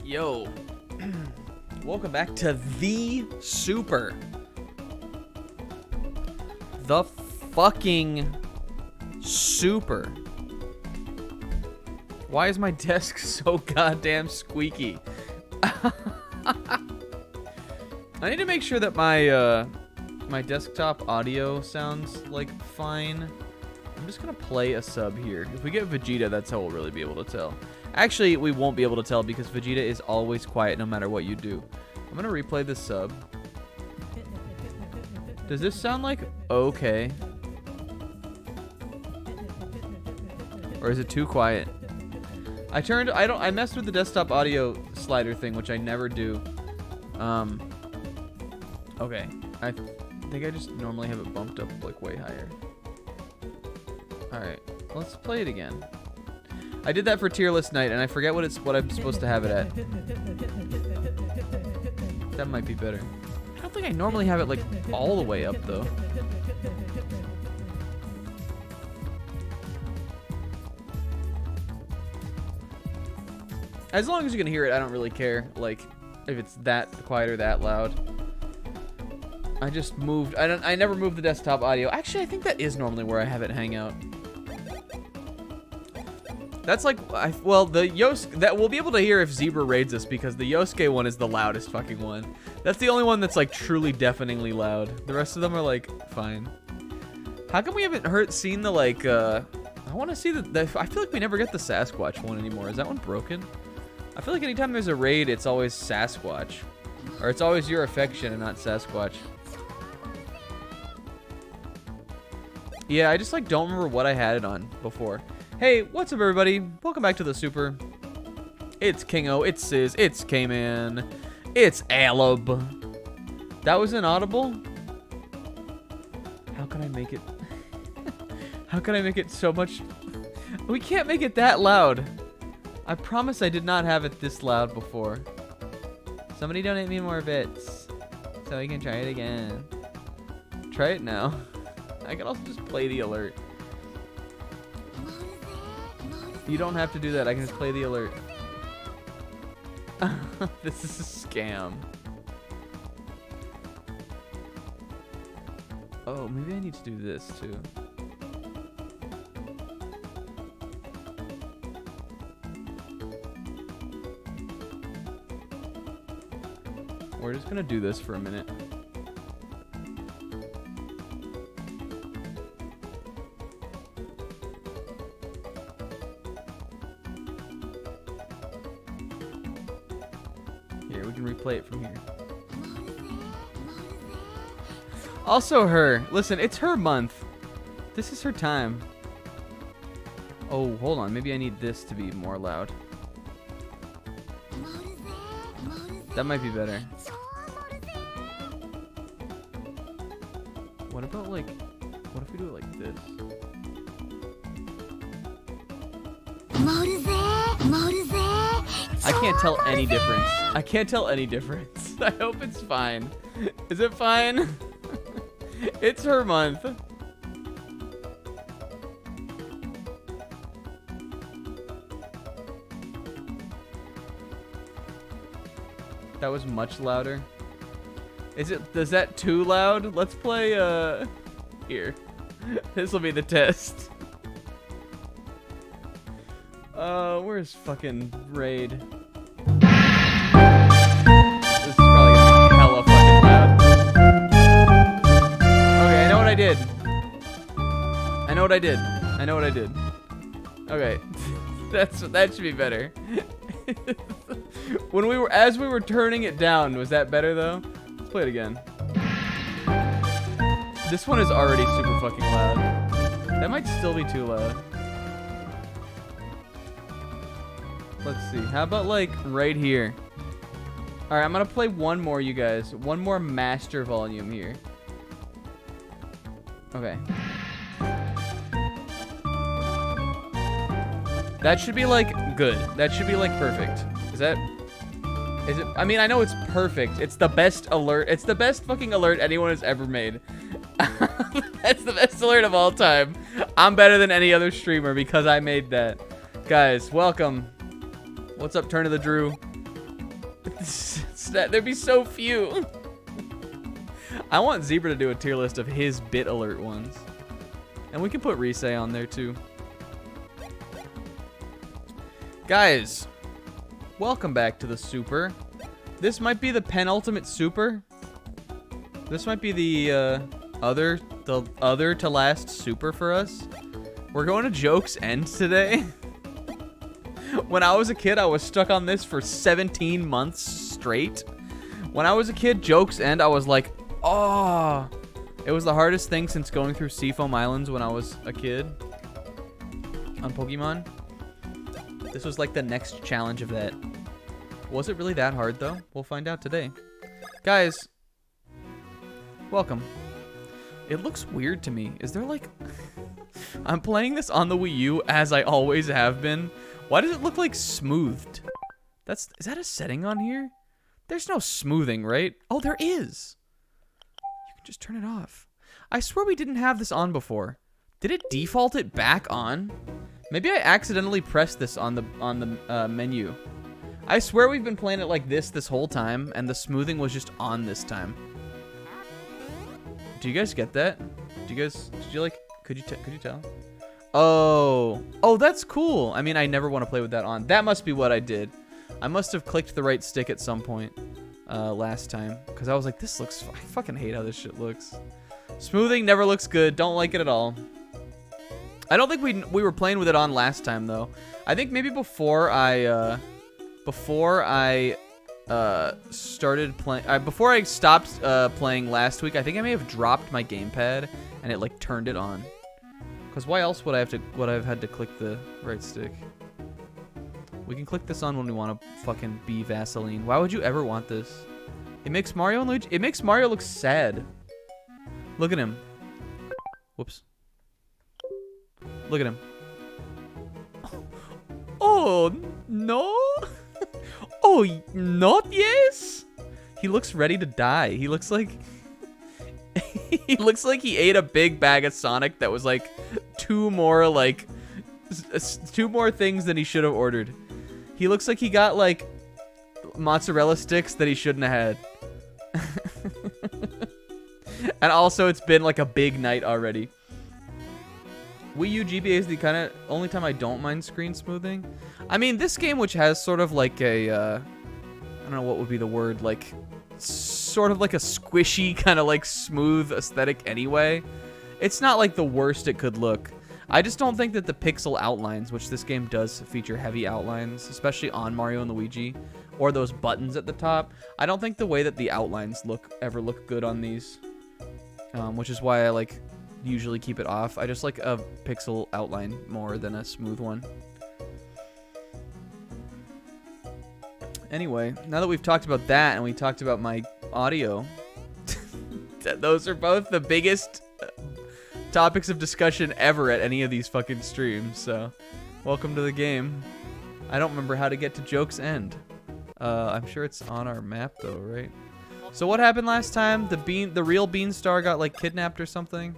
Yo. Welcome back to the Super. The fucking Super. Why is my desk so goddamn squeaky? I need to make sure that my my desktop audio sounds like fine. I'm just gonna play a sub here. If we get Vegeta, that's how we'll really be able to tell. Actually, we won't be able to tell because Vegeta is always quiet no matter what you do. I'm gonna replay this sub. Does this sound like okay? Or is it too quiet? I messed with the desktop audio slider thing, which I never do. Okay. I think I just normally have it bumped up like way higher. Alright, let's play it again. I did that for tier list night and I forget what I'm supposed to have it at. That might be better. I don't think I normally have it like all the way up though. As long as you can hear it, I don't really care. Like, if it's that quiet or that loud. I just moved. I never moved the desktop audio. Actually, I think that is normally where I have it hang out. That's like, well, the Yosuke, that we'll be able to hear if Zebra raids us because the Yosuke one is the loudest fucking one. That's the only one that's like truly deafeningly loud. The rest of them are like fine. How come we haven't seen the like? I want to see the. I feel like we never get the Sasquatch one anymore. Is that one broken? I feel like anytime there's a raid, it's always Sasquatch, or it's always your affection and not Sasquatch. Yeah, I just like don't remember what I had it on before. Hey, what's up everybody? Welcome back to the Super. It's Kingo, it's Sizz, it's K-Man, it's Alub. That was inaudible? How can I make it? How can I make it so much? We can't make it that loud. I promise I did not have it this loud before. Somebody donate me more bits so we can try it again. Try it now. I can also just play the alert. You don't have to do that. I can just play the alert. This is a scam. Oh, maybe I need to do this too. We're just gonna do this for a minute. Here, we can replay it from here. Also her. Listen, it's her month. This is her time. Oh, hold on. Maybe I need this to be more loud. That might be better. What about like, what if we do it like this? I can't tell any difference. I can't tell any difference. I hope it's fine. Is it fine? It's her month. That was much louder. Is that too loud? Let's play, here. This will be the test. Where's fucking raid? This is probably gonna be hella fucking loud. Okay, I know what I did. I know what I did. I know what I did. Okay. That should be better. As we were turning it down, was that better though? Let's play it again. This one is already super fucking loud. That might still be too loud. Let's see. How about like right here? Alright, I'm gonna play one more, you guys. One more master volume here. Okay. That should be like good. That should be like perfect. Is it? I mean, I know it's perfect. It's the best alert. It's the best fucking alert anyone has ever made. That's the best alert of all time. I'm better than any other streamer because I made that. Guys, welcome. What's up, Turn of the Drew? There'd be so few. I want Zebra to do a tier list of his bit alert ones. And we can put Risei on there too. Guys, welcome back to the Super. This might be the penultimate Super. This might be the other to last Super for us. We're going to Joke's End today. When I was a kid, I was stuck on this for 17 months straight. When I was a kid, Joke's End, I was like, oh. It was the hardest thing since going through Seafoam Islands when I was a kid on Pokemon. This was like the next challenge of that. Was it really that hard though? We'll find out today. Guys, welcome. It looks weird to me. Is there like... I'm playing this on the Wii U as I always have been. Why does it look like smoothed? Is that a setting on here? There's no smoothing, right? Oh, there is. You can just turn it off. I swear we didn't have this on before. Did it default it back on? Maybe I accidentally pressed this on the menu. I swear we've been playing it like this whole time, and the smoothing was just on this time. Do you guys get that? Did you like? Could you tell? Oh, that's cool. I mean, I never want to play with that on. That must be what I did. I must have clicked the right stick at some point last time, because I was like, this looks. I fucking hate how this shit looks. Smoothing never looks good. Don't like it at all. I don't think we were playing with it on last time though. I think maybe before I started playing, before I stopped playing last week, I think I may have dropped my gamepad and it like turned it on. Cause why else would I've had to click the right stick? We can click this on when we want to fucking be Vaseline. Why would you ever want this? It makes Mario and Luigi. It makes Mario look sad. Look at him. Whoops. Look at him. Oh no. Oh, not yes. He looks ready to die. He looks like he looks like he ate a big bag of Sonic that was like two more things than he should have ordered. He looks like he got like mozzarella sticks that he shouldn't have had. And also it's been like a big night already. Wii U GBA is the kind of only time I don't mind screen smoothing. I mean, this game, which has sort of like a, I don't know what would be the word, like, sort of like a squishy kind of like smooth aesthetic anyway. It's not like the worst it could look. I just don't think that the pixel outlines, which this game does feature heavy outlines, especially on Mario and Luigi, or those buttons at the top, I don't think the way that the outlines ever look good on these, which is why I like usually keep it off. I just like a pixel outline more than a smooth one. Anyway, now that we've talked about that and we talked about my audio, those are both the biggest topics of discussion ever at any of these fucking streams, so welcome to the game. I don't remember how to get to Joke's End. I'm sure it's on our map though, right? So what happened last time? The real Beanstar got like kidnapped or something?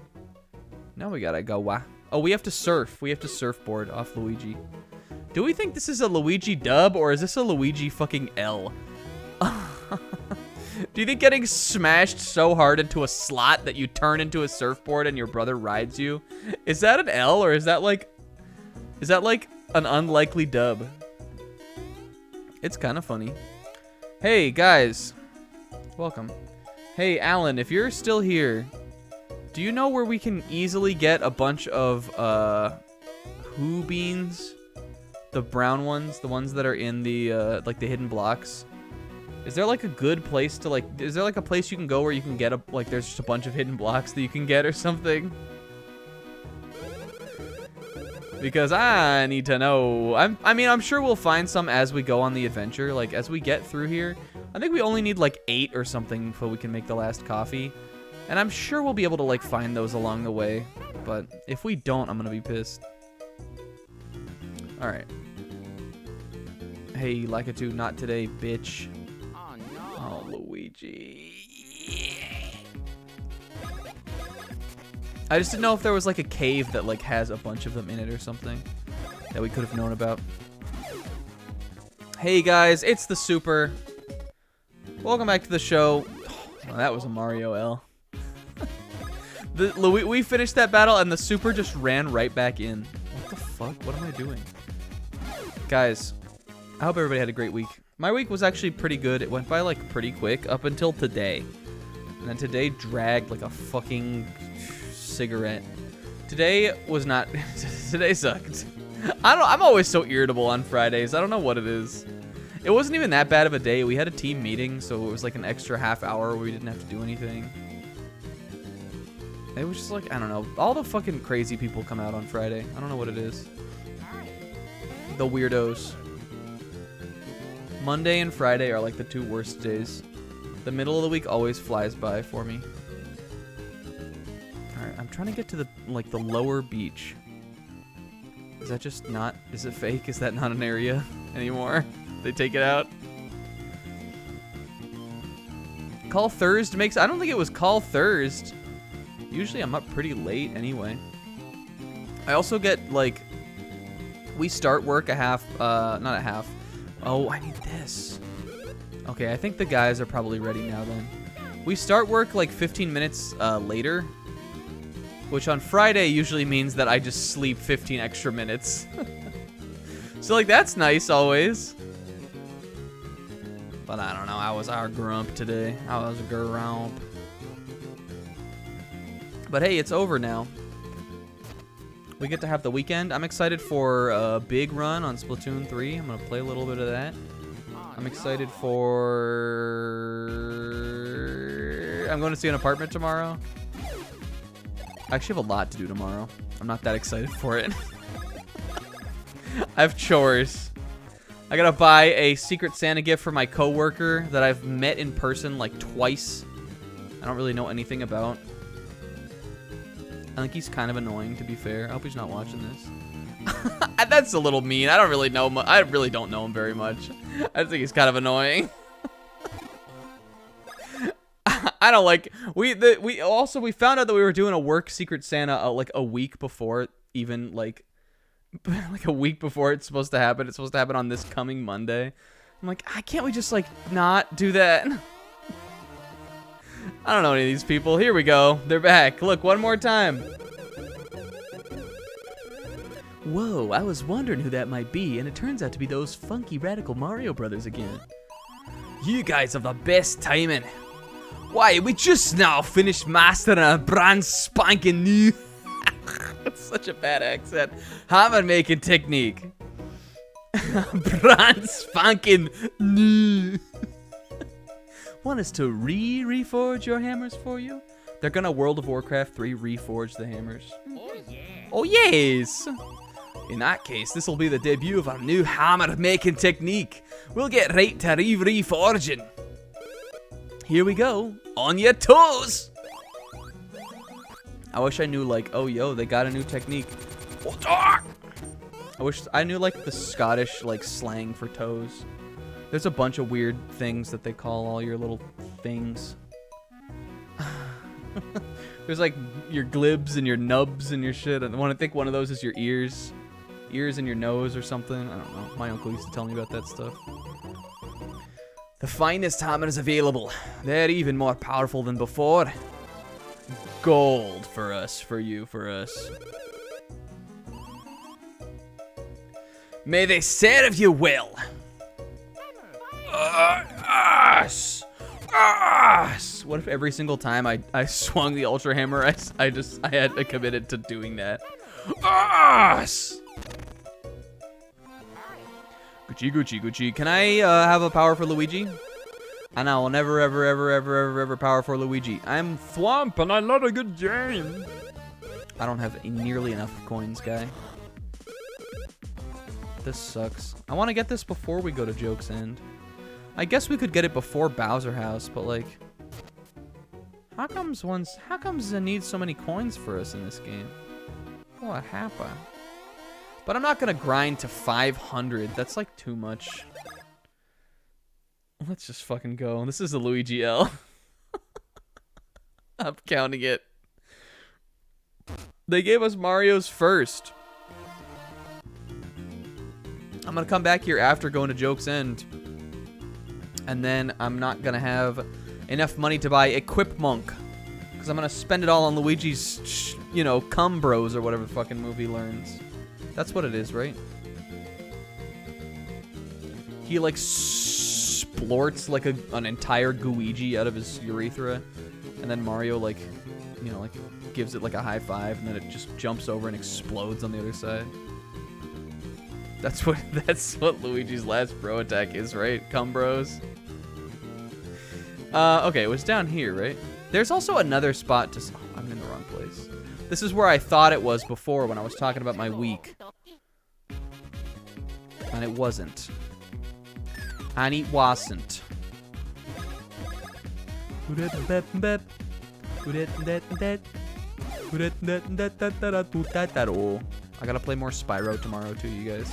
Now we gotta go. Oh, we have to surf. We have to surfboard off Luigi. Do we think this is a Luigi dub or is this a Luigi fucking L? Do you think getting smashed so hard into a slot that you turn into a surfboard and your brother rides you, is that an L or is that like an unlikely dub? It's kind of funny. Hey guys, welcome. Hey Alan, if you're still here, do you know where we can easily get a bunch of Who beans? The brown ones, the ones that are in the like the hidden blocks. Is there like a good place to like? Is there like a place you can go where you can get a like? There's just a bunch of hidden blocks that you can get or something. Because I need to know. I mean, I'm sure we'll find some as we go on the adventure. Like as we get through here, I think we only need like 8 or something before we can make the last coffee. And I'm sure we'll be able to like find those along the way. But if we don't, I'm gonna be pissed. All right. Hey, Lakitu, not today, bitch. Oh, no. Oh, Luigi. I just didn't know if there was like a cave that like has a bunch of them in it or something that we could have known about. Hey guys, it's the Super. Welcome back to the show. Oh, that was a Mario L. We finished that battle and the super just ran right back in. What the fuck? What am I doing? Guys, I hope everybody had a great week. My week was actually pretty good. It went by like pretty quick up until today. And then today dragged like a fucking cigarette. Today was not... Today sucked. I'm always so irritable on Fridays. I don't know what it is. It wasn't even that bad of a day. We had a team meeting, so it was like an extra half hour where we didn't have to do anything. It was just like, I don't know. All the fucking crazy people come out on Friday. I don't know what it is. The weirdos. Monday and Friday are like the two worst days. The middle of the week always flies by for me. Alright, I'm trying to get to the lower beach. Is that just not... Is it fake? Is that not an area anymore? They take it out. Call Thursday makes... I don't think it was Call Thursday. Usually I'm up pretty late anyway. I also get, like... We start work a half... not a half. Oh, I need this. Okay, I think the guys are probably ready now then. We start work like 15 minutes later. Which on Friday usually means that I just sleep 15 extra minutes. So, like, that's nice always. But I don't know, I was our grump today. I was a grump. But hey, it's over now. We get to have the weekend. I'm excited for a big run on Splatoon 3. I'm going to play a little bit of that. I'm excited for... I'm going to see an apartment tomorrow. I actually have a lot to do tomorrow. I'm not that excited for it. I have chores. I gotta buy a Secret Santa gift for my coworker that I've met in person like twice. I don't really know anything about. I think he's kind of annoying, to be fair. I hope he's not watching this. That's a little mean. I don't really know. I really don't know him very much. I think he's kind of annoying. I don't like. We found out that we were doing a work Secret Santa like a week before, even like a week before it's supposed to happen. It's supposed to happen on this coming Monday. I'm like, can't we just like not do that? I don't know any of these people. Here we go. They're back. Look, one more time. Whoa, I was wondering who that might be, and it turns out to be those funky radical Mario brothers again. You guys have the best timing. Why, we just now finished mastering a brand spanking new... That's such a bad accent. Hammer making technique. Brand spanking new. Want us to reforge your hammers for you? They're gonna World of Warcraft 3 reforge the hammers. Oh yeah. Oh yes! In that case, this will be the debut of our new hammer making technique. We'll get right to reforging. Here we go. On your toes! I wish I knew, like, oh, yo, they got a new technique. I wish I knew, like, the Scottish, like, slang for toes. There's a bunch of weird things that they call all your little things. There's, like, your glibs and your nubs and your shit. And I think one of those is your ears. Ears and your nose or something. I don't know. My uncle used to tell me about that stuff. The finest hammers available. They're even more powerful than before. Gold for us, for you, for us. May they serve you well. What if every single time I swung the Ultra Hammer, I had committed to doing that? Gucci, Gucci, Gucci. Can I have a power for Luigi? And I will never, ever, ever, ever, ever, ever power for Luigi. I'm Thwomp and I love a good game. I don't have nearly enough coins, guy. This sucks. I want to get this before we go to Joke's End. I guess we could get it before Bowser House, but like... How comes it needs so many coins for us in this game? What happened? But I'm not going to grind to 500. That's like too much. Let's just fucking go. This is the Luigi L. I'm counting it. They gave us Mario's first. I'm going to come back here after going to Joke's End. And then I'm not going to have enough money to buy Equip Monk. Because I'm going to spend it all on Luigi's, you know, cum bros or whatever the fucking movie learns. That's what it is, right? He, like, splorts, like, an entire Gooigi out of his urethra. And then Mario, like, you know, like, gives it, like, a high five. And then it just jumps over and explodes on the other side. That's what Luigi's last bro attack is, right? Cum bros. Okay, it was down here, right? There's also another spot to... Oh, I'm in the wrong place. This is where I thought it was before when I was talking about my week. And it wasn't. And it wasn't. I gotta play more Spyro tomorrow too, you guys.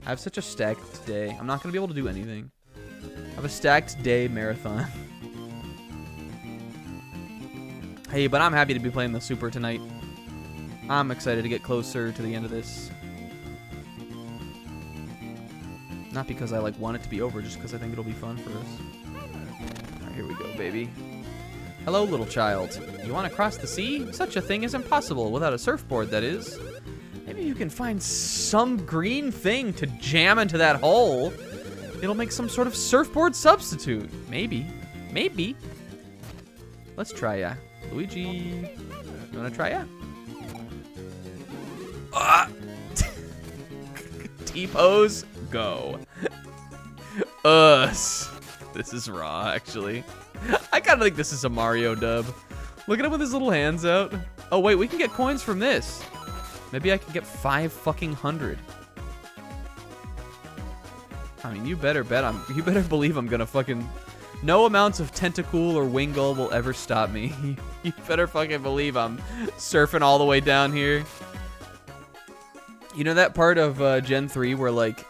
I have such a stacked day. I'm not gonna be able to do anything. I have a stacked day marathon. Hey, but I'm happy to be playing the Super tonight. I'm excited to get closer to the end of this. Not because I like want it to be over, just because I think it'll be fun for us. Alright, here we go, baby. Hello, little child. You want to cross the sea? Such a thing is impossible without a surfboard, that is. Maybe you can find some green thing to jam into that hole. It'll make some sort of surfboard substitute. Maybe. Maybe. Let's try ya. Luigi, you wanna try ya? T-pose, go. Us. This is raw, actually. I kinda think this is a Mario dub. Look at him with his little hands out. Oh wait, we can get coins from this. Maybe I can get 500. I mean, you better you better believe I'm gonna fucking... No amounts of tentacle or wingull will ever stop me. You better fucking believe I'm surfing all the way down here. You know that part of Gen 3 where, like,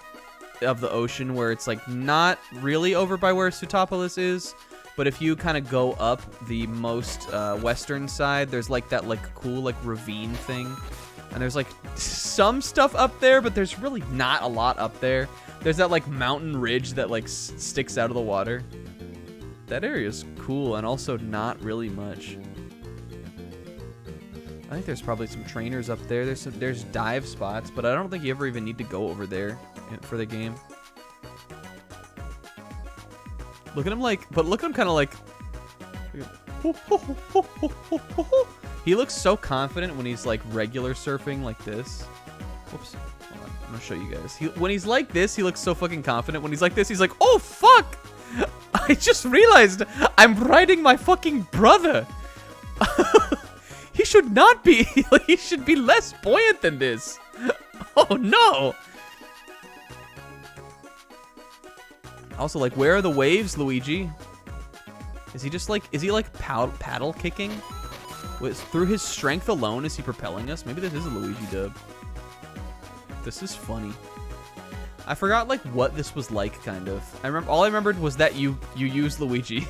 of the ocean where it's, like, not really over by where Sootopolis is, but if you kind of go up the most western side, there's, like, that, like, cool, like, ravine thing. And there's, like, some stuff up there, but there's really not a lot up there. There's that, like, mountain ridge that, like, sticks out of the water. That area is cool and also not really much. I think there's probably some trainers up there. There's dive spots, but I don't think you ever even need to go over there for the game. Look at him but look at him kind of like... He looks so confident when he's like regular surfing like this. Whoops. Hold on. I'm gonna show you guys. When he's like this, he looks so fucking confident. When he's like this, he's like, oh fuck! I just realized I'm riding my fucking brother. He should not be. He should be less buoyant than this. Oh no. Also, like, where are the waves, Luigi? Is he just like, paddle kicking? Through his strength alone, is he propelling us? Maybe this is a Luigi dub. This is funny. I forgot, like, what this was like, kind of. All I remembered was that you use Luigi.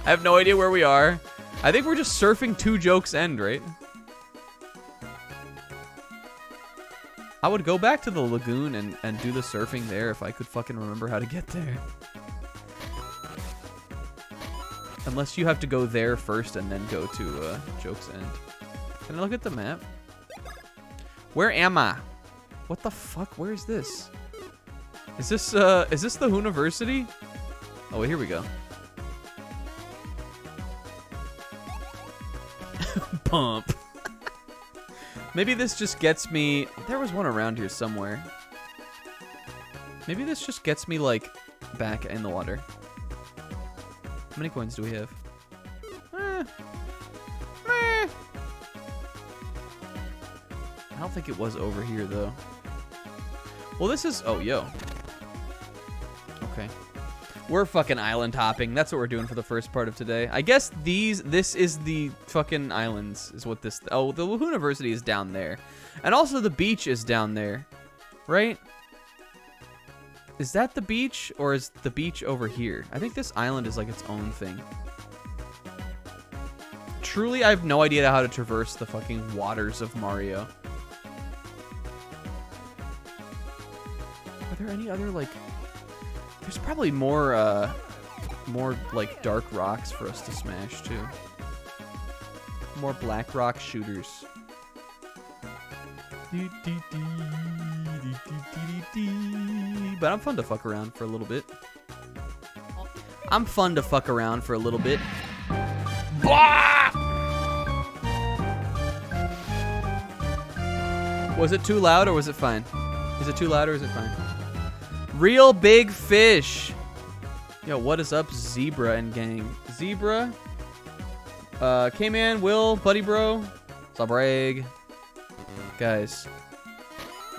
I have no idea where we are. I think we're just surfing to Joke's End, right? I would go back to the lagoon and do the surfing there if I could fucking remember how to get there. Unless you have to go there first and then go to Joke's End. Can I look at the map? Where am I? What the fuck? Where is this? Is this the University? Oh, wait, here we go. Pump. Maybe this just gets me... There was one around here somewhere. Maybe this just gets me, like, back in the water. How many coins do we have? I don't think it was over here, though. Well, this is... Oh, yo. Okay. We're fucking island hopping. That's what we're doing for the first part of today. I guess this is the fucking islands, is what this... Oh, the University is down there. And also the beach is down there. Right? Is that the beach, or is the beach over here? I think this island is like its own thing. Truly, I have no idea how to traverse the fucking waters of Mario. Are there any other, like... There's probably more more like dark rocks for us to smash too. More black rock shooters. But I'm fun to fuck around for a little bit. Blah! Was it too loud or was it fine? Is it too loud or is it fine? Real big fish. Yo, what is up, Zebra and gang? Zebra, K-Man, Will, Buddy Bro, Sabreg. Guys,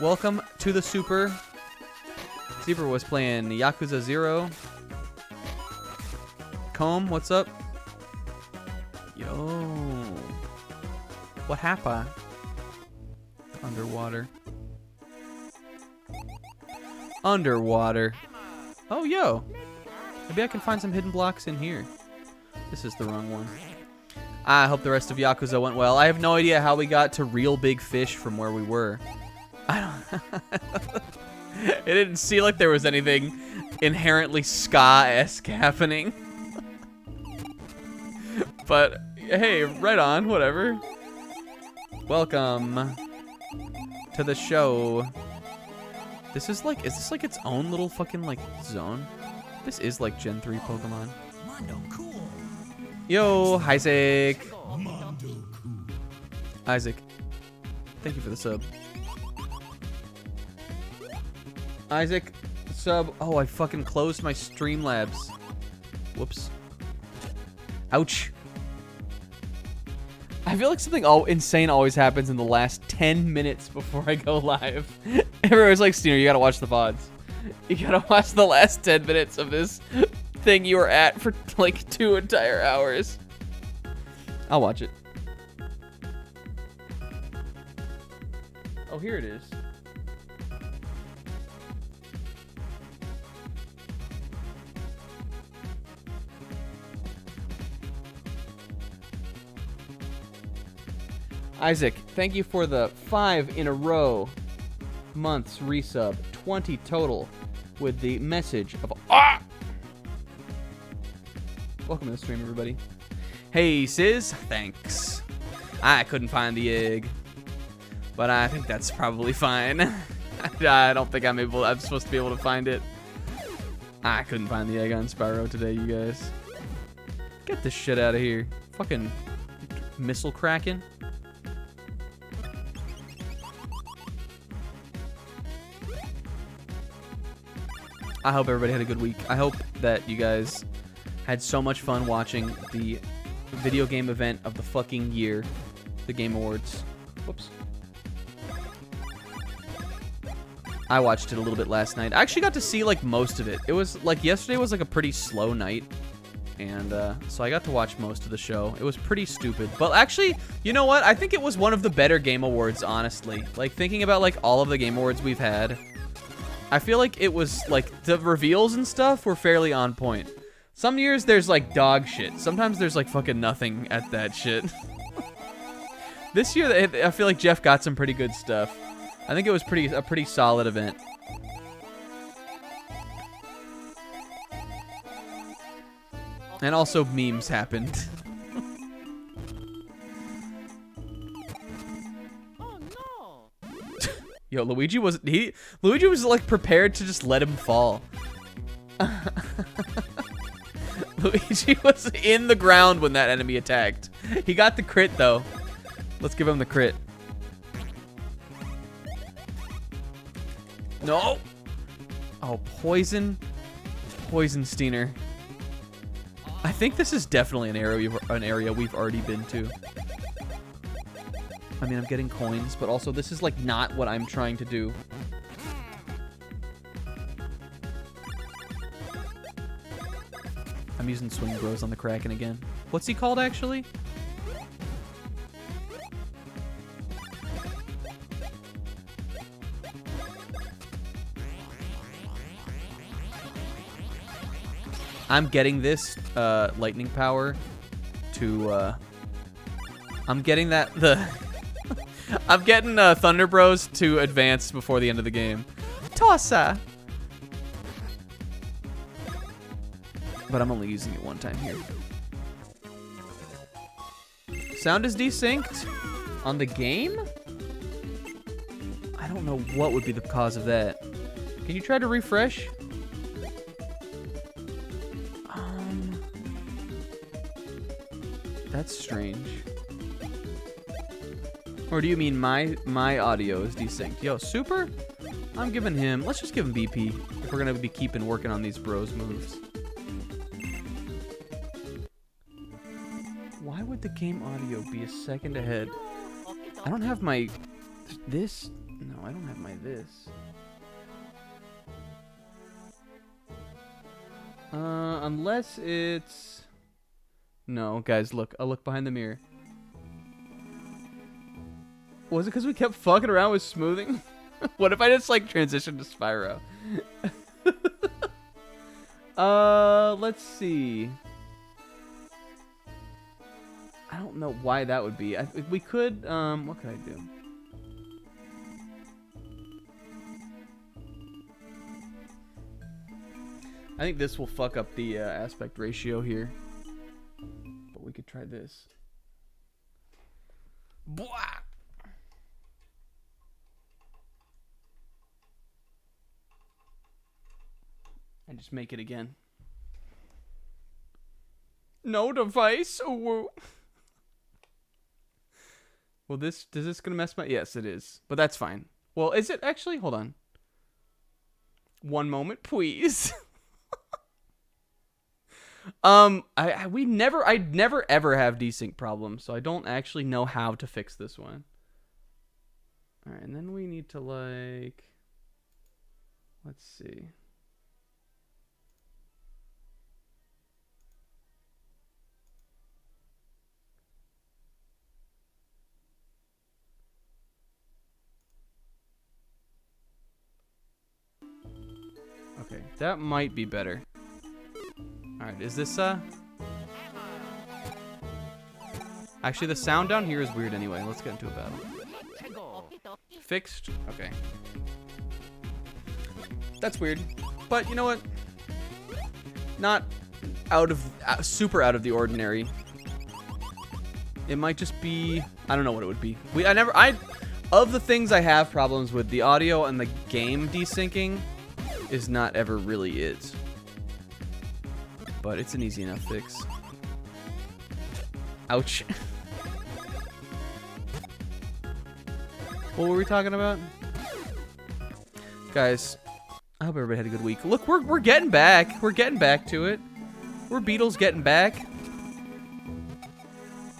welcome to the Super. Zebra was playing Yakuza 0. Comb, what's up? Yo. What happened? Underwater. Underwater. Oh, yo. Maybe I can find some hidden blocks in here. This is the wrong one. I hope the rest of Yakuza went well. I have no idea how we got to real big fish from where we were. I don't... It didn't seem like there was anything inherently ska-esque happening. But, hey, right on, whatever. Welcome to the show. This is like, is this like its own little fucking like zone? This is like Gen 3 Pokemon. Yo, Isaac. Isaac, thank you for the sub. Isaac, sub. Oh, I fucking closed my Streamlabs. Whoops. Ouch. I feel like something insane always happens in the last 10 minutes before I go live. Everyone's like, Steiner, you gotta watch the VODs. You gotta watch the last 10 minutes of this thing you were at for like 2 entire hours. I'll watch it. Oh, here it is. Isaac, thank you for the 5 in a row months resub, 20 total, with the message of ah! Welcome to the stream, everybody. Hey, Sis, thanks. I couldn't find the egg, but I think that's probably fine. I don't think I'm supposed to be able to find it. I couldn't find the egg on Spyro today, you guys. Get this shit out of here. Fucking missile cracking. I hope everybody had a good week. I hope that you guys had so much fun watching the video game event of the fucking year, the Game Awards. Whoops. I watched it a little bit last night. I actually got to see like most of it. It was like yesterday was like a pretty slow night, and so I got to watch most of the show. It was pretty stupid, but actually, you know what? I think it was one of the better Game Awards, honestly. Like thinking about like all of the Game Awards we've had, I feel like it was like the reveals and stuff were fairly on point. Some years there's like dog shit. Sometimes there's like fucking nothing at that shit. This year I feel like Jeff got some pretty good stuff. I think it was a pretty solid event. And also memes happened. Yo, Luigi was like prepared to just let him fall. Luigi was in the ground when that enemy attacked. He got the crit though. Let's give him the crit. No. Oh, poison. Poison Steiner. I think this is definitely an area we've already been to. I mean, I'm getting coins, but also this is like not what I'm trying to do. I'm using Swing Bros on the Kraken again. What's he called actually? I'm getting this lightning power to I'm getting I'm getting Thunder Bros to advance before the end of the game. Tossa. but I'm only using it one time here. Sound is desynced on the game? I don't know what would be the cause of that. Can you try to refresh? That's strange. Or do you mean my audio is desynced? Yo, Super? I'm giving him, let's just give him BP if we're gonna be working on these bros moves. Why would the game audio be a second ahead? I don't have my this. No, I don't have my this. Unless it's... No, guys, look. I'll look behind the mirror. Was it because we kept fucking around with smoothing? What if I just, like, transitioned to Spyro? Let's see. I don't know why that would be. We could, what could I do? I think this will fuck up the aspect ratio here. But we could try this. Blah! And just make it again. No device. Oh. Well, is this gonna mess my? Yes, it is. But that's fine. Well, is it actually? Hold on. One moment, please. I'd never ever have desync problems, so I don't actually know how to fix this one. All right, and then we need to like, let's see. Okay, that might be better. Alright, is this, Actually, the sound down here is weird anyway. Let's get into a battle. Fixed? Okay. That's weird. But, you know what? Not super out of the ordinary. It might just be... I don't know what it would be. Of the things I have problems with, the audio and the game desyncing is not ever really it. But it's an easy enough fix. Ouch. What were we talking about? Guys, I hope everybody had a good week. Look, we're getting back. We're getting back to it. We're Beatles getting back.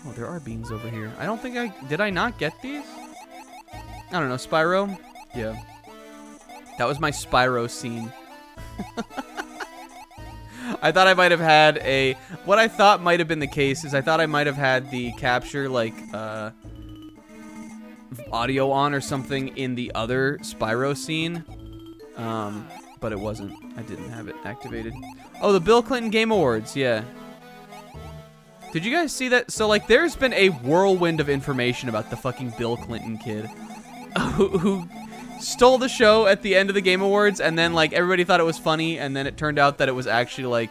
Oh, there are beans over here. I don't think did I not get these? I don't know, Spyro? Yeah. That was my Spyro scene. I thought I might have had what I thought might have been the case is I thought I might have had the capture, like, audio on or something in the other Spyro scene. But it wasn't. I didn't have it activated. Oh, the Bill Clinton Game Awards, yeah. Did you guys see that? So, like, there's been a whirlwind of information about the fucking Bill Clinton kid who stole the show at the end of the Game Awards, and then, like, everybody thought it was funny, and then it turned out that it was actually,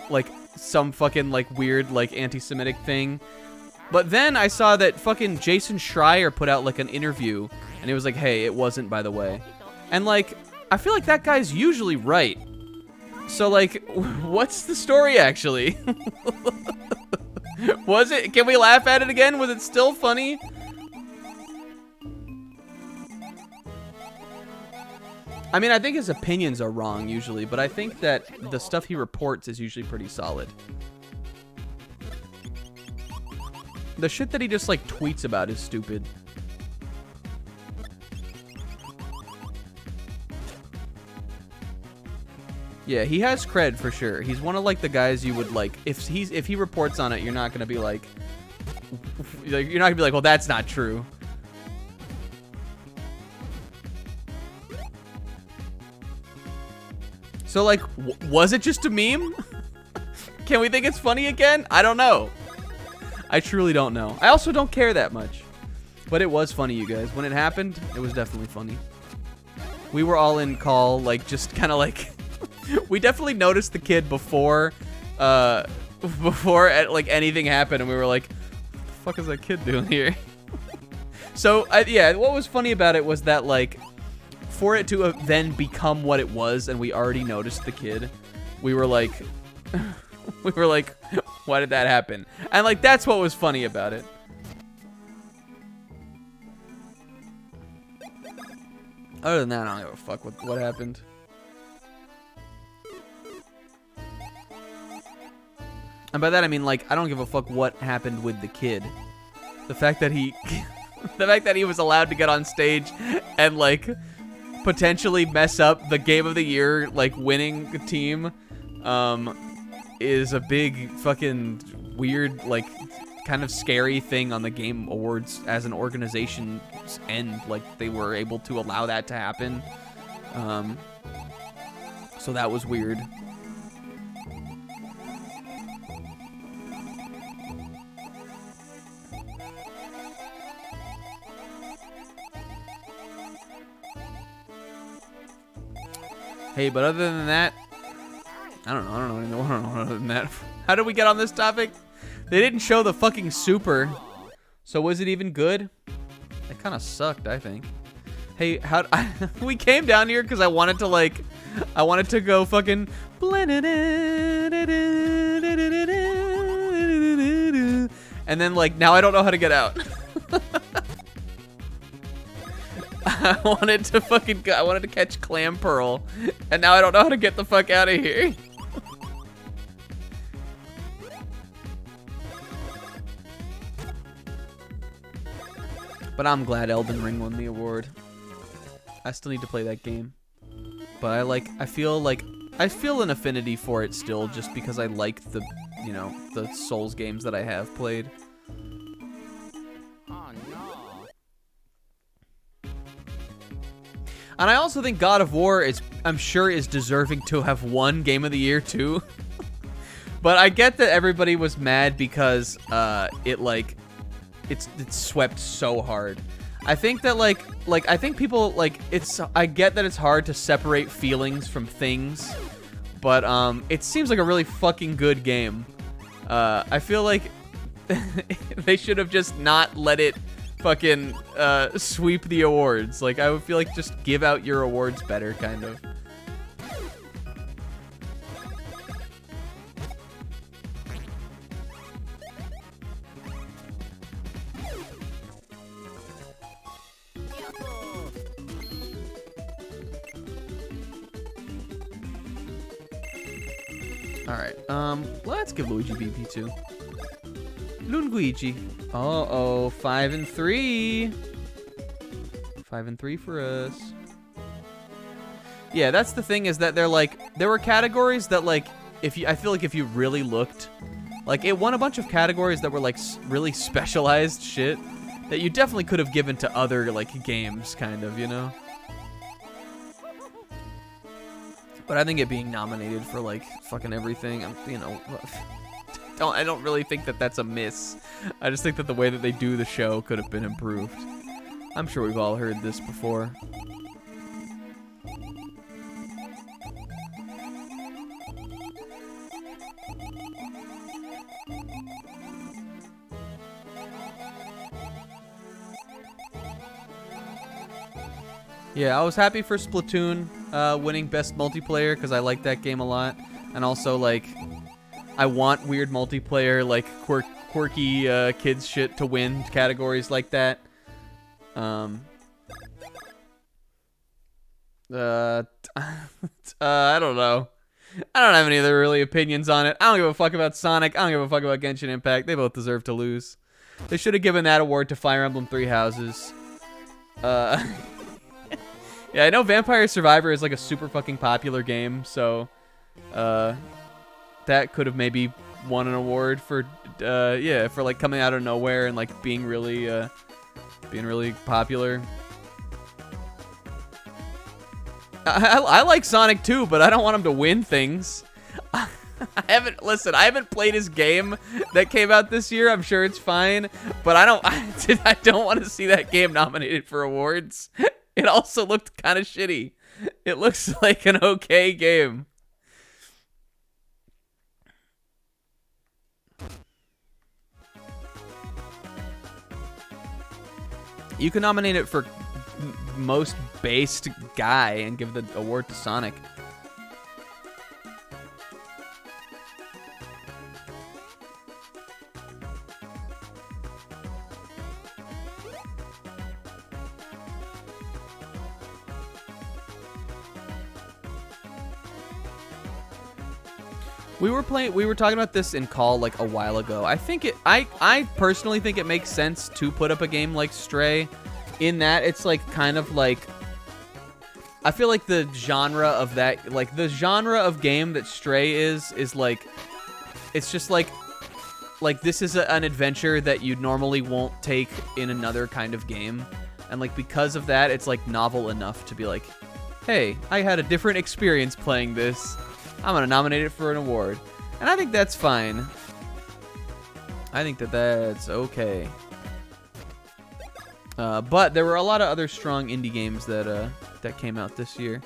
like some fucking, like, weird, like, anti-Semitic thing. But then I saw that fucking Jason Schreier put out, like, an interview, and it was like, hey, it wasn't, by the way. And, like, I feel like that guy's usually right. So, like, what's the story, actually? Was it? Can we laugh at it again? Was it still funny? I mean, I think his opinions are wrong, usually, but I think that the stuff he reports is usually pretty solid. The shit that he just, like, tweets about is stupid. Yeah, he has cred for sure. He's one of, like, the guys you would, like, if he reports on it, you're not gonna be like, you're not gonna be like, well, that's not true. So, like, was it just a meme? Can we think it's funny again? I don't know. I truly don't know. I also don't care that much. But it was funny, you guys. When it happened, it was definitely funny. We were all in call, like, just kind of like... We definitely noticed the kid before before like anything happened, and we were like, "What the fuck is that kid doing here?" So yeah, what was funny about it was that like, for it to then become what it was, and we already noticed the kid, we were like, why did that happen? And like, that's what was funny about it. Other than that, I don't give a fuck what happened. And by that I mean, like, I don't give a fuck what happened with the kid. The fact that he the fact that he was allowed to get on stage and like potentially mess up the game of the year like winning team is a big fucking weird, like, kind of scary thing on the Game Awards as an organization's end. Like, they were able to allow that to happen. So that was weird. Hey, but other than that, I don't know anything other than that. How did we get on this topic? They didn't show the fucking super. So was it even good? It kind of sucked, I think. Hey, we came down here because I wanted to go fucking and then like now I don't know how to get out. I wanted to catch Clam Pearl, and now I don't know how to get the fuck out of here. But I'm glad Elden Ring won the award. I still need to play that game. But I feel an affinity for it still, just because I like the, you know, the Souls games that I have played. Oh no. And I also think God of War I'm sure is deserving to have won Game of the Year too. But I get that everybody was mad because it's swept so hard. I think that I think people I get that it's hard to separate feelings from things, but it seems like a really fucking good game. I feel like they should have just not let it fucking sweep the awards. Like, I would feel like just give out your awards better, kind of. Alright, let's give Luigi BP2. Luigi. Uh-oh, 5 and 3. 5 and 3 for us. Yeah, that's the thing, is that there were categories that I feel like if you really looked, it won a bunch of categories that were really specialized shit that you definitely could have given to other games, kind of, you know? But I think it being nominated for fucking everything, you know, I don't really think that that's a miss. I just think that the way that they do the show could have been improved. I'm sure we've all heard this before. Yeah, I was happy for Splatoon winning Best Multiplayer because I like that game a lot. And also, I want weird multiplayer, quirky kids shit to win categories like that. I don't know. I don't have any other really opinions on it. I don't give a fuck about Sonic. I don't give a fuck about Genshin Impact. They both deserve to lose. They should have given that award to Fire Emblem Three Houses. Yeah, I know Vampire Survivor is a super fucking popular game, so that could have maybe won an award for yeah, for coming out of nowhere and being really popular. I like Sonic too, but I don't want him to win things. I haven't played his game that came out this year. I'm sure it's fine, but I don't want to see that game nominated for awards. It also looked kind of shitty. It looks like an okay game. You can nominate it for most based guy and give the award to Sonic. We were talking about this in call like a while ago. I personally think it makes sense to put up a game like Stray, in that it's like kind of like, I feel like the genre of that, like the genre of game that Stray is like, it's just like this is an adventure that you normally won't take in another kind of game. And like because of that, it's like novel enough to be like, hey, I had a different experience playing this. I'm going to nominate it for an award. And I think that's fine. I think that that's okay. But there were a lot of other strong indie games that came out this year.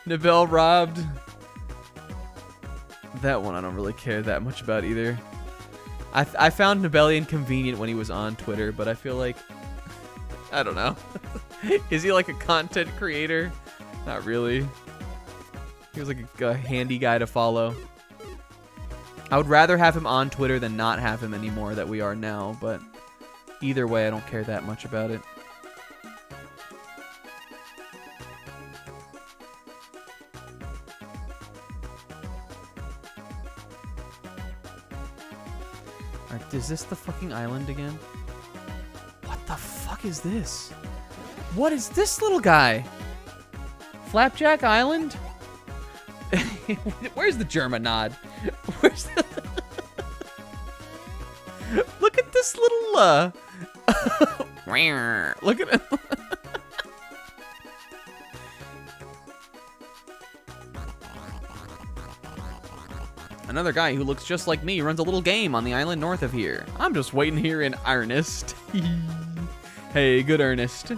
Nibel robbed. That one I don't really care that much about either. I found Nibeli inconvenient when he was on Twitter, but I feel like, I don't know. Is he like a content creator? Not really. He was like a handy guy to follow. I would rather have him on Twitter than not have him anymore that we are now, but either way, I don't care that much about it. Alright, is this the fucking island again? What the fuck is this? What is this little guy? Flapjack Island? Where's the German nod? Where's the... Look at this little, Look at it. Another guy who looks just like me runs a little game on the island north of here. I'm just waiting here in earnest. Hey, good Ernest.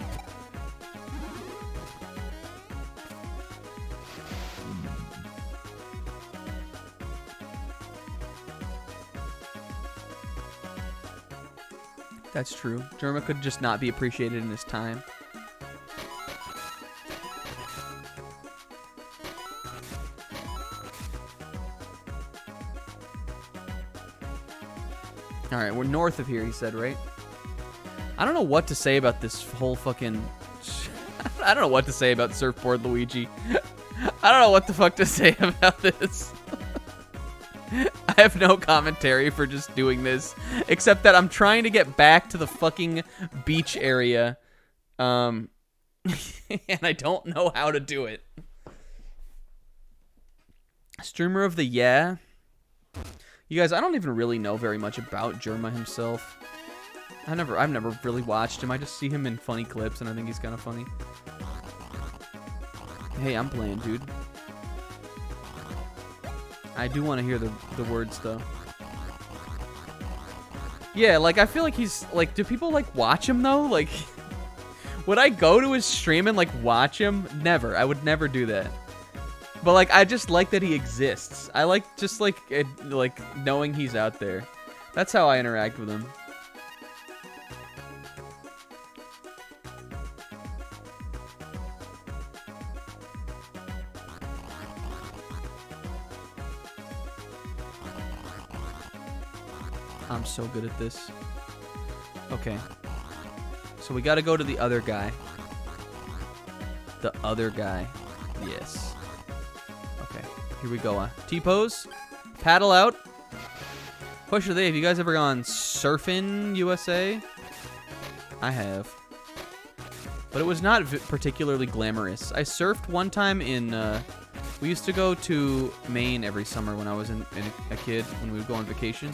That's true. Germa could just not be appreciated in his time. Alright, we're north of here, he said, right? I don't know what to say about this whole fucking... I don't know what to say about Surfboard Luigi. I don't know what the fuck to say about this. I have no commentary for just doing this, except that I'm trying to get back to the fucking beach area, and I don't know how to do it. Streamer of the year. You guys, I don't even really know very much about Germa himself. I've never really watched him. I just see him in funny clips, and I think he's kind of funny. Hey, I'm playing, dude. I do want to hear the words, though. Yeah, like, I feel like he's, like, do people, like, watch him, though? Like, would I go to his stream and, like, watch him? Never. I would never do that. But, like, I just like that he exists. I like, just, like, knowing he's out there. That's how I interact with him. I'm so good at this. Okay. So we gotta go to the other guy. The other guy. Yes. Okay. Here we go. T-pose. Paddle out. Question of the day. Have you guys ever gone surfing USA? I have. But it was not particularly glamorous. I surfed one time in... we used to go to Maine every summer when I was a kid, when we would go on vacation.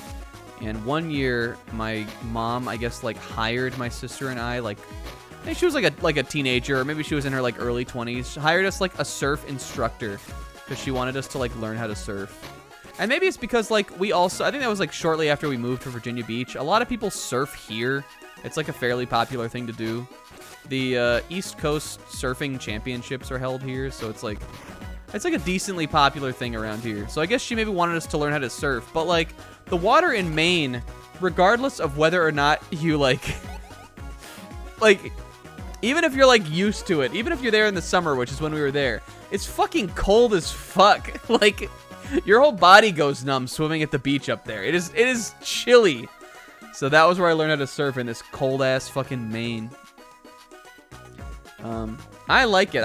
And one year, my mom, I guess, like, hired my sister and I, like, I think she was like a teenager, or maybe she was in her, like, early 20s. She hired us, like, a surf instructor, because she wanted us to, like, learn how to surf. And maybe it's because, like, we also, I think that was, like, shortly after we moved to Virginia Beach. A lot of people surf here. It's, like, a fairly popular thing to do. The East Coast Surfing Championships are held here, so it's, like, It's like a decently popular thing around here. So I guess she maybe wanted us to learn how to surf. But like the water in Maine, regardless of whether or not you like, even if you're like used to it, even if you're there in the summer, which is when we were there, it's fucking cold as fuck. Like your whole body goes numb swimming at the beach up there. It is chilly. So that was where I learned how to surf, in this cold ass fucking Maine. I like it.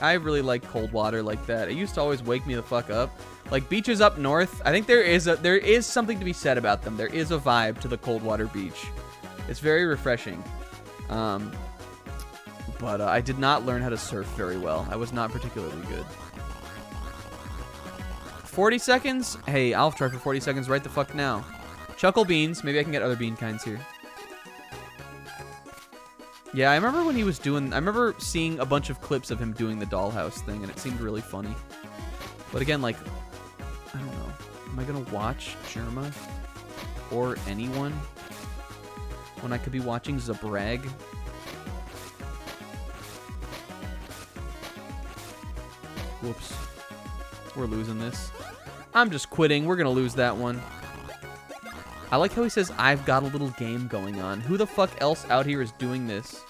I really like cold water like that. It used to always wake me the fuck up. Like beaches up north, I think there is something to be said about them. There is a vibe to the cold water beach. It's very refreshing. But I did not learn how to surf very well. I was not particularly good. 40 seconds? Hey, I'll try for 40 seconds right the fuck now. Chuckle beans. Maybe I can get other bean kinds here. Yeah, I remember when he was doing... I remember seeing a bunch of clips of him doing the dollhouse thing, and it seemed really funny. But again, like... I don't know. Am I going to watch Germa? Or anyone? When I could be watching Zabrag? Whoops. We're losing this. I'm just quitting. We're going to lose that one. I like how he says, I've got a little game going on. Who the fuck else out here is doing this?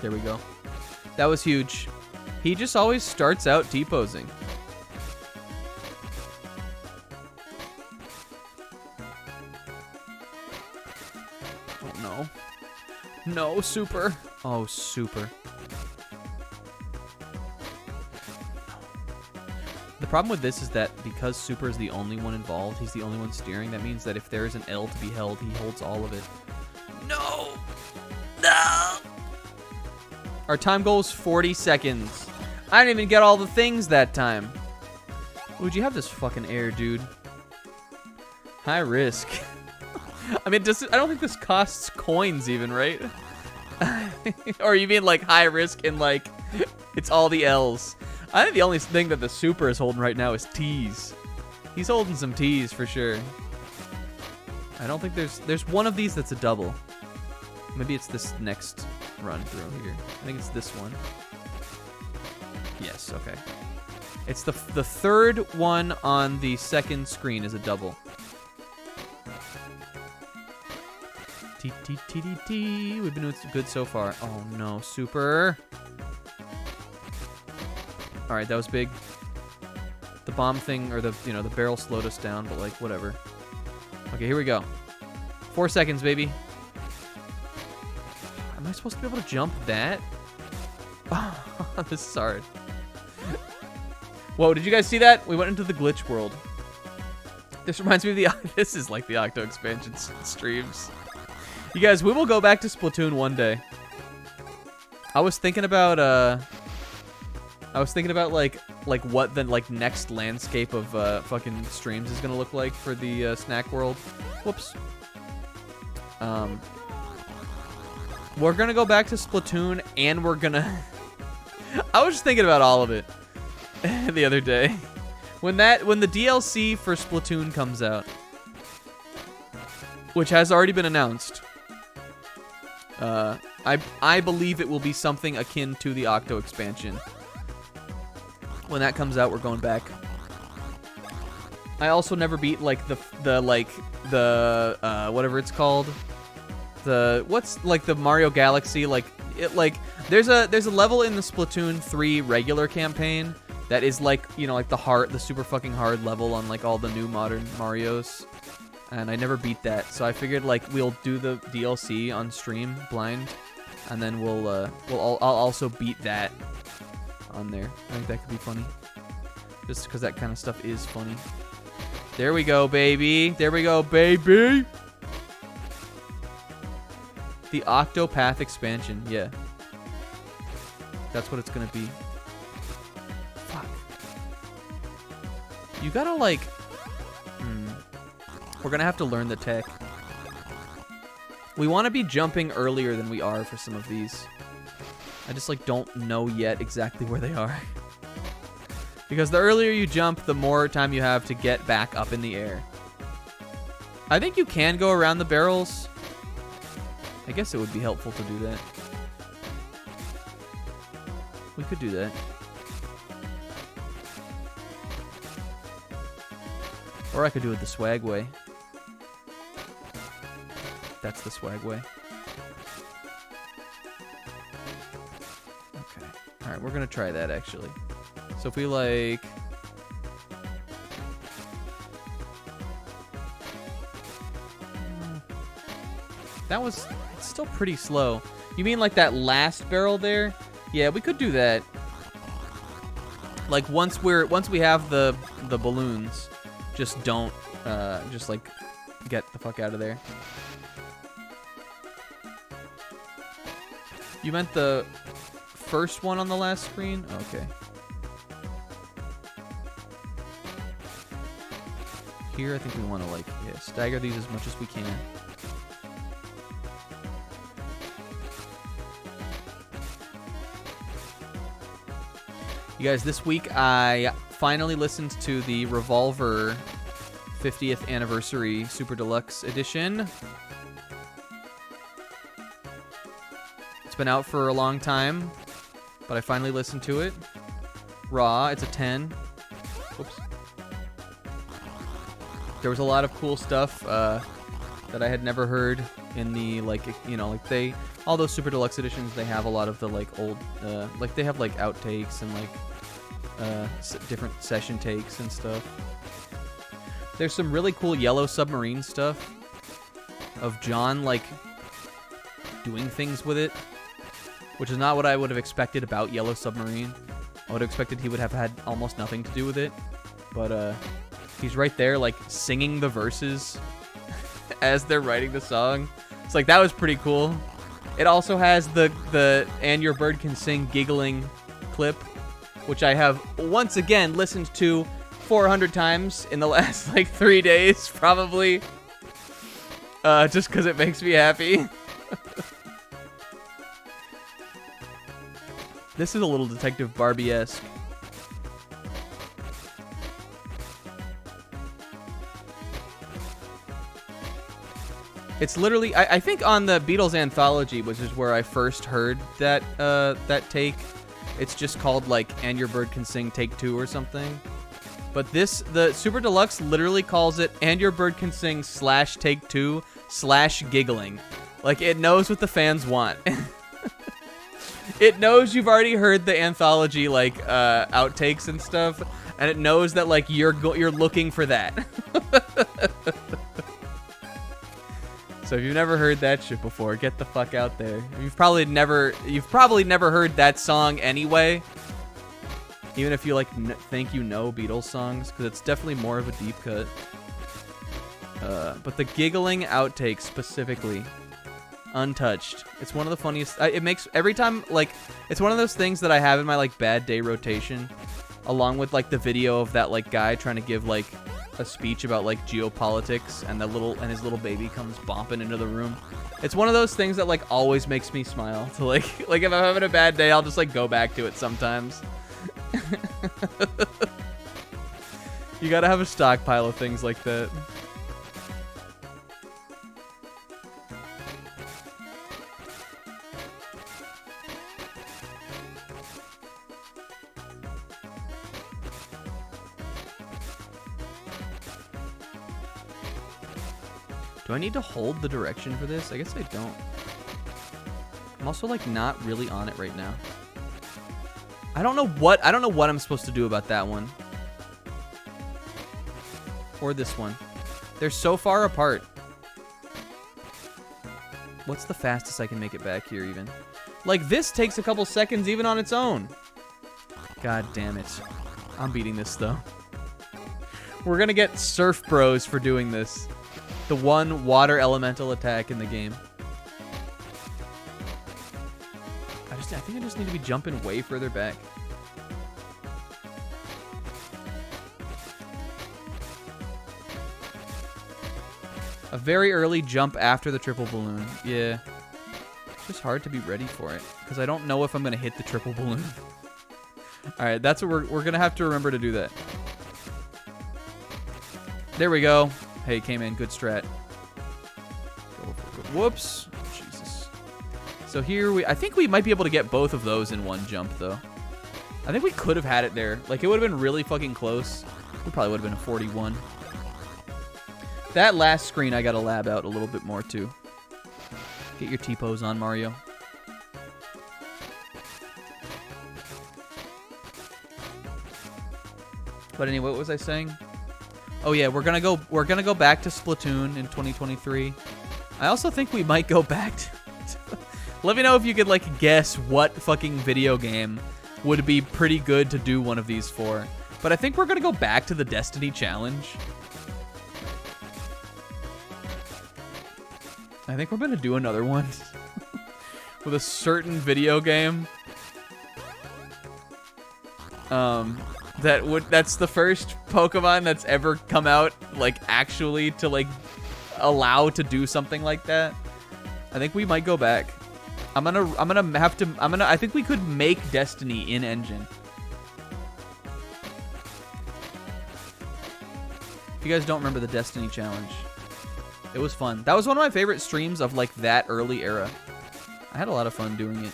There we go. That was huge. He just always starts out T-posing. No, super. Oh, super. The problem with this is that because Super is the only one involved, he's the only one steering, that means that if there is an L to be held, he holds all of it. No! No! Our time goal is 40 seconds. I didn't even get all the things that time. Would you have this fucking air, dude? High risk. I mean, I don't think this costs coins even, right? Or you mean like high risk and like it's all the L's? I think the only thing that the Super is holding right now is T's. He's holding some T's for sure. I don't think there's one of these that's a double. Maybe it's this next run through here. I think it's this one. Yes, okay. It's the third one on the second screen is a double. T. We've been doing good so far. Oh no, Super. All right, that was big. The bomb thing, or the barrel slowed us down, but like whatever. Okay, here we go. 4 seconds, baby. Am I supposed to be able to jump that? Oh, this is hard. Whoa, did you guys see that? We went into the glitch world. This reminds me of the... This is like the Octo expansion streams. You guys, we will go back to Splatoon one day. I was thinking about like what the like next landscape of fucking streams is gonna look like for the snack world. Whoops. We're gonna go back to Splatoon, and we're gonna... I was just thinking about all of it the other day. When the DLC for Splatoon comes out, which has already been announced, I believe it will be something akin to the Octo expansion. When that comes out, we're going back. I also never beat like the whatever it's called. What's like the Mario Galaxy, like it, like there's a level in the Splatoon 3 regular campaign that is like, you know, like the super fucking hard level on like all the new modern Marios. And I never beat that, so I figured like we'll do the DLC on stream blind, and then I'll also beat that on there. I think that could be funny, just because that kind of stuff is funny. There we go, baby. There we go, baby. The Octopath expansion, yeah. That's what it's gonna be. Fuck. You gotta like. We're gonna have to learn the tech. We want to be jumping earlier than we are for some of these. I just like don't know yet exactly where they are. Because the earlier you jump, the more time you have to get back up in the air. I think you can go around the barrels. I guess it would be helpful to do that. We could do that. Or I could do it the swag way. That's the swag way. Okay. Alright, we're gonna try that actually. So if we like... That was... It's still pretty slow. You mean like that last barrel there? Yeah, we could do that. Like once we have the balloons, just don't just like get the fuck out of there. You meant the first one on the last screen? Okay. Here, I think we want to like stagger these as much as we can. You guys, this week I finally listened to the Revolver 50th Anniversary Super Deluxe Edition. It's been out for a long time, but I finally listened to it. Raw, it's a 10. Whoops. There was a lot of cool stuff that I had never heard in the, like, you know, like all those Super Deluxe editions, they have a lot of the, like, old, like, they have, like, outtakes and, like, different session takes and stuff. There's some really cool Yellow Submarine stuff of John, like, doing things with it, which is not what I would have expected about Yellow Submarine. I would have expected he would have had almost nothing to do with it, but he's right there, like, singing the verses as they're writing the song. It's like, that was pretty cool. It also has the And Your Bird Can Sing giggling clip, which I have once again listened to 400 times in the last, like, 3 days, probably. Just because it makes me happy. This is a little Detective Barbie-esque. It's literally, I think on the Beatles Anthology, which is where I first heard that that take, it's just called, like, And Your Bird Can Sing Take 2 or something. But the Super Deluxe literally calls it And Your Bird Can Sing / Take 2 / giggling. Like, it knows what the fans want. It knows you've already heard the Anthology, like, outtakes and stuff, and it knows that, like, you're looking for that. So if you've never heard that shit before, get the fuck out there. You've probably never heard that song anyway. Even if you, like, think you know Beatles songs, because it's definitely more of a deep cut. But the giggling outtake specifically, untouched. It's one of the funniest. It makes every time, like, it's one of those things that I have in my, like, bad day rotation, along with, like, the video of that, like, guy trying to give, like, a speech about, like, geopolitics, and his little baby comes bomping into the room. It's one of those things that, like, always makes me smile. So, like if I'm having a bad day, I'll just, like, go back to it sometimes. You gotta have a stockpile of things like that. Do I need to hold the direction for this? I guess I don't. I'm also, like, not really on it right now. I don't know what I'm supposed to do about that one. Or this one. They're so far apart. What's the fastest I can make it back here, even? Like, this takes a couple seconds even on its own. God damn it. I'm beating this, though. We're gonna get Surf Bros for doing this. The one water elemental attack in the game. I think I just need to be jumping way further back. A very early jump after the triple balloon. Yeah. It's just hard to be ready for it, because I don't know if I'm going to hit the triple balloon. All right, that's what we're gonna have to remember to do that. There we go. Hey, came in. Good strat. Whoops. Jesus. So here I think we might be able to get both of those in one jump, though. I think we could have had it there. Like, it would have been really fucking close. We probably would have been a 41. That last screen, I gotta lab out a little bit more, too. Get your T-pose on, Mario. But anyway, what was I saying? Oh yeah, we're gonna go back to Splatoon in 2023. I also think we might go back to let me know if you could like guess what fucking video game would be pretty good to do one of these for. But I think we're gonna go back to the Destiny challenge. I think we're gonna do another one with a certain video game. That's the first Pokemon that's ever come out like actually to like allow to do something like that. I think we might go back. I think we could make Destiny in engine. If you guys don't remember the Destiny challenge, it was fun. That was one of my favorite streams of like that early era. I had a lot of fun doing it.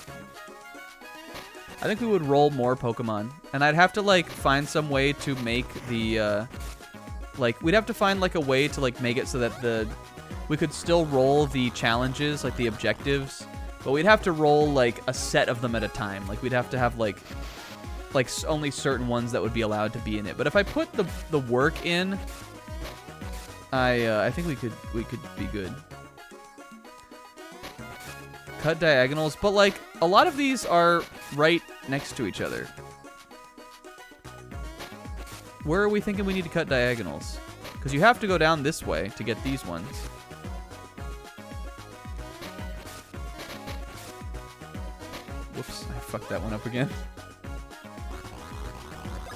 I think we would roll more Pokemon, and I'd have to like find some way to make the like we'd have to find like a way to like make it so that we could still roll the challenges, like the objectives, but we'd have to roll like a set of them at a time. Like we'd have to have like only certain ones that would be allowed to be in it. But if I put the work in, I think we could be good. Cut diagonals, but like a lot of these are right next to each other. Where are we thinking we need to cut diagonals? Because you have to go down this way to get these ones. Whoops, I fucked that one up again.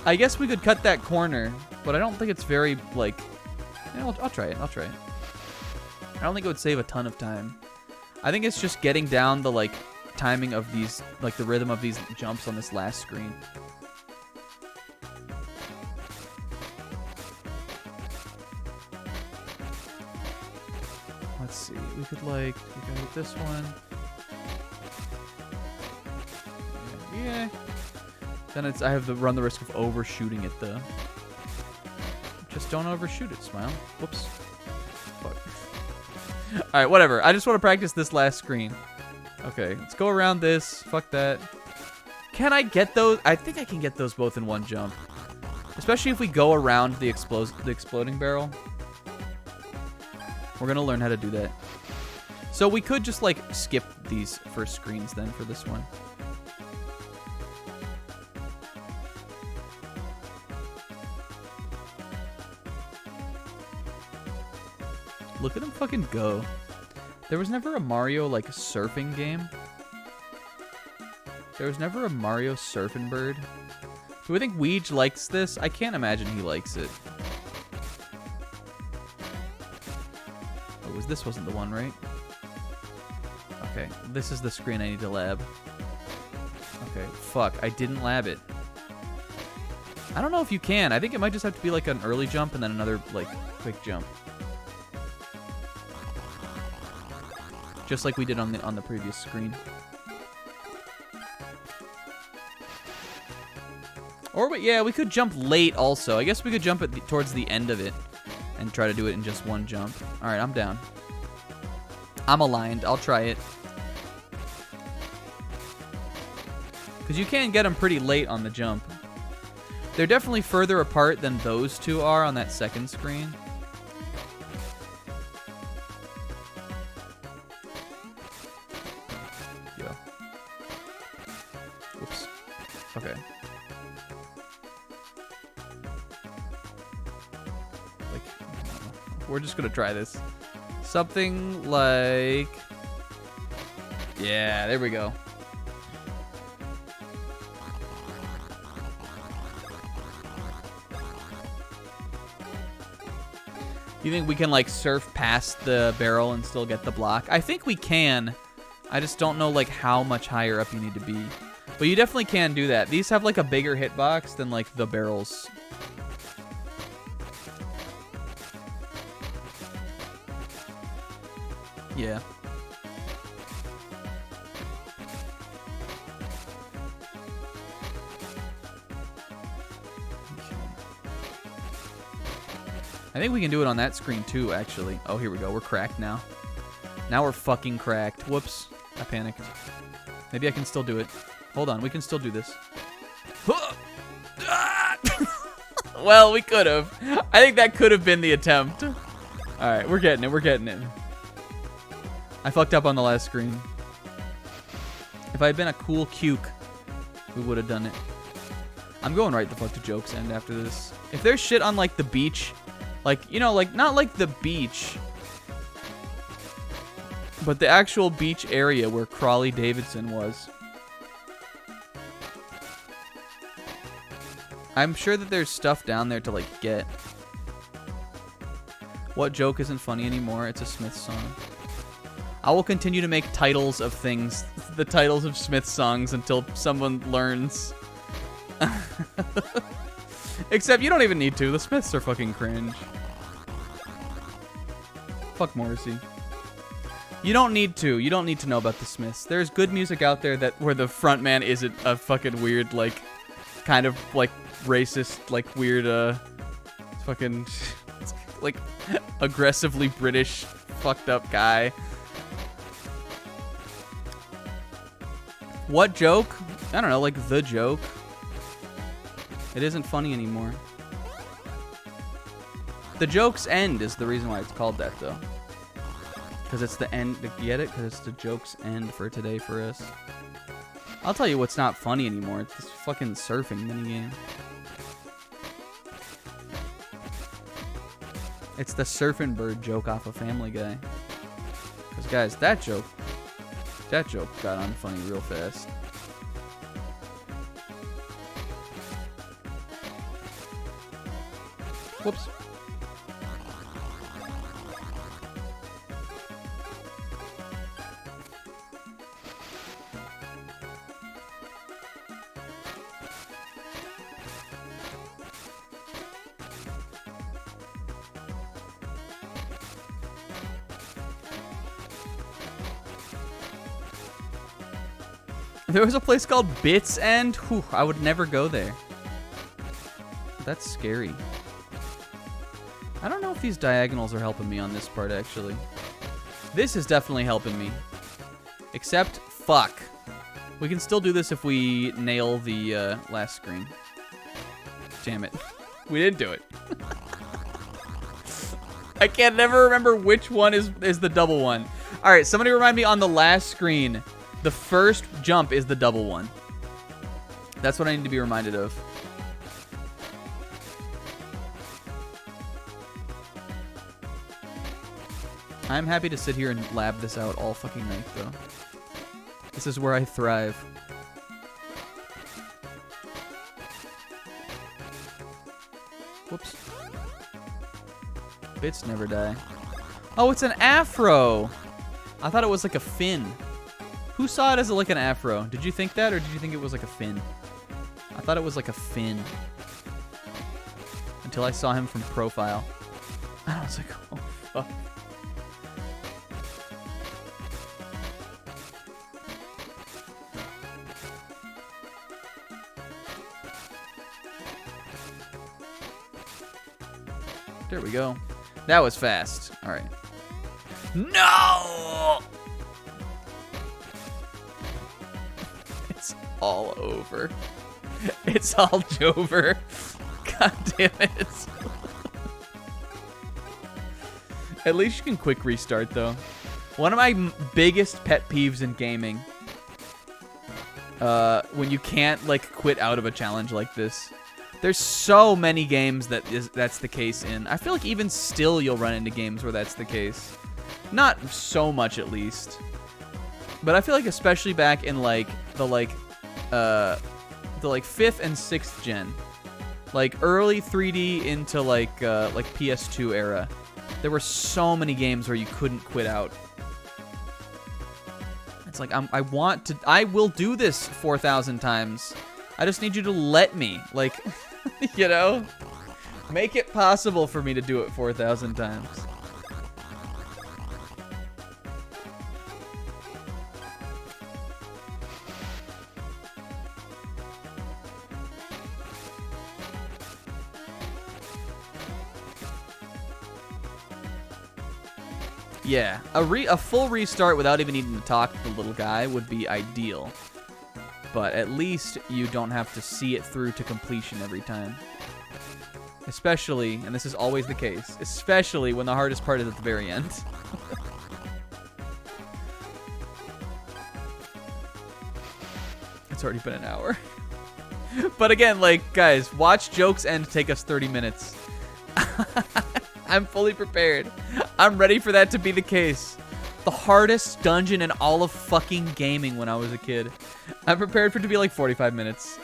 I guess we could cut that corner, but I don't think it's very, like... Yeah, I'll try it, I don't think it would save a ton of time. I think it's just getting down the, like, timing of these, like, the rhythm of these jumps on this last screen. Let's see. We could, like, we got this one. Yeah. Then I have to run the risk of overshooting it, though. Just don't overshoot it, Smile. Whoops. Fuck. Alright, whatever. I just want to practice this last screen. Okay, let's go around this. Fuck that. Can I get those? I think I can get those both in one jump. Especially if we go around the exploding barrel. We're going to learn how to do that. So we could just, like, skip these first screens then for this one. Look at him fucking go. There was never a Mario, like, surfing game. There was never a Mario surfing bird. Do I think Luigi likes this? I can't imagine he likes it. Oh, this wasn't the one, right? Okay, this is the screen I need to lab. Okay, fuck, I didn't lab it. I don't know if you can. I think it might just have to be like an early jump and then another, like, quick jump. Just like we did on the previous screen. Or, yeah, we could jump late also. I guess we could jump towards the end of it and try to do it in just one jump. All right, I'm down. I'm aligned. I'll try it. Because you can get them pretty late on the jump. They're definitely further apart than those two are on that second screen. Yo. Whoops. Okay. We're just gonna try this. Something like... Yeah, there we go. You think we can, like, surf past the barrel and still get the block? I think we can. I just don't know, like, how much higher up you need to be. But you definitely can do that. These have like a bigger hitbox than like the barrels. Yeah. I think we can do it on that screen too, actually. Oh, here we go. We're cracked now. Now we're fucking cracked. Whoops. I panicked. Maybe I can still do it. Hold on. We can still do this. Well, we could have. I think that could have been the attempt. All right. We're getting it. We're getting it. I fucked up on the last screen. If I had been a cool cuke, we would have done it. I'm going right the fuck to Joke's End after this. If there's shit on, like, the beach, like, you know, like, not like the beach, but the actual beach area where Crawley Davidson was. I'm sure that there's stuff down there to, like, get. What joke isn't funny anymore? It's a Smith song. I will continue to make titles of things, the titles of Smith songs, until someone learns. Except you don't even need to. The Smiths are fucking cringe. Fuck Morrissey. You don't need to. You don't need to know about the Smiths. There's good music out there that where the front man isn't a fucking weird, like, kind of, like, racist, like, weird, fucking, like, aggressively British, fucked up guy. What joke? I don't know, like the joke. It isn't funny anymore. The Joke's End is the reason why it's called that, though. Because it's the end. You get it? Because it's the Joke's End for today for us. I'll tell you what's not funny anymore. It's this fucking surfing minigame. It's the surfing bird joke off of Family Guy. Because, guys, that joke got unfunny real fast. Whoops. There was a place called Bits End. Whew, I would never go there. That's scary. I don't know if these diagonals are helping me on this part, actually. This is definitely helping me. Except, fuck. We can still do this if we nail the last screen. Damn it. We didn't do it. I can't never remember which one is the double one. All right, somebody remind me on the last screen. The first jump is the double one. That's what I need to be reminded of. I'm happy to sit here and lab this out all fucking night, though. This is where I thrive. Whoops. Bits never die. Oh, it's an afro! I thought it was like a fin. Who saw it as like an afro? Did you think that, or did you think it was like a fin? I thought it was like a fin. Until I saw him from profile. I was like, oh, fuck. There we go. That was fast. All right. No! It's all over. It's all Jover. God damn it. At least you can quick restart, though. One of my biggest pet peeves in gaming. When you can't, like, quit out of a challenge like this. There's so many games that's the case in. I feel like even still you'll run into games where that's the case. Not so much, at least. But I feel like especially back in, like, the 5th and 6th gen. Like, early 3D into, like PS2 era. There were so many games where you couldn't quit out. It's like, I will do this 4,000 times. I just need you to let me. Like, you know? Make it possible for me to do it 4,000 times. Yeah, a full restart without even needing to talk to the little guy would be ideal. But at least you don't have to see it through to completion every time. Especially, and this is always the case, especially when the hardest part is at the very end. It's already been an hour. But again, like, guys, watch jokes end take us 30 minutes. I'm fully prepared. I'm ready for that to be the case. The hardest dungeon in all of fucking gaming when I was a kid. I'm prepared for it to be like 45 minutes.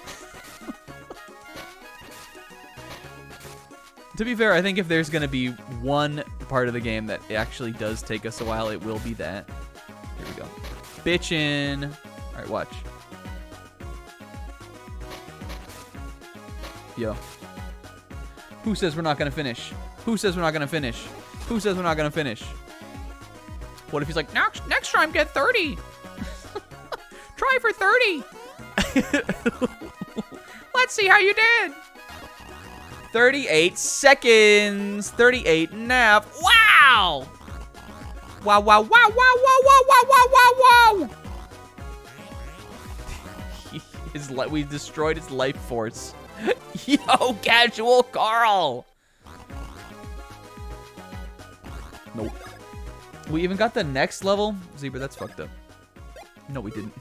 To be fair, I think if there's going to be one part of the game that actually does take us a while, it will be that. Here we go. Bitchin'. All right, watch. Yo. Who says we're not going to finish? Who says we're not going to finish? Who says we're not going to finish? What if he's like, next time get 30. Try for 30. Let's see how you did. 38 seconds. 38 and a half. Wow. Wow, wow, wow, wow, wow, wow, wow, wow, wow, wow. We destroyed his life force. Yo, Casual Carl. Nope. We even got the next level. Zebra, that's fucked up. No, we didn't.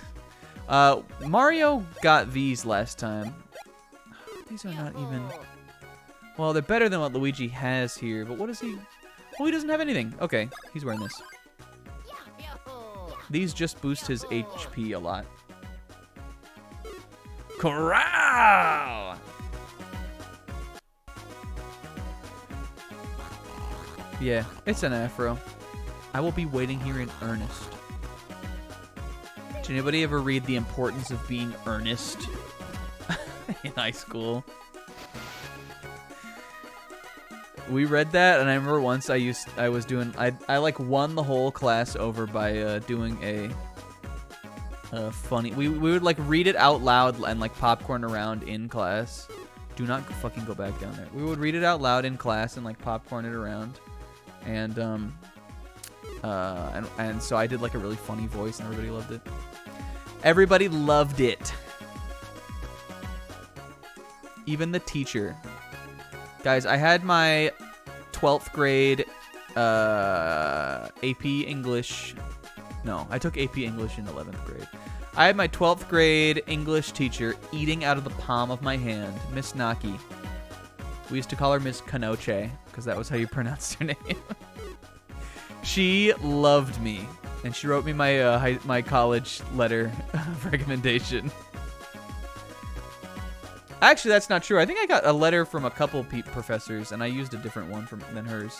Mario got these last time. These are not even... Well, they're better than what Luigi has here, but what is he... Well, he doesn't have anything. Okay, he's wearing this. These just boost his HP a lot. Corral! Yeah, it's an afro. I will be waiting here in earnest. Did anybody ever read The Importance of Being Earnest in high school? We read that, and I remember once I like won the whole class over by doing a funny. We would like read it out loud and like popcorn around in class. Do not fucking go back down there. We would read it out loud in class and like popcorn it around, and so I did like a really funny voice, and everybody loved it. Everybody loved it. Even the teacher. Guys, I had my 12th grade AP English. No, I took AP English in 11th grade. I had my 12th grade English teacher eating out of the palm of my hand, Miss Naki. We used to call her Miss Kanoche because that was how you pronounced her name. She loved me, and she wrote me my college letter of recommendation. Actually, that's not true. I think I got a letter from a couple professors, and I used a different one than hers.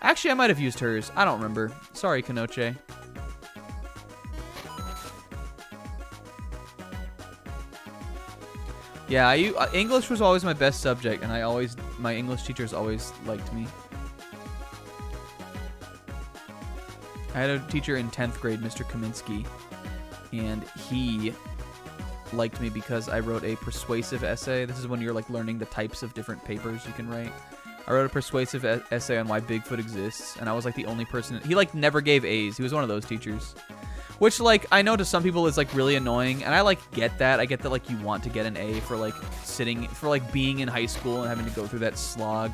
Actually, I might have used hers. I don't remember. Sorry, Kanoche. Yeah, English was always my best subject, and my English teachers always liked me. I had a teacher in 10th grade, Mr. Kaminsky, and he liked me because I wrote a persuasive essay. This is when you're like learning the types of different papers you can write. I wrote a persuasive essay on why Bigfoot exists, and I was like the only person. He like never gave A's. He was one of those teachers, which like I know to some people is like really annoying, and I like get that. I get that like you want to get an A for like being in high school and having to go through that slog.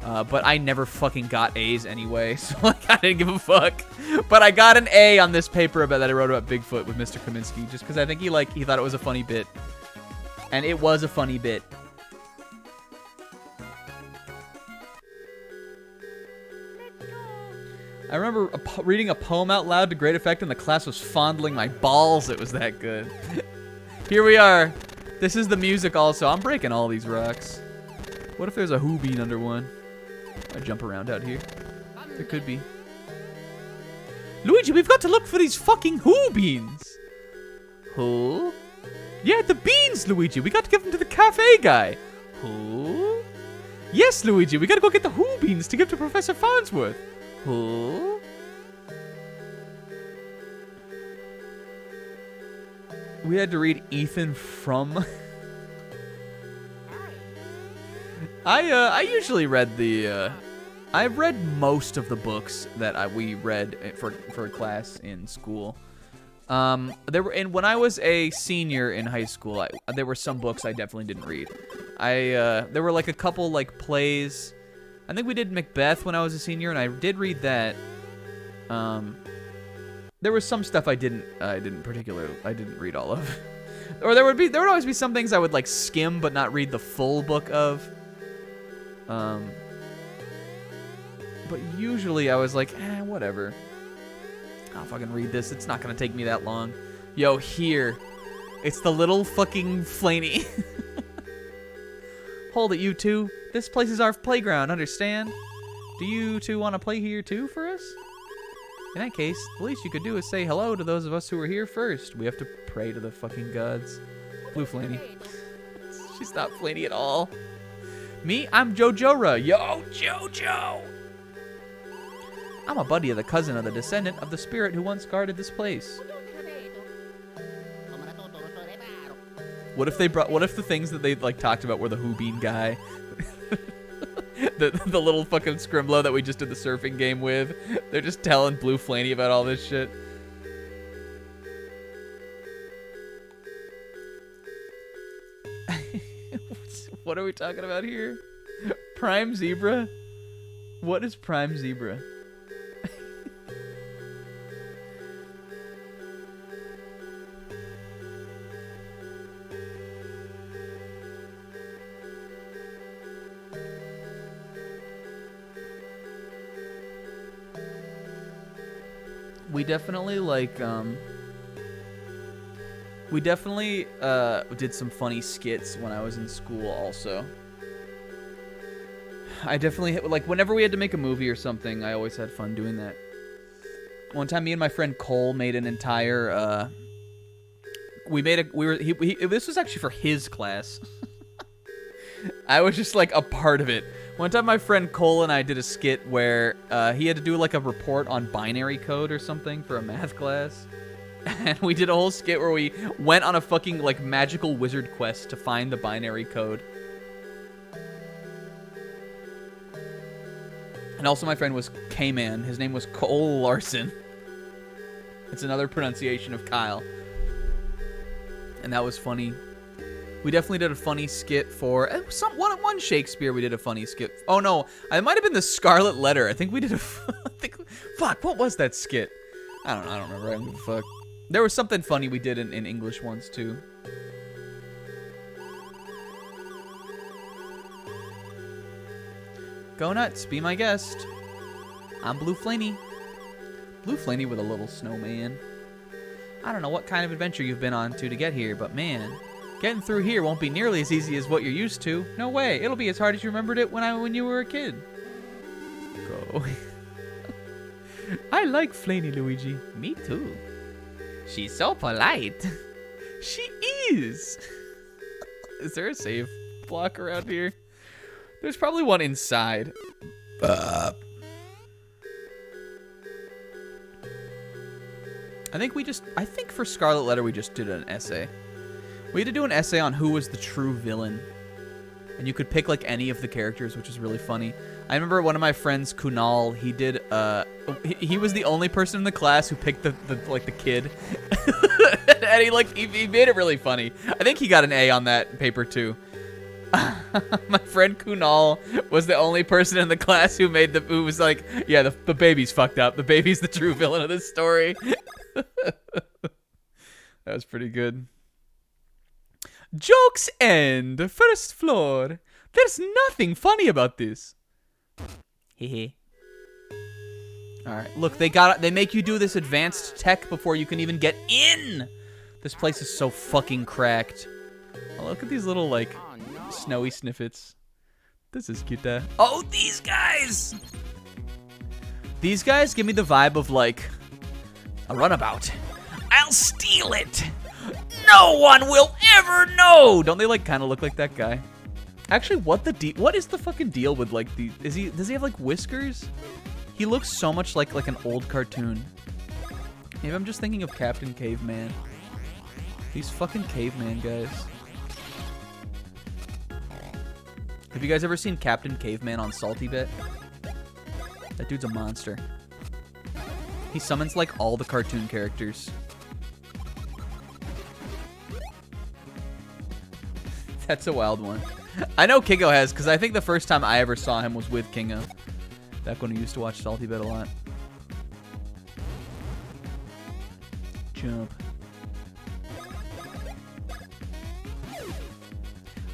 But I never fucking got A's anyway, so like I didn't give a fuck. But I got an A on this paper that I wrote about Bigfoot with Mr. Kaminsky, just because I think he thought it was a funny bit, and it was a funny bit. I remember reading a poem out loud to great effect, and the class was fondling my balls. It was that good. Here we are. This is the music also. I'm breaking all these rocks. What if there's a who bean under one? I jump around out here. There could be. Luigi, we've got to look for these fucking who beans. Who? Yeah, the beans, Luigi. We got to give them to the cafe guy. Who? Yes, Luigi. We got to go get the who beans to give to Professor Farnsworth. Who? We had to read Ethan from... I usually read the... I've read most of the books that we read for a class in school. And when I was a senior in high school, there were some books I definitely didn't read. There were like a couple like plays. I think we did Macbeth when I was a senior, and I did read that. There was some stuff I didn't read all of. Or there would always be some things I would like skim but not read the full book of. But usually I was like, whatever. I'll fucking read this. It's not gonna take me that long. Yo, here. It's the little fucking Flaney. Hold it, you two. This place is our playground, understand? Do you two want to play here too for us? In that case, the least you could do is say hello to those of us who were here first. We have to pray to the fucking gods. Blue Flaney. She's not Flaney at all. Me? I'm Jojora. Yo, Jojo! I'm a buddy of the cousin of the descendant of the spirit who once guarded this place. What if the things that they like talked about were the Who Bean guy? the little fucking scrimblow that we just did the surfing game with. They're just telling Blue Flaney about all this shit. What are we talking about here? Prime Zebra? What is Prime Zebra? We definitely did some funny skits when I was in school also. I definitely, like, whenever we had to make a movie or something, I always had fun doing that. One time, me and my friend Cole made an entire, this was actually for his class. I was just, like, a part of it. One time, my friend Cole and I did a skit where he had to do, like, a report on binary code or something for a math class. And we did a whole skit where we went on a fucking, like, magical wizard quest to find the binary code. And also my friend was K-Man. His name was Cole Larson. It's another pronunciation of Kyle. And that was funny. We definitely did a funny skit for... one Shakespeare we did a funny skit. Oh, no. It might have been the Scarlet Letter. I think we did a... Fuck, what was that skit? I don't remember. I don't give a fuck. There was something funny we did in English once, too. Go nuts. Be my guest. I'm Blue Flaney. Blue Flaney with a little snowman. I don't know what kind of adventure you've been on to get here, but man... Getting through here won't be nearly as easy as what you're used to. No way. It'll be as hard as you remembered it when you were a kid. Go. I like Flaney, Luigi. Me too. She's so polite. She is. Is there a save block around here? There's probably one inside. I think for Scarlet Letter we just did an essay. We had to do an essay on who was the true villain. And you could pick like any of the characters, which is really funny. I remember one of my friends, Kunal, he did he was the only person in the class who picked the kid. And he made it really funny. I think he got an A on that paper too. My friend Kunal was the only person in the class who was like, yeah, the baby's fucked up. The baby's the true villain of this story. That was pretty good. Jokes end. First floor. There's nothing funny about this. Hehe. Alright, look, they make you do this advanced tech before you can even get in. This place is so fucking cracked. Oh, look at these little, like, snowy sniffets. This is cute. Oh, these guys! These guys give me the vibe of, like, A runabout. I'll steal it. No one will ever know. Don't they like kind of look like that guy? Actually, what is the fucking deal with like does he have like whiskers? He looks so much like an old cartoon. Maybe I'm just thinking of Captain Caveman. These fucking caveman guys. Have you guys ever seen Captain Caveman on Salty Bit? That dude's a monster. He summons like all the cartoon characters. That's a wild one. I know Kingo has, because I think the first time I ever saw him was with Kingo. Back when we used to watch Salty Bit a lot. Jump.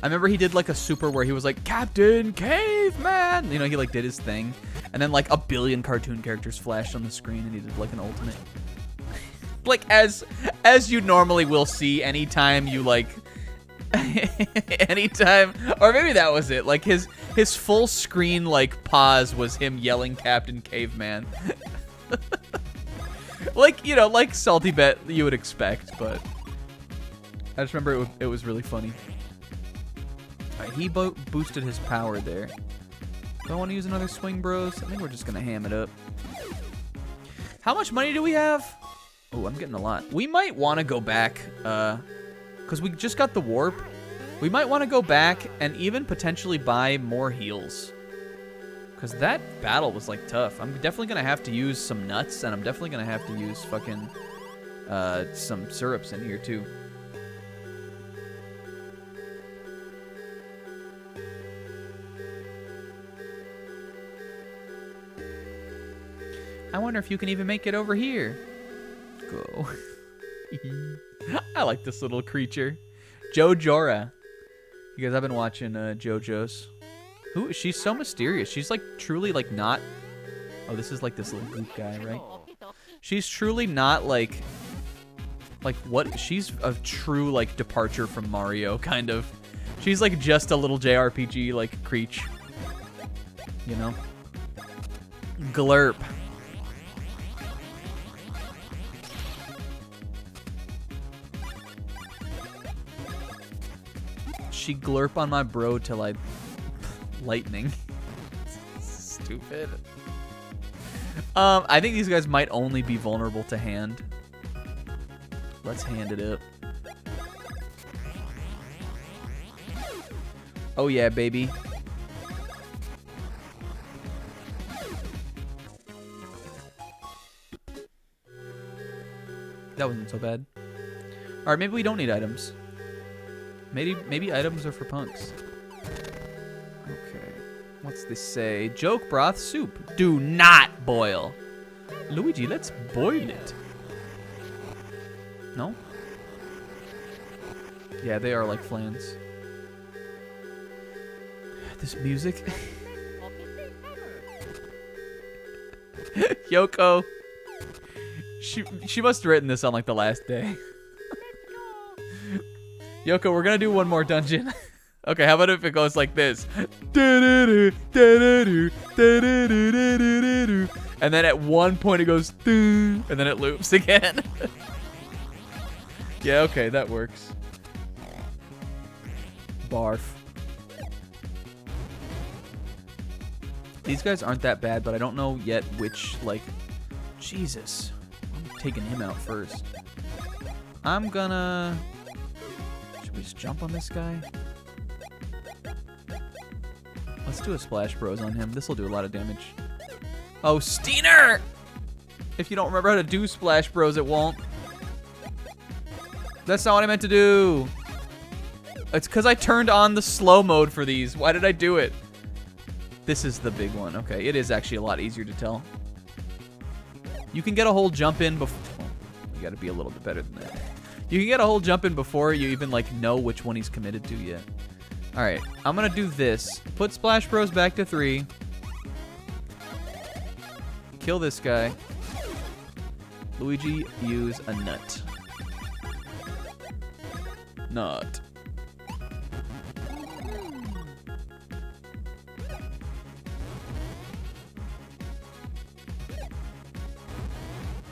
I remember he did like a super where he was like, Captain Caveman! You know, he like did his thing. And then like a billion cartoon characters flashed on the screen and he did like an ultimate. Like as you normally will see anytime you like, anytime, or maybe that was it. Like his full screen like pause was him yelling Captain Caveman. Like, you know, like Salty Bet you would expect, but I just remember it was really funny. Alright, he boosted his power there. Do I want to use another swing, bros? I think we're just gonna ham it up. How much money do we have? Oh, I'm getting a lot. We might want to go back, because we just got the warp. We might want to go back and even potentially buy more heals. Because that battle was, like, tough. I'm definitely going to have to use some nuts, and I'm definitely going to have to use fucking some syrups in here, too. I wonder if you can even make it over here. Go. I like this little creature. JoJora. You guys have been watching JoJo's. Who? She's so mysterious. She's like truly like not. Oh, this is like this little goop guy, right? She's truly not like what? She's a true like departure from Mario, kind of. She's like just a little JRPG like creature. You know? Glurp. She glurp on my bro till I lightning. Stupid. I think these guys might only be vulnerable to hand. Let's hand it up. Oh yeah, baby. That wasn't so bad. All right, maybe we don't need items. Maybe items are for punks. Okay. What's this say? Joke broth soup. Do not boil. Luigi, let's boil it. No? Yeah, they are like flans. This music. Yoko. She must have written this on like the last day. Yoko, we're gonna do one more dungeon. Okay, how about if it goes like this? And then at one point it goes, and then it loops again. Yeah, okay, that works. Barf. These guys aren't that bad, but I don't know yet which, like, Jesus. I'm taking him out first. I'm gonna... Should we just jump on this guy? Let's do a Splash Bros on him. This will do a lot of damage. Oh, Steiner! If you don't remember how to do Splash Bros, it won't. That's not what I meant to do. It's because I turned on the slow mode for these. Why did I do it? This is the big one. Okay, it is actually a lot easier to tell. You can get a whole jump in before... Oh, you gotta be a little bit better than that. You can get a whole jump in before you even, like, know which one he's committed to yet. Alright, I'm gonna do this. Put Splash Bros back to 3. Kill this guy. Luigi, use a nut. Nut.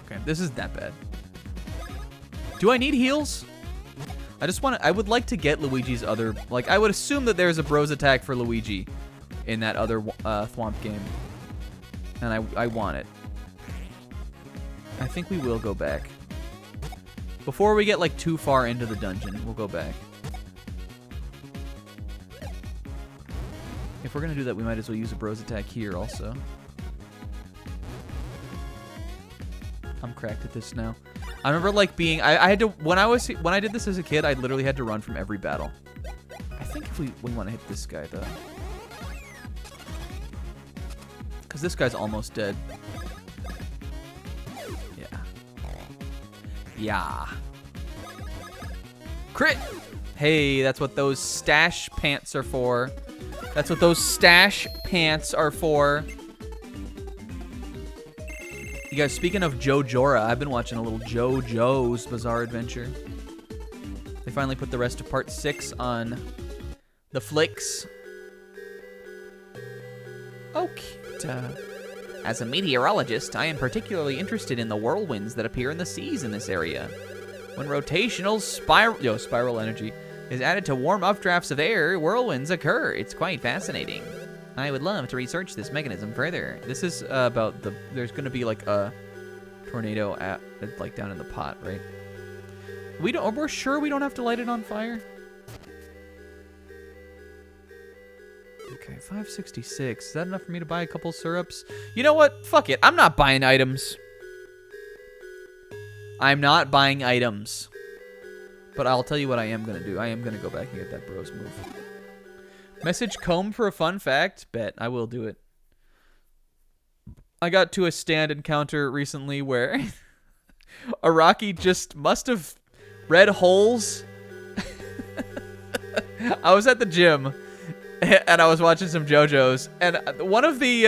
Okay, Okay, this is that bad. Do I need heals? I would like to get Luigi's other, like, I would assume that there's a bros attack for Luigi in that other Thwomp game. And I want it. I think we will go back. Before we get, like, too far into the dungeon, we'll go back. If we're gonna do that, we might as well use a bros attack here also. I'm cracked at this now. I remember like being I had to when I did this as a kid, I literally had to run from every battle. I think if we want to hit this guy though. Cuz this guy's almost dead. Yeah. Yeah. Crit. Hey, that's what those stash pants are for. That's what those stash pants are for. You guys, speaking of JoJora, I've been watching a little JoJo's Bizarre Adventure. They finally put the rest of part 6 on the flicks. Oh, cute. As a meteorologist, I am particularly interested in the whirlwinds that appear in the seas in this area. When rotational spiral energy is added to warm updrafts of air, whirlwinds occur. It's quite fascinating. I would love to research this mechanism further. This is about there's going to be like a tornado like down in the pot, right? We're sure we don't have to light it on fire? Okay, 566. Is that enough for me to buy a couple syrups? You know what? Fuck it. I'm not buying items. I'm not buying items. But I'll tell you what I am going to do. I am going to go back and get that bros move. Message Comb for a fun fact? Bet. I will do it. I got to a stand encounter recently where Araki just must have read holes. I was at the gym and I was watching some JoJo's, and one of the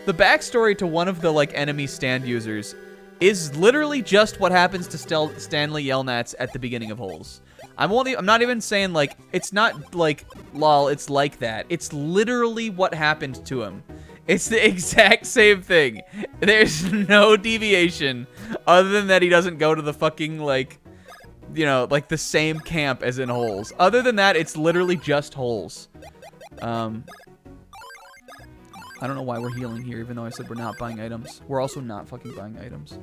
backstory to one of the like enemy stand users is literally just what happens to Stanley Yelnats at the beginning of Holes. I'm not even saying like it's not like lol, it's like that. It's literally what happened to him. It's the exact same thing. There's no deviation other than that he doesn't go to the fucking like, you know, like the same camp as in Holes. Other than that, it's literally just Holes. I don't know why we're healing here, even though I said we're not buying items. We're also not fucking buying items.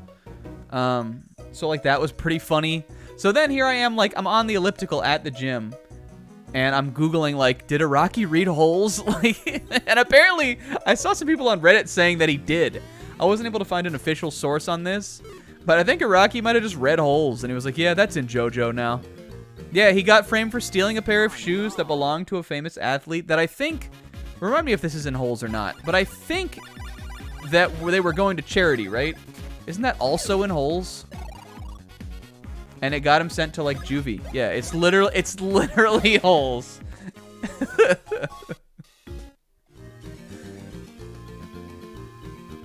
So like that was pretty funny. So then here I am, like I'm on the elliptical at the gym, and I'm Googling like, did Araki read Holes? Like, and apparently I saw some people on Reddit saying that he did. I wasn't able to find an official source on this, but I think Araki might have just read Holes, and he was like, yeah, that's in JoJo now. Yeah, he got framed for stealing a pair of shoes that belonged to a famous athlete that I think, remind me if this is in Holes or not, but I think that they were going to charity, right? Isn't that also in Holes? And it got him sent to like juvie. Yeah, it's literally Holes.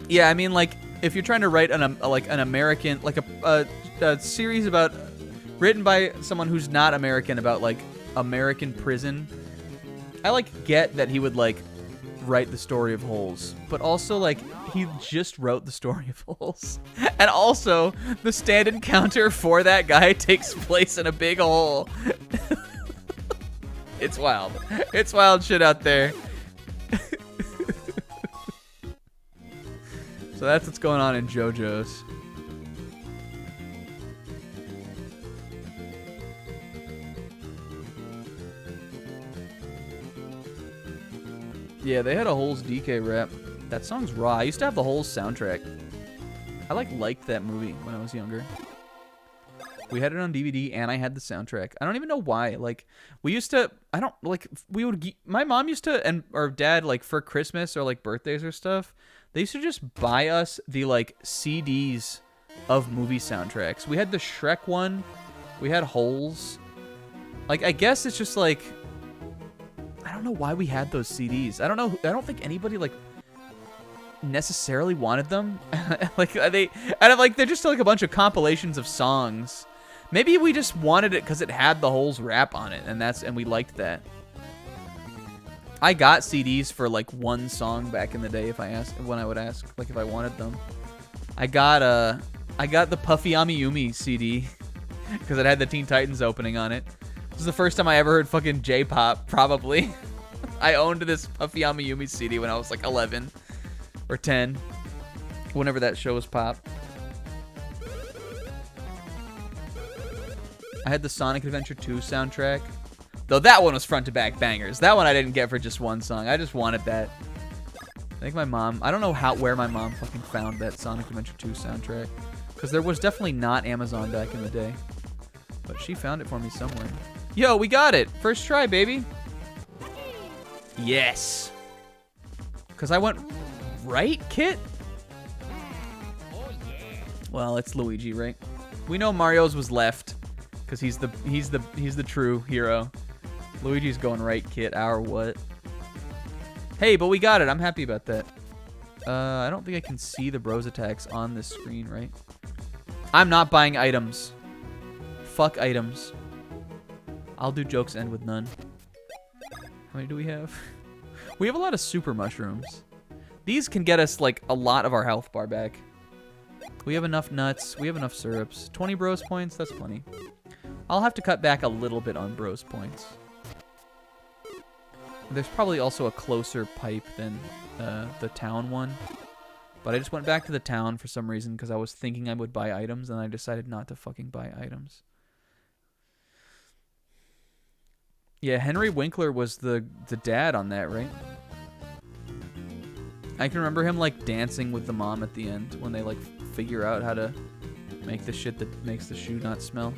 Yeah, I mean, like if you're trying to write an American, like a series about written by someone who's not American about like American prison, I like get that he would like write the story of Holes, but also like he just wrote the story of Holes, and also the stand encounter for that guy takes place in a big hole. It's wild. It's wild shit out there. So that's what's going on in JoJo's. Yeah, they had a Holes DK rap. That song's raw. I used to have the Holes soundtrack. I liked that movie when I was younger. We had it on DVD and I had the soundtrack. I don't even know why. Like we used to, my mom used to, and or dad, like for Christmas or like birthdays or stuff, they used to just buy us the like CDs of movie soundtracks. We had the Shrek one. We had Holes. Like I guess it's just like, I don't know why we had those CDs. I don't know. I don't think anybody like necessarily wanted them. Like they're just like a bunch of compilations of songs. Maybe we just wanted it because it had the Holes rap on it, and we liked that. I got CDs for like one song back in the day when I would ask like if I wanted them. I got I got the Puffy Amiyumi CD because it had the Teen Titans opening on it. This is the first time I ever heard fucking J-pop, probably. I owned this Puffy Amiyumi CD when I was like 11 or 10, whenever that show was pop. I had the Sonic Adventure 2 soundtrack, though that one was front to back bangers. That one I didn't get for just one song. I just wanted that. I think my mom, I don't know where my mom fucking found that Sonic Adventure 2 soundtrack, because there was definitely not Amazon back in the day, but she found it for me somewhere. Yo, we got it. First try, baby. Yes. Because I went right, Kit? Well, it's Luigi, right? We know Mario's was left because he's the true hero. Luigi's going right, Kit. Our what? Hey, but we got it. I'm happy about that. I don't think I can see the bros attacks on this screen, right? I'm not buying items. Fuck items. I'll do jokes end with none. How many do we have? We have a lot of super mushrooms. These can get us like a lot of our health bar back. We have enough nuts. We have enough syrups. 20 bros points. That's plenty. I'll have to cut back a little bit on bros points. There's probably also a closer pipe than the town one. But I just went back to the town for some reason because I was thinking I would buy items and I decided not to fucking buy items. Yeah, Henry Winkler was the dad on that, right? I can remember him like dancing with the mom at the end when they like figure out how to make the shit that makes the shoe not smell.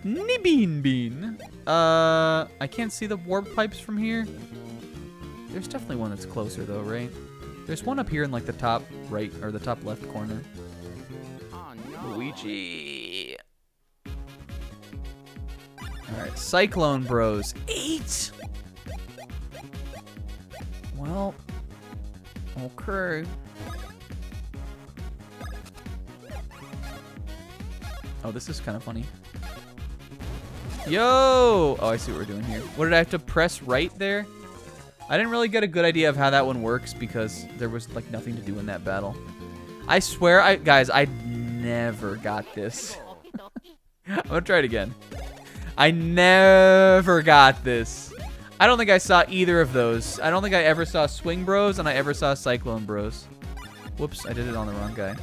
Nibbeen bean. I can't see the warp pipes from here. There's definitely one that's closer though, right? There's one up here in like the top right or the top left corner. Luigi. Alright, Cyclone Bros. 8! Well, okay. Oh, this is kind of funny. Yo! Oh, I see what we're doing here. What, did I have to press right there? I didn't really get a good idea of how that one works because there was like nothing to do in that battle. I swear, guys, I never got this. I'm gonna try it again. I never got this. I don't think I saw either of those. I don't think I ever saw Swing Bros and I ever saw Cyclone Bros. Whoops, I did it on the wrong guy.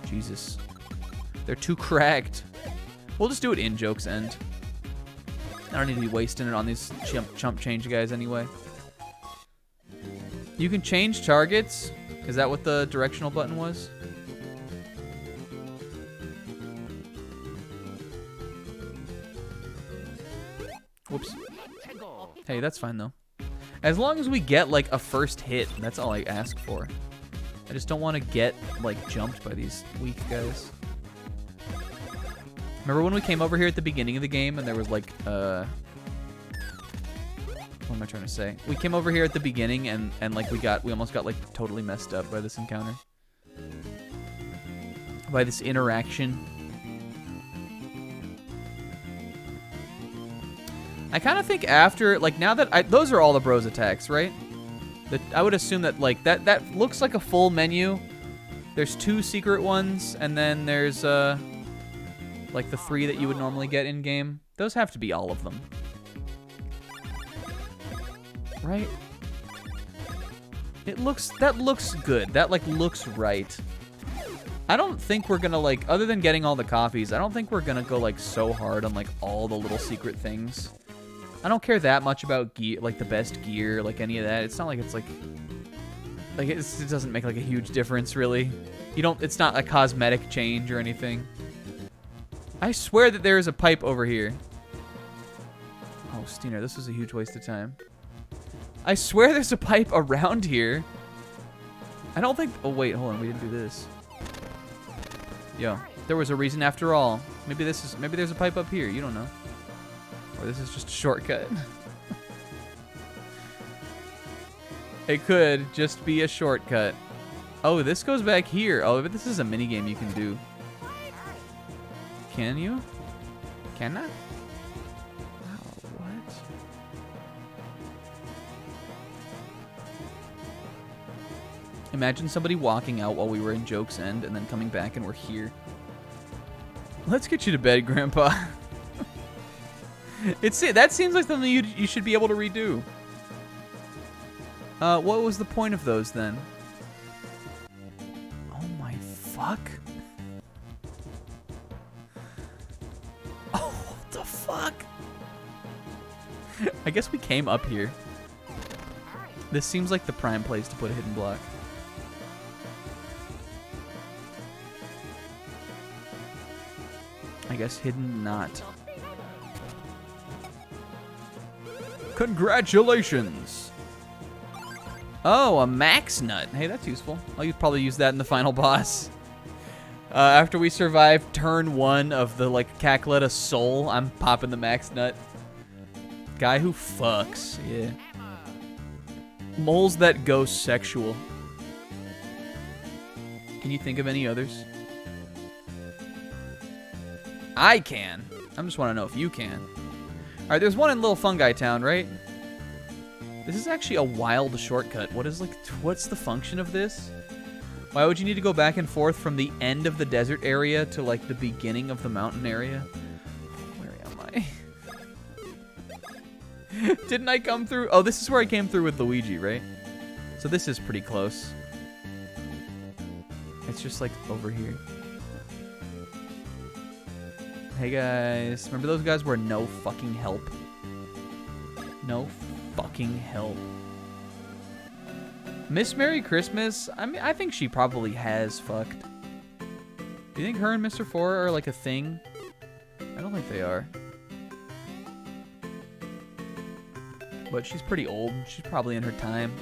Jesus. They're too cracked. We'll just do it in jokes end. I don't need to be wasting it on these chump change guys anyway. You can change targets. Is that what the directional button was? Whoops. Hey, that's fine though. As long as we get like a first hit, that's all I ask for. I just don't want to get like jumped by these weak guys. Remember when we came over here at the beginning of the game and there was like, what am I trying to say? We came over here at the beginning and like we almost got like totally messed up by this encounter. By this interaction. I kind of think after, like now that those are all the bros attacks, right? I would assume that like, that looks like a full menu. There's 2 secret ones and then there's, like the 3 that you would normally get in game. Those have to be all of them. Right? That looks good. That like looks right. I don't think we're gonna like, other than getting all the copies, I don't think we're gonna go like so hard on like all the little secret things. I don't care that much about gear, like the best gear, like any of that. It's not like it's like it doesn't make like a huge difference really. It's not a cosmetic change or anything. I swear that there is a pipe over here. Oh, Steiner, this was a huge waste of time. I swear there's a pipe around here. I don't think... Oh, wait, hold on. We didn't do this. Yo, there was a reason after all. Maybe there's a pipe up here. You don't know. Or this is just a shortcut. It could just be a shortcut. Oh, this goes back here. Oh, but this is a minigame you can do. Can you? Can I? Wow, what? Imagine somebody walking out while we were in Joke's End and then coming back and we're here. Let's get you to bed, Grandpa. That seems like something you should be able to redo. What was the point of those then? Oh my fuck. Oh, what the fuck? I guess we came up here. This seems like the prime place to put a hidden block. I guess hidden not. Congratulations! Oh, a max nut. Hey, that's useful. I'll probably use that in the final boss. After we survive turn 1 of the, like, Cackletta Soul, I'm popping the max nut. Guy who fucks. Yeah. Moles that go sexual. Can you think of any others? I can. I just want to know if you can. Alright, there's one in Little Fungi Town, right? This is actually a wild shortcut. What's the function of this? Why would you need to go back and forth from the end of the desert area to, like, the beginning of the mountain area? Where am I? Didn't I come through? Oh, this is where I came through with Luigi, right? So this is pretty close. It's just, like, over here. Hey, guys. Remember those guys were no fucking help? No fucking help. Miss Merry Christmas? I mean, I think she probably has fucked. Do you think her and Mr. Four are like a thing? I don't think they are. But she's pretty old. She's probably in her time.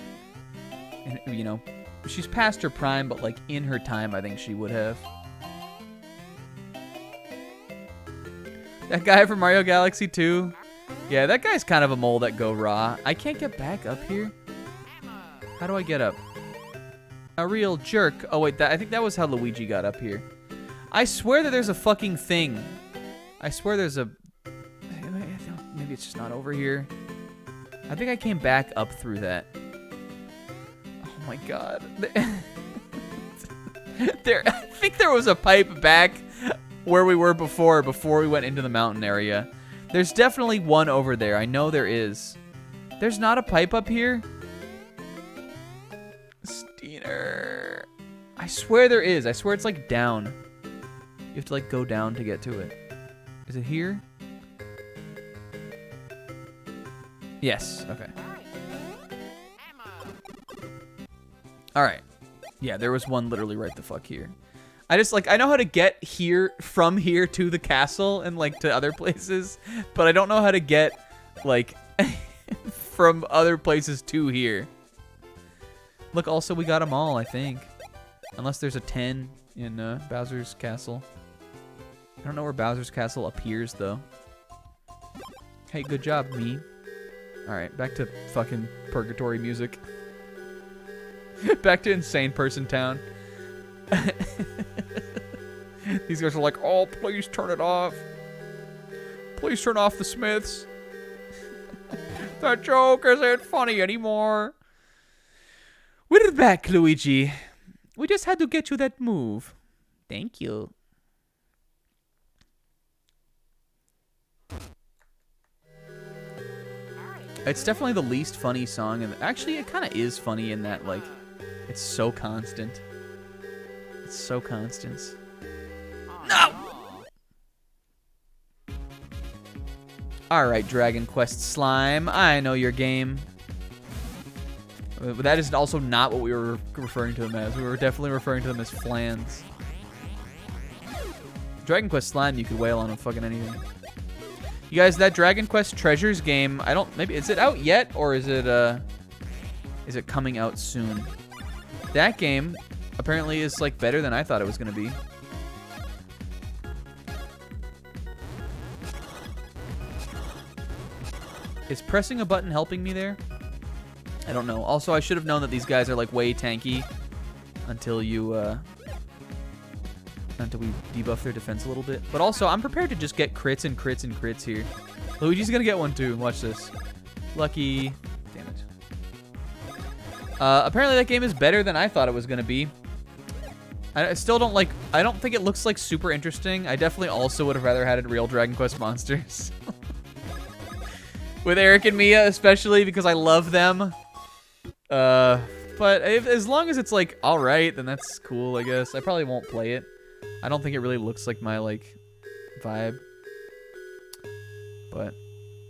And, you know, she's past her prime, but like in her time, I think she would have. That guy from Mario Galaxy 2? Yeah, that guy's kind of a mole that go raw. I can't get back up here. How do I get up? A real jerk. Oh, wait, I think that was how Luigi got up here. I swear that there's a fucking thing. I swear there's a... Maybe it's just not over here. I think I came back up through that. Oh, my God. I think there was a pipe back where we were before we went into the mountain area. There's definitely one over there. I know there is. There's not a pipe up here? Steener. I swear there is. I swear it's like down. You have to like go down to get to it. Is it here? Yes. Okay. Alright. Yeah, there was one literally right the fuck here. I know how to get here, from here to the castle and, like, to other places, but I don't know how to get, like, from other places to here. Look, also, we got them all, I think. Unless there's a 10 in Bowser's Castle. I don't know where Bowser's Castle appears, though. Hey, good job, me. Alright, back to fucking purgatory music. Back to Insane Person Town. These guys are like, oh, please turn it off. Please turn off the Smiths. That joke isn't funny anymore. We're back, Luigi. We just had to get you that move. Thank you. It's definitely the least funny song. And actually, it kind of is funny in that, like, it's so constant. It's so constant. No! Alright, Dragon Quest Slime. I know your game. But that is also not what we were referring to them as. We were definitely referring to them as flans. Dragon Quest Slime, you could wail on them fucking anything. You guys, that Dragon Quest Treasures game, maybe, is it out yet? Or is it coming out soon? That game apparently is, like, better than I thought it was going to be. Is pressing a button helping me there? I don't know. Also, I should have known that these guys are, like, way tanky until you, until we debuff their defense a little bit. But also, I'm prepared to just get crits and crits and crits here. Luigi's gonna get one, too. Watch this. Lucky. Damn it. Apparently that game is better than I thought it was gonna be. I still don't like. I don't think it looks like super interesting. I definitely also would have rather had it real Dragon Quest monsters. With Eric and Mia, especially because I love them. But as long as it's like all right, then that's cool, I guess. I probably won't play it. I don't think it really looks like my like vibe. But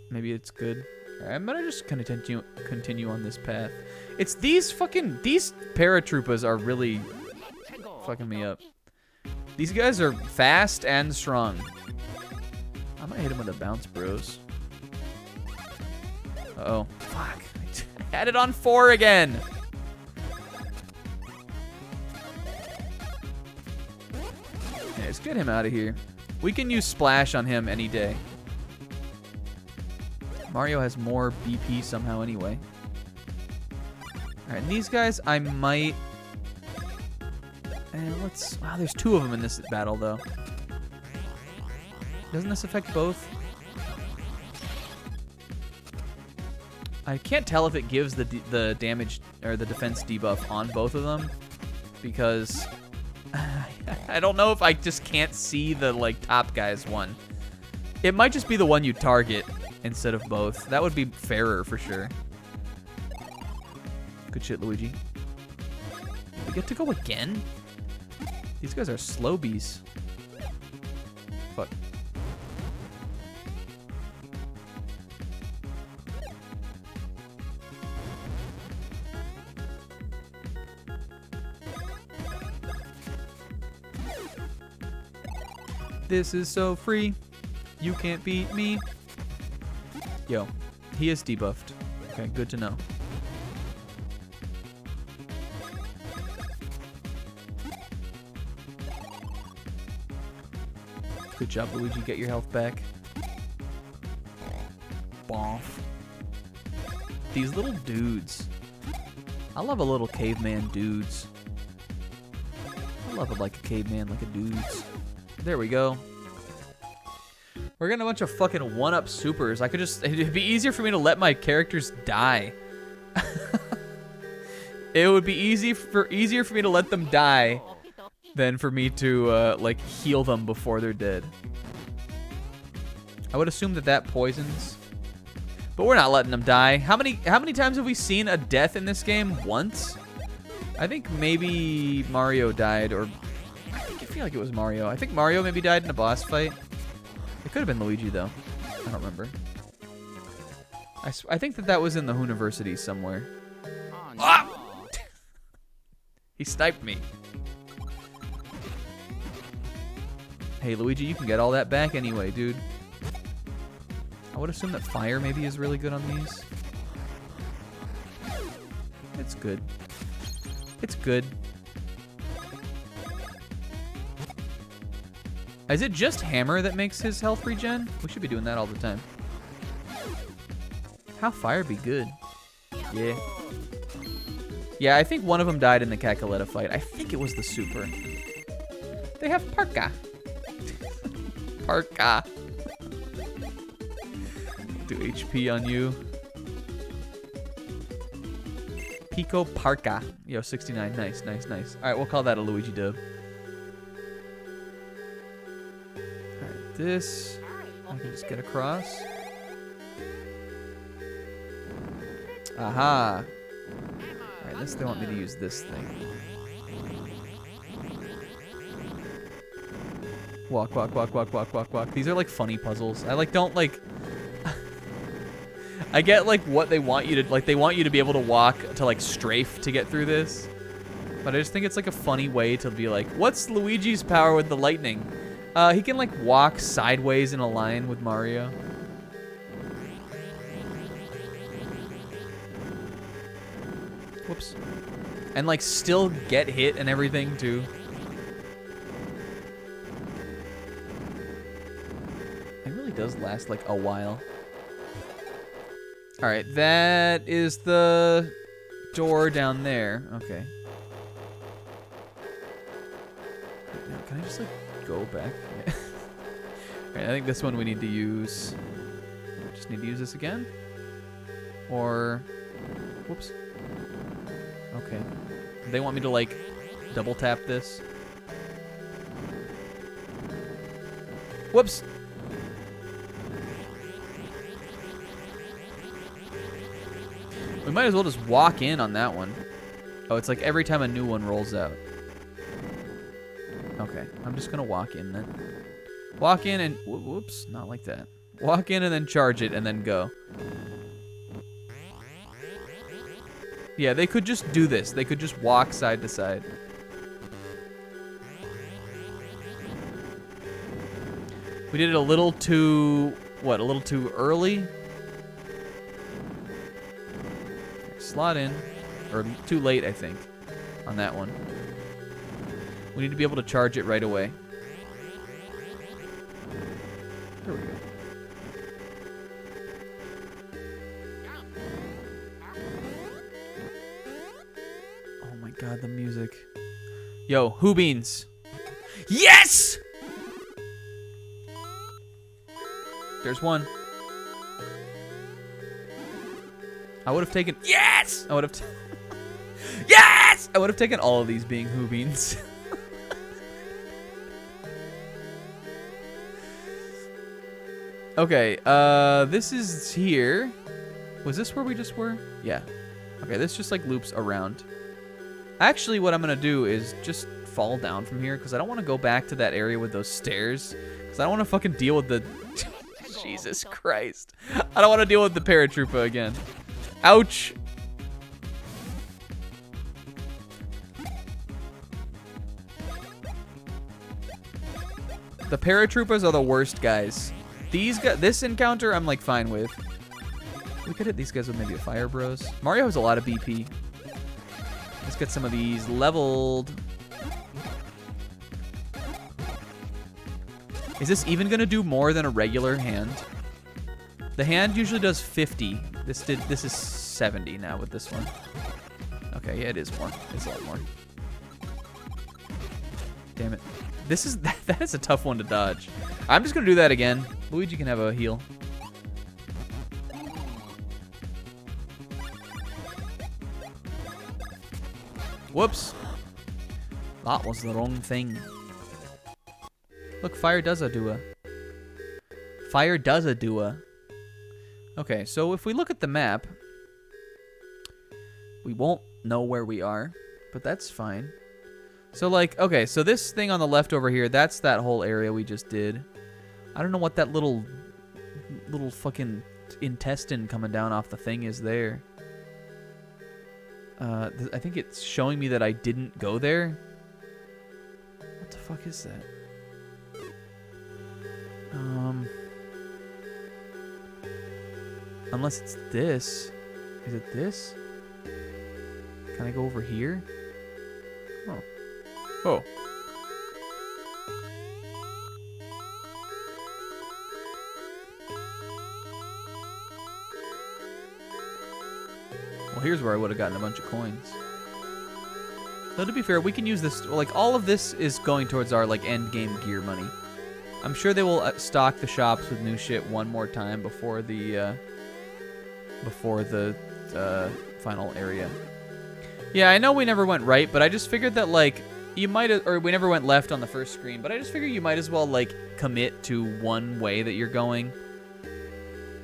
maybe it's good. All right, I'm gonna just continue on this path. It's these paratroopers are really fucking me up. These guys are fast and strong. I'm gonna hit him with a bounce, bros. Uh-oh. Fuck. I had it on 4 again. Yeah, let's get him out of here. We can use Splash on him any day. Mario has more BP somehow anyway. Alright, and these guys I might... Wow, there's 2 of them in this battle, though. Doesn't this affect both? I can't tell if it gives the damage or the defense debuff on both of them because I don't know if I just can't see the like top guy's one. It might just be the one you target instead of both. That would be fairer for sure. Good shit, Luigi. We get to go again? These guys are slow bees. Fuck. This is so free. You can't beat me. Yo, he is debuffed. Okay, good to know. Good job, Luigi. Get your health back. Bonf. These little dudes. I love a little caveman dudes. I love it like a caveman, like a dudes. There we go. We're getting a bunch of fucking 1-up supers. I could just... It'd be easier for me to let my characters die. It would be easier for me to let them die than for me to, like, heal them before they're dead. I would assume that poisons. But we're not letting them die. How many times have we seen a death in this game? Once? I think maybe Mario died, or... I feel like it was Mario. I think Mario maybe died in a boss fight. It could have been Luigi, though. I don't remember. I think that was in the Hooniversity somewhere. Oh, no. Ah! He sniped me. Hey, Luigi, you can get all that back anyway, dude. I would assume that fire maybe is really good on these. It's good. It's good. Is it just Hammer that makes his health regen? We should be doing that all the time. How fire be good? Yeah. Yeah, I think one of them died in the Kakaletta fight. I think it was the super. They have Parka. Parka. Do HP on you. Pico Parka. Yo, 69. Nice, nice, nice. All right, we'll call that a Luigi dub. This, I can just get across. Aha. Alright, this, they want me to use this thing. Walk, walk, walk, walk, walk, walk, walk. These are like funny puzzles. I like don't like... I get like what they want you to, like they want you to be able to walk to like strafe to get through this. But I just think it's like a funny way to be like, what's Luigi's power with the lightning? He can, like, walk sideways in a line with Mario. Whoops. And, like, still get hit and everything, too. It really does last, like, a while. Alright, that is the door down there. Okay. Now, can I just, like... go back. Alright, I think this one we need to use. Just need to use this again. Or, whoops. Okay. They want me to, like, double tap this. Whoops. We might as well just walk in on that one. Oh, it's like every time a new one rolls out. Okay, I'm just gonna walk in then. Walk in and, whoops, not like that. Walk in and then charge it and then go. Yeah, they could just do this. They could just walk side to side. We did it a little too, what, a little too early? Slot in, or too late, I think, on that one. We need to be able to charge it right away. There we go. Oh my god, the music. Yo, who beans? Yes! There's one. I would have taken. Yes! I would have. Yes! I would have taken all of these being who beans. Okay, this is here. Was this where we just were? Yeah. Okay, this just like loops around. Actually, what I'm gonna do is just fall down from here because I don't want to go back to that area with those stairs because I don't want to fucking deal with the. Jesus Christ! I don't want to deal with the paratrooper again. Ouch! The paratroopers are the worst guys. These guys, this encounter, I'm like fine with. We could hit these guys with maybe a fire bros. Mario has a lot of BP. Let's get some of these leveled. Is this even gonna do more than a regular hand? The hand usually does 50. This is 70 now with this one. Okay, yeah, it is more. It's a lot more. Damn it. This is that is a tough one to dodge. I'm just gonna do that again. Luigi can have a heal. Whoops. That was the wrong thing. Look, fire does a doa. Fire does a doa. Okay, so if we look at the map, we won't know where we are, but that's fine. So like, okay, so this thing on the left over here, that's that whole area we just did. I don't know what that little fucking intestine coming down off the thing is there. I think it's showing me that I didn't go there. What the fuck is that? Unless it's this. Is it this? Can I go over here? Oh. Oh. Well, here's where I would have gotten a bunch of coins. Though to be fair, we can use this, like all of this is going towards our like end game gear money. I'm sure they will stock the shops with new shit one more time before the final area. Yeah, I know we never went right, but I just figured that like you might, or we never went left on the first screen, but I just figured you might as well like commit to one way that you're going.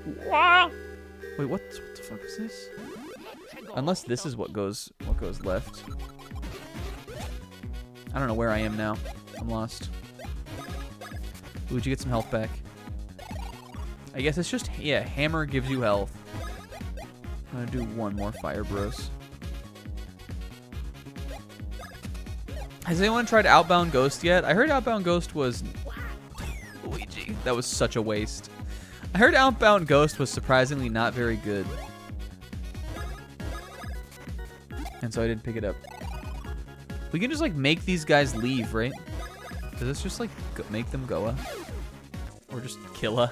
Wait, what the fuck is this? Unless this is what goes left. I don't know where I am now. I'm lost. Would you get some health back? I guess it's just, yeah, hammer gives you health. I'm gonna do one more fire bros. Has anyone tried Outbound Ghost yet? I heard Outbound Ghost was... Luigi, that was such a waste. I heard Outbound Ghost was surprisingly not very good. And so I didn't pick it up. We can just like make these guys leave, right? Does this just like make them go? Or just kill?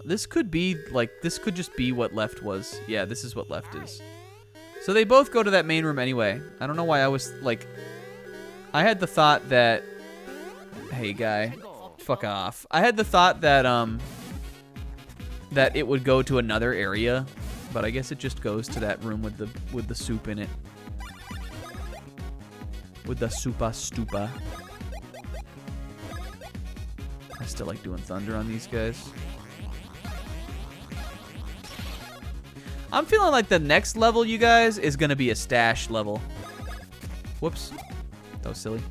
This could be like, this could just be what left was. Yeah, this is what left is. So they both go to that main room anyway. I don't know why I was like, I had the thought that, hey guy, fuck off. I had the thought that that it would go to another area But I guess it just goes to that room with the soup in it. With the Supa Stupa. I still like doing thunder on these guys. I'm feeling like the next level, you guys, is gonna be a stash level. Whoops. That was silly.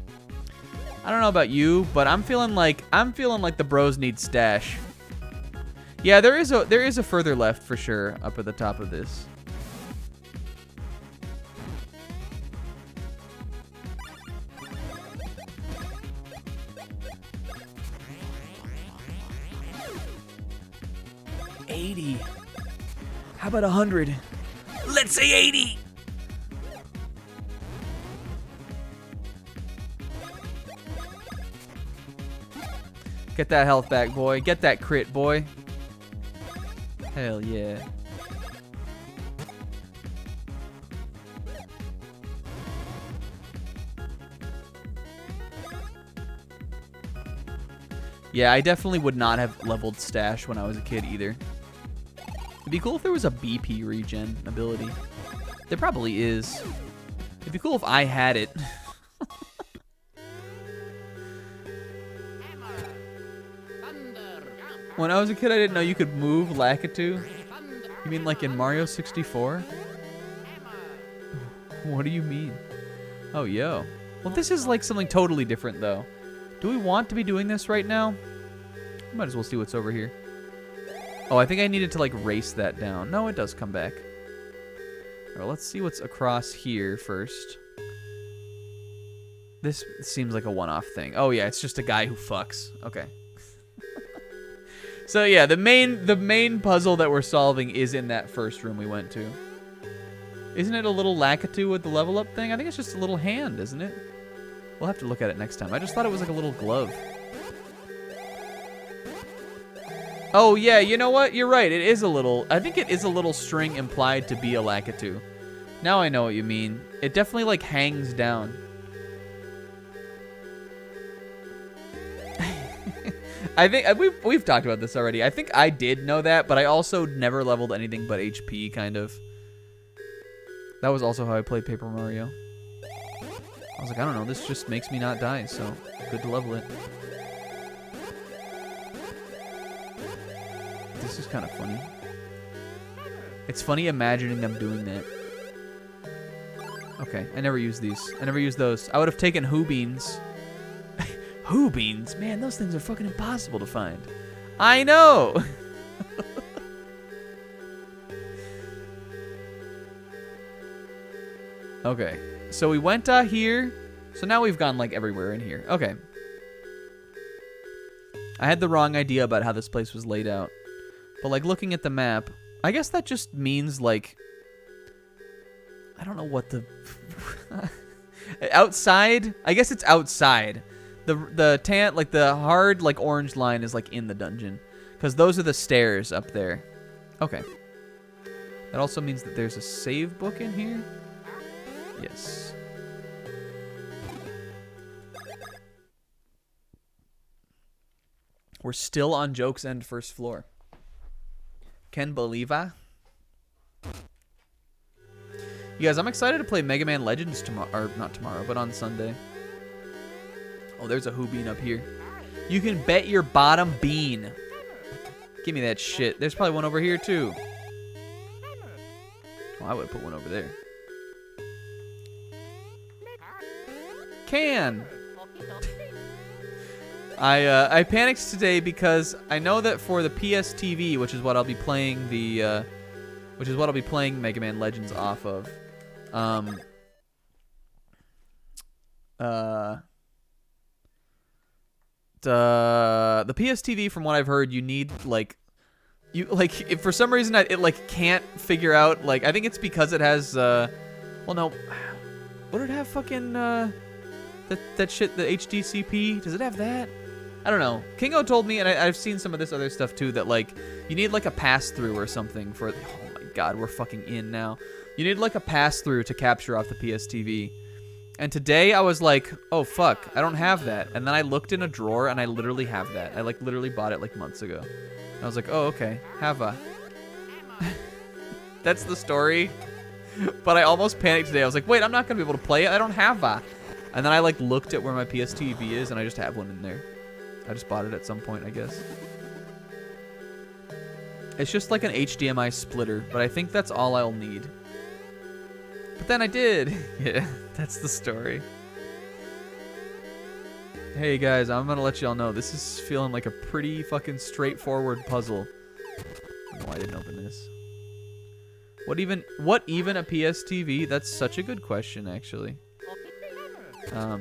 I don't know about you, but I'm feeling like the bros need stash. Yeah, there is a further left for sure up at the top of this. $80. How about 100? Let's say 80. Get that health back, boy. Get that crit, boy. Hell yeah. Yeah, I definitely would not have leveled stash when I was a kid either. It'd be cool if there was a BP regen ability. There probably is. It'd be cool if I had it. When I was a kid, I didn't know you could move Lakitu. You mean like in Mario 64? What do you mean? Oh, yo. Well, this is like something totally different, though. Do we want to be doing this right now? Might as well see what's over here. Oh, I think I needed to, like, race that down. No, it does come back. All right, let's see what's across here first. This seems like a one-off thing. Oh, yeah, it's just a guy who fucks. Okay. So, yeah, the main puzzle that we're solving is in that first room we went to. Isn't it a little Lakitu with the level up thing? I think it's just a little hand, isn't it? We'll have to look at it next time. I just thought it was like a little glove. Oh, yeah, you know what? You're right. It is a little... I think it is a little string implied to be a Lakitu. Now I know what you mean. It definitely, like, hangs down. I think... We've talked about this already. I think I did know that, but I also never leveled anything but HP, kind of. That was also how I played Paper Mario. I was like, I don't know, this just makes me not die, so good to level it. This is kind of funny. It's funny imagining them doing that. Okay, I never used these. I never used those. I would have taken Who Beans. Who Beans? Man, those things are fucking impossible to find. I know! Okay. So we went here. So now we've gone, like, everywhere in here. Okay. I had the wrong idea about how this place was laid out. But, like, looking at the map, I guess that just means, like... I don't know what the... outside? I guess it's outside. The tan, like, the hard, like, orange line is, like, in the dungeon. Because those are the stairs up there. Okay. That also means that there's a save book in here? Yes. We're still on Joke's End first floor. Can believe I? You guys, I'm excited to play Mega Man Legends tomorrow, or not tomorrow, but on Sunday. Oh, there's a Who Bean up here. You can bet your bottom bean. Give me that shit. There's probably one over here too. Well, I would have put one over there. Can. I panicked today because I know that for the PS TV, which is what I'll be playing Mega Man Legends off of. The PS TV, from what I've heard, you need if for some reason it like can't figure out, like, I think it's because it has well, no, what did it have? Fucking that shit, the HDCP, does it have that? I don't know. Kingo told me, and I've seen some of this other stuff too, that like you need like a pass-through or something for, oh my god, we're fucking in now. You need like a pass-through to capture off the PS TV. And today I was like, oh fuck, I don't have that. And then I looked in a drawer and I literally have that. I like literally bought it like months ago. And I was like, oh okay, have a. That's the story. But I almost panicked today. I was like, wait, I'm not gonna be able to play it. I don't have a. And then I like looked at where my PS TV is, and I just have one in there. I just bought it at some point, I guess. It's just like an HDMI splitter, but I think that's all I'll need. But then I did. Yeah, that's the story. Hey guys, I'm gonna let y'all know this is feeling like a pretty fucking straightforward puzzle. I don't know why I didn't open this. What even a PS TV? That's such a good question, actually.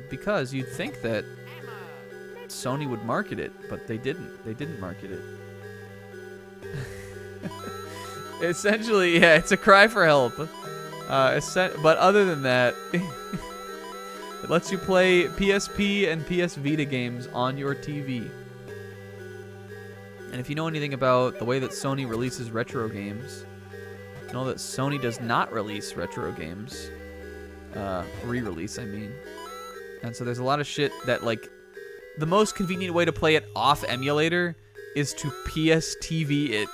Because you'd think that Sony would market it, but they didn't. They didn't market it. Essentially, yeah, it's a cry for help. But other than that, it lets you play PSP and PS Vita games on your TV. And if you know anything about the way that Sony releases retro games, you know that Sony does not release retro games. Re-release, I mean. And so there's a lot of shit that, like, the most convenient way to play it off emulator is to PS TV it.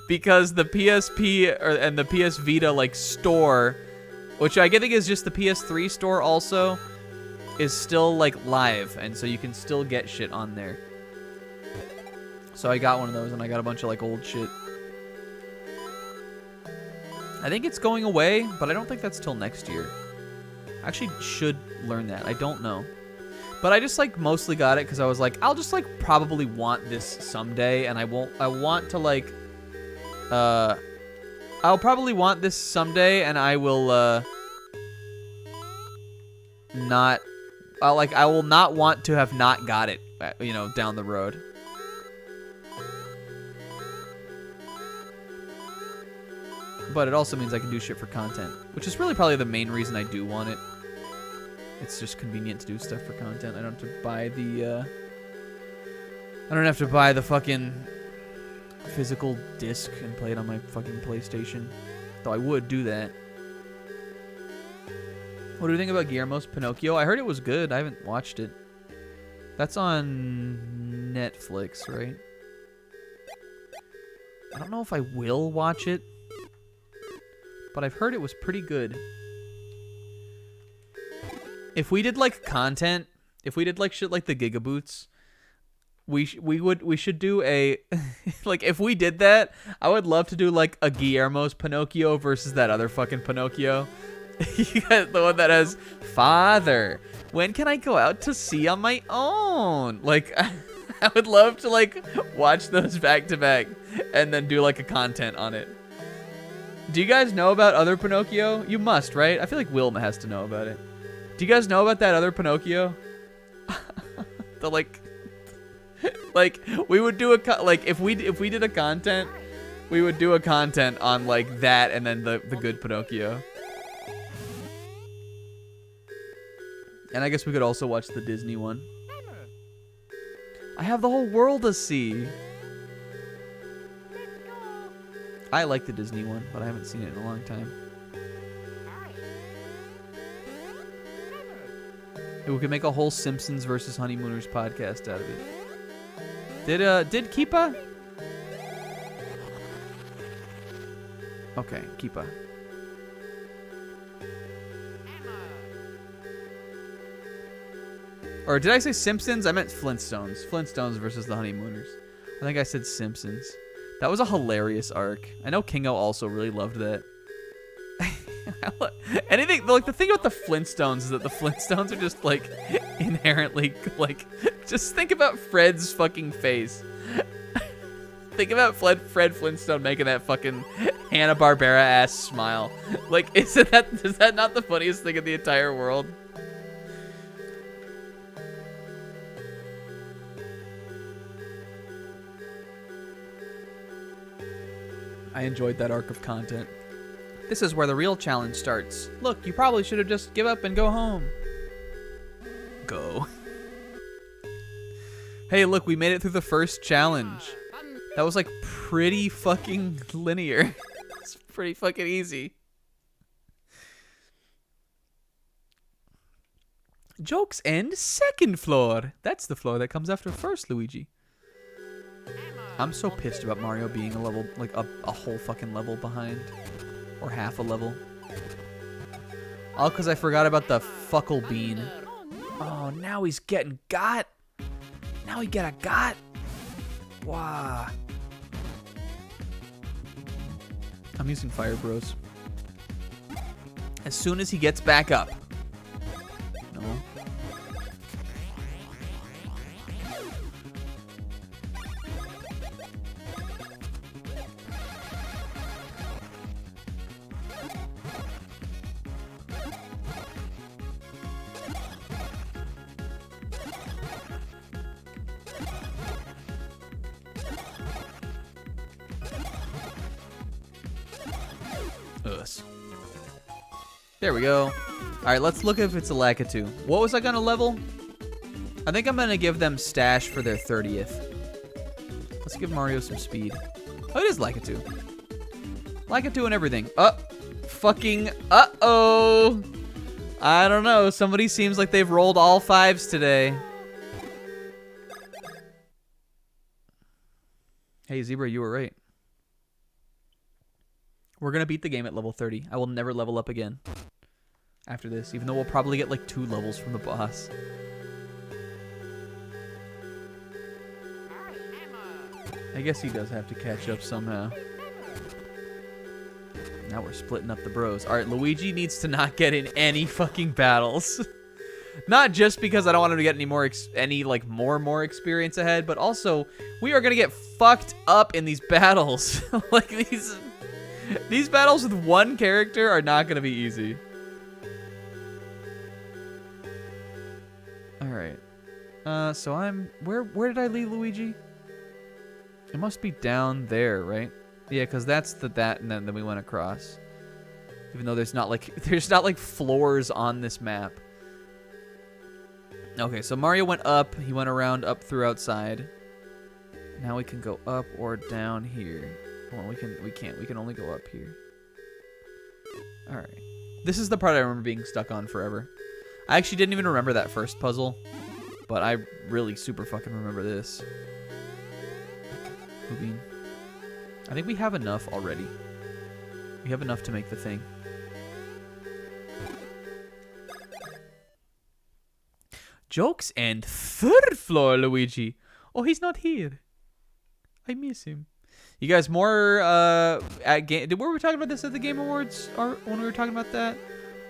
Because the PSP and the PS Vita, like, store, which I think is just the PS3 store also, is still, like, live. And so you can still get shit on there. So I got one of those, and I got a bunch of, like, old shit. I think it's going away, but I don't think that's till next year. I actually should learn that. I don't know. But I just, like, mostly got it because I was like, I'll just, like, probably want this someday, and I want to, like, I'll probably want this someday, and I will, I will not want to have not got it, you know, down the road. But it also means I can do shit for content, which is really probably the main reason I do want it. It's just convenient to do stuff for content. I don't have to buy the, I don't have to buy the fucking physical disc and play it on my fucking PlayStation. Though I would do that. What do you think about Guillermo's Pinocchio? I heard it was good. I haven't watched it. That's on Netflix, right? I don't know if I will watch it, but I've heard it was pretty good. If we did like content, if we did like shit like the Gigaboots, we should do a like if we did that, I would love to do like a Guillermo's Pinocchio versus that other fucking Pinocchio. You got the one that has Father, when can I go out to sea on my own? Like I would love to like watch those back to back and then do like a content on it. Do you guys know about other Pinocchio? You must, right? I feel like Wilma has to know about it. Do you guys know about that other Pinocchio? The like we would do a like if we did a content, we would do a content on like that and then the good Pinocchio. And I guess we could also watch the Disney one. I have the whole world to see. I like the Disney one, but I haven't seen it in a long time. We could make a whole Simpsons versus Honeymooners podcast out of it. Did Keepa? Okay, Keepa. Or did I say Simpsons? I meant Flintstones. Flintstones versus the Honeymooners. I think I said Simpsons. That was a hilarious arc. I know Kingo also really loved that. Anything like the thing about the Flintstones is that the Flintstones are just like inherently like just think about Fred's fucking face. Think about Fred Flintstone making that fucking Hanna-Barbera ass smile. Like is that not the funniest thing in the entire world? I enjoyed that arc of content. This is where the real challenge starts. Look, you probably should have just give up and go home. Go. Hey, look, we made it through the first challenge. That was like pretty fucking linear. It's pretty fucking easy. Jokes end second floor. That's the floor that comes after first, Luigi. I'm so pissed about Mario being a level, like a whole fucking level behind. Or half a level. All because I forgot about the fuckle bean. Oh, now he's getting got. Now he get a got. Wow. I'm using Fire Bros. As soon as he gets back up. No. There we go. All right, let's look if it's a Lakitu. What was I gonna level? I think I'm gonna give them Stash for their 30th. Let's give Mario some speed. Oh, it is Lakitu. Lakitu and everything. Fucking uh-oh. I don't know. Somebody seems like they've rolled all 5s today. Hey, Zebra, you were right. We're gonna beat the game at level 30. I will never level up again after this, even though we'll probably get like 2 levels from the boss. I guess he does have to catch up somehow. Now we're splitting up the bros. All right, Luigi needs to not get in any fucking battles. Not just because I don't want him to get any more experience ahead, but also we are gonna get fucked up in these battles. Like these battles with one character are not gonna be easy. All right. So I'm where did I leave Luigi? It must be down there, right? Yeah, because that's that, and then we went across. Even though there's not like floors on this map. Okay, so Mario went up. He went around up through outside. Now we can go up or down here. Well, we can't. We can only go up here. All right. This is the part I remember being stuck on forever. I actually didn't even remember that first puzzle, but I really super fucking remember this. Moving. I think we have enough already. We have enough to make the thing. Jokes and third floor, Luigi. Oh, he's not here. I miss him. You guys, more at game. Were we talking about this at the Game Awards? Or when we were talking about that,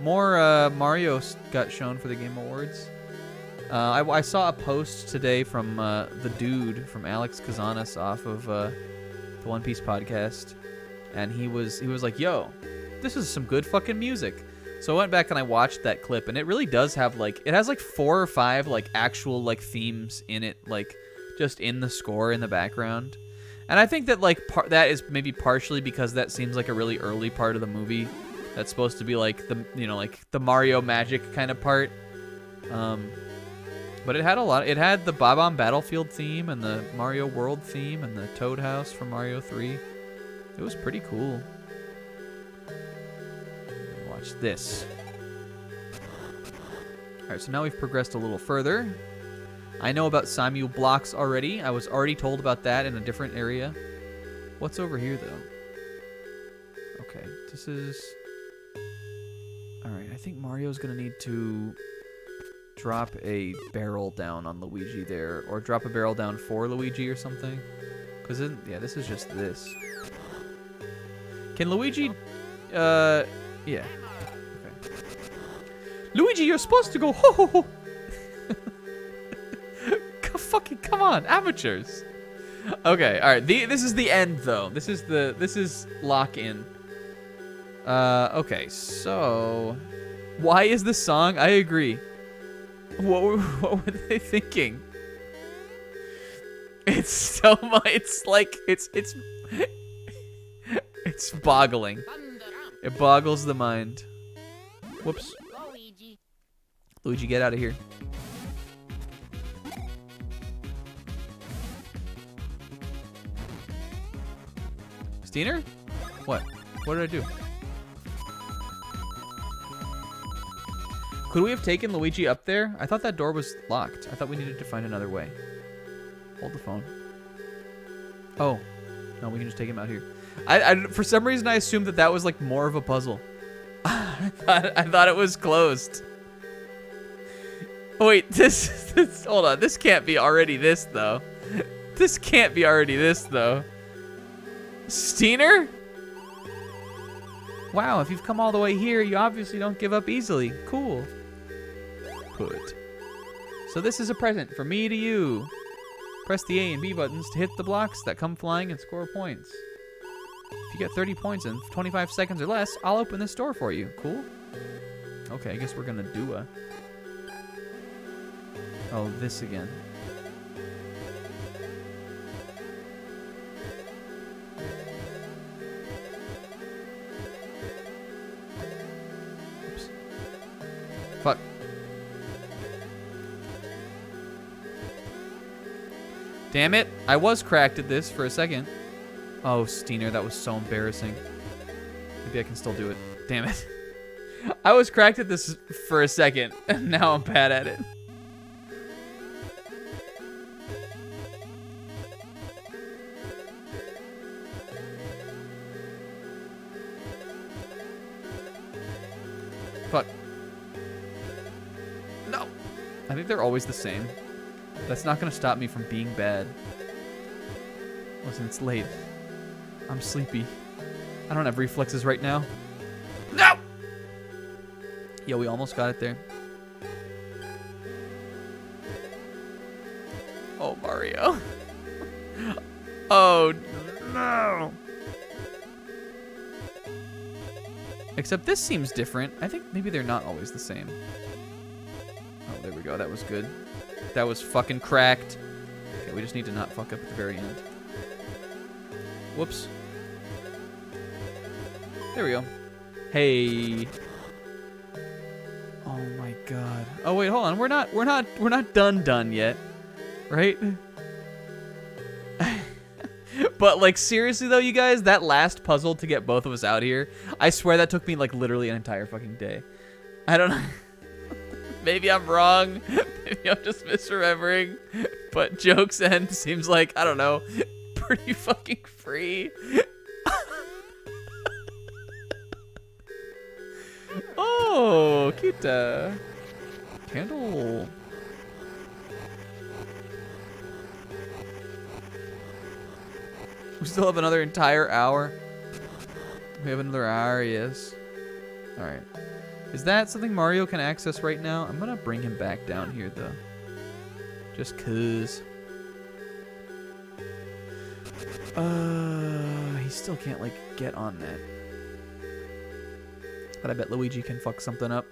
more Mario got shown for the Game Awards. I saw a post today from the dude from Alex Kazanis off of the One Piece podcast, and he was like, "Yo, this is some good fucking music." So I went back and I watched that clip, and it really does have it has 4 or 5 actual themes in it, just in the score in the background. And I think that that is maybe partially because that seems like a really early part of the movie. That's supposed to be the Mario magic kind of part. But it had a lot. It had the Bob-omb Battlefield theme and the Mario World theme and the Toad House from Mario 3. It was pretty cool. Watch this. All right, so now we've progressed a little further. I know about Samuel blocks already. I was already told about that in a different area. What's over here, though? Okay, this is... All right, I think Mario's going to need to drop a barrel down on Luigi there, or drop a barrel down for Luigi or something. Because, yeah, this is just this. Can Luigi... Yeah. Okay. Luigi, you're supposed to go ho ho ho! Fucking come on, amateurs. Okay, all right. This is the end though. This is lock in. Okay, so why is this song? I agree. What were they thinking? It's so much. It's boggling. It boggles the mind. Whoops. Luigi, get out of here. Steiner? What? What did I do? Could we have taken Luigi up there? I thought that door was locked. I thought we needed to find another way. Hold the phone. Oh. No, we can just take him out here. For some reason, I assumed that was like more of a puzzle. I thought it was closed. Oh, wait, this hold on. This can't be already this, though. This can't be already this, though. Steiner? Wow, if you've come all the way here, you obviously don't give up easily. Cool. Put. So this is a present from me to you. Press the A and B buttons to hit the blocks that come flying and score points. If you get 30 points in 25 seconds or less, I'll open this door for you. Cool? Okay, I guess we're gonna do a... Oh, this again. Oops. Fuck. Damn it. I was cracked at this for a second. Oh, Steiner, that was so embarrassing. Maybe I can still do it. Damn it. I was cracked at this for a second, and now I'm bad at it. Fuck. No. I think they're always the same. That's not gonna stop me from being bad. Listen, it's late. I'm sleepy. I don't have reflexes right now. No! Yo, we almost got it there. Oh, Mario. Oh, no. Except this seems different. I think maybe they're not always the same. Oh, there we go. That was good. That was fucking cracked. Okay, we just need to not fuck up at the very end. Whoops. There we go. Hey. Oh my god. Oh wait, hold on. We're not done yet. Right? But like seriously though, you guys, that last puzzle to get both of us out here, I swear that took me like literally an entire fucking day. I don't know. Maybe I'm wrong. Maybe I'm just misremembering. But joke's end seems like, I don't know, pretty fucking free. Oh, cute. Candle. We still have another entire hour. We have another hour, yes. Alright. Is that something Mario can access right now? I'm gonna bring him back down here, though. Just cause. He still can't, like, get on that. But I bet Luigi can fuck something up.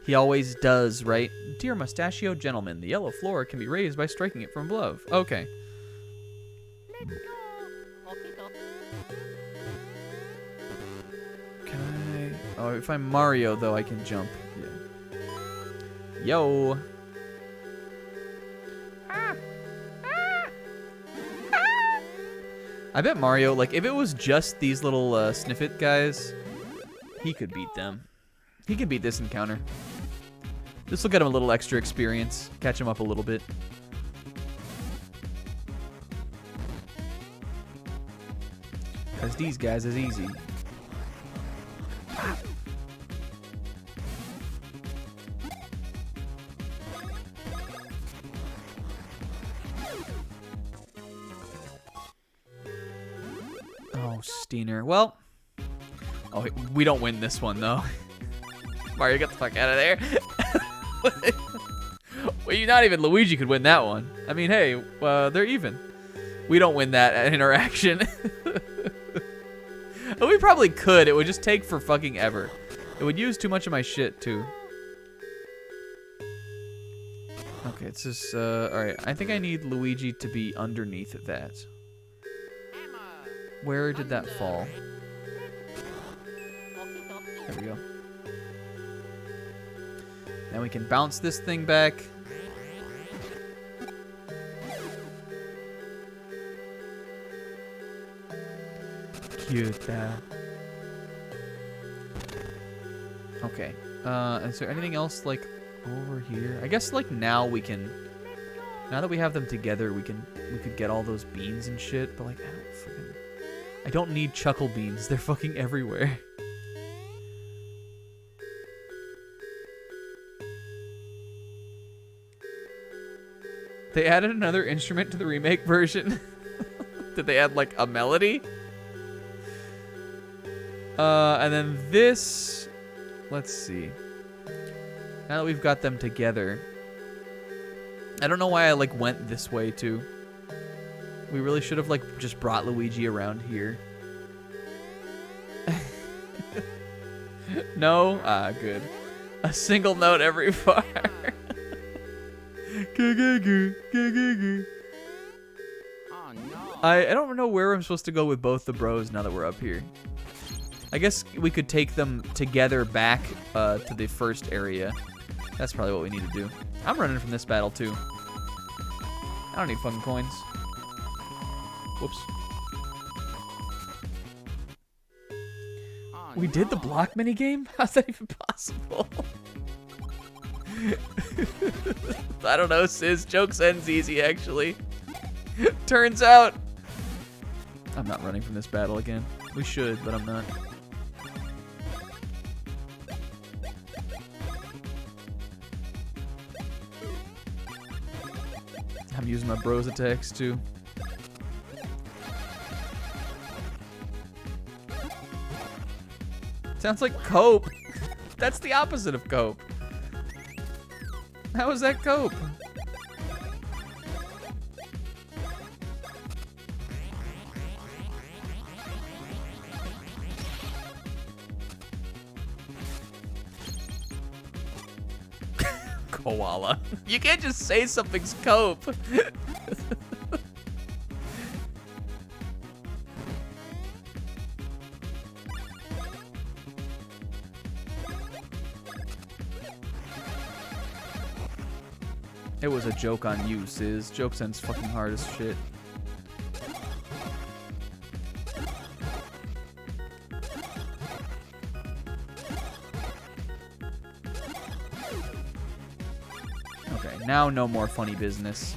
He always does, right? Dear mustachioed gentleman, the yellow floor can be raised by striking it from above. Okay. Can I... Oh, if I'm Mario, though, I can jump. Yeah. Yo. I bet Mario, like, if it was just these little Sniffit guys, he could beat them. He can beat this encounter. This will get him a little extra experience, catch him up a little bit. Because these guys is easy. Oh, Steiner. Well, oh, we don't win this one, though. Mario, get the fuck out of there. Well, not even Luigi could win that one. I mean, hey, they're even. We don't win that interaction. But we probably could. It would just take for fucking ever. It would use too much of my shit, too. Okay, it's just, alright. I think I need Luigi to be underneath that. Where did that fall? There we go. Now we can bounce this thing back. Cute. Okay. Is there anything else like over here? I guess like now we can Now that we have them together, we could get all those beans and shit. But like, I don't need chuckle beans. They're fucking everywhere. They added another instrument to the remake version. Did they add like a melody? And then this, let's see. Now that we've got them together, I don't know why I like went this way too. We really should have like just brought Luigi around here. No? Ah, good. A single note every bar. I don't know where I'm supposed to go with both the bros now that we're up here. I guess we could take them together back to the first area. That's probably what we need to do. I'm running from this battle too. I don't need fucking coins. Whoops. We did the block minigame? How's that even possible? I don't know, sis. Jokes ends easy, actually. Turns out. I'm not running from this battle again. We should, but I'm not. I'm using my bros attacks, too. Sounds like cope. That's the opposite of cope. How is that cope? Koala. You can't just say something's cope. It was a joke on you, Sis. Joke sense fucking hard as shit. Okay, now no more funny business.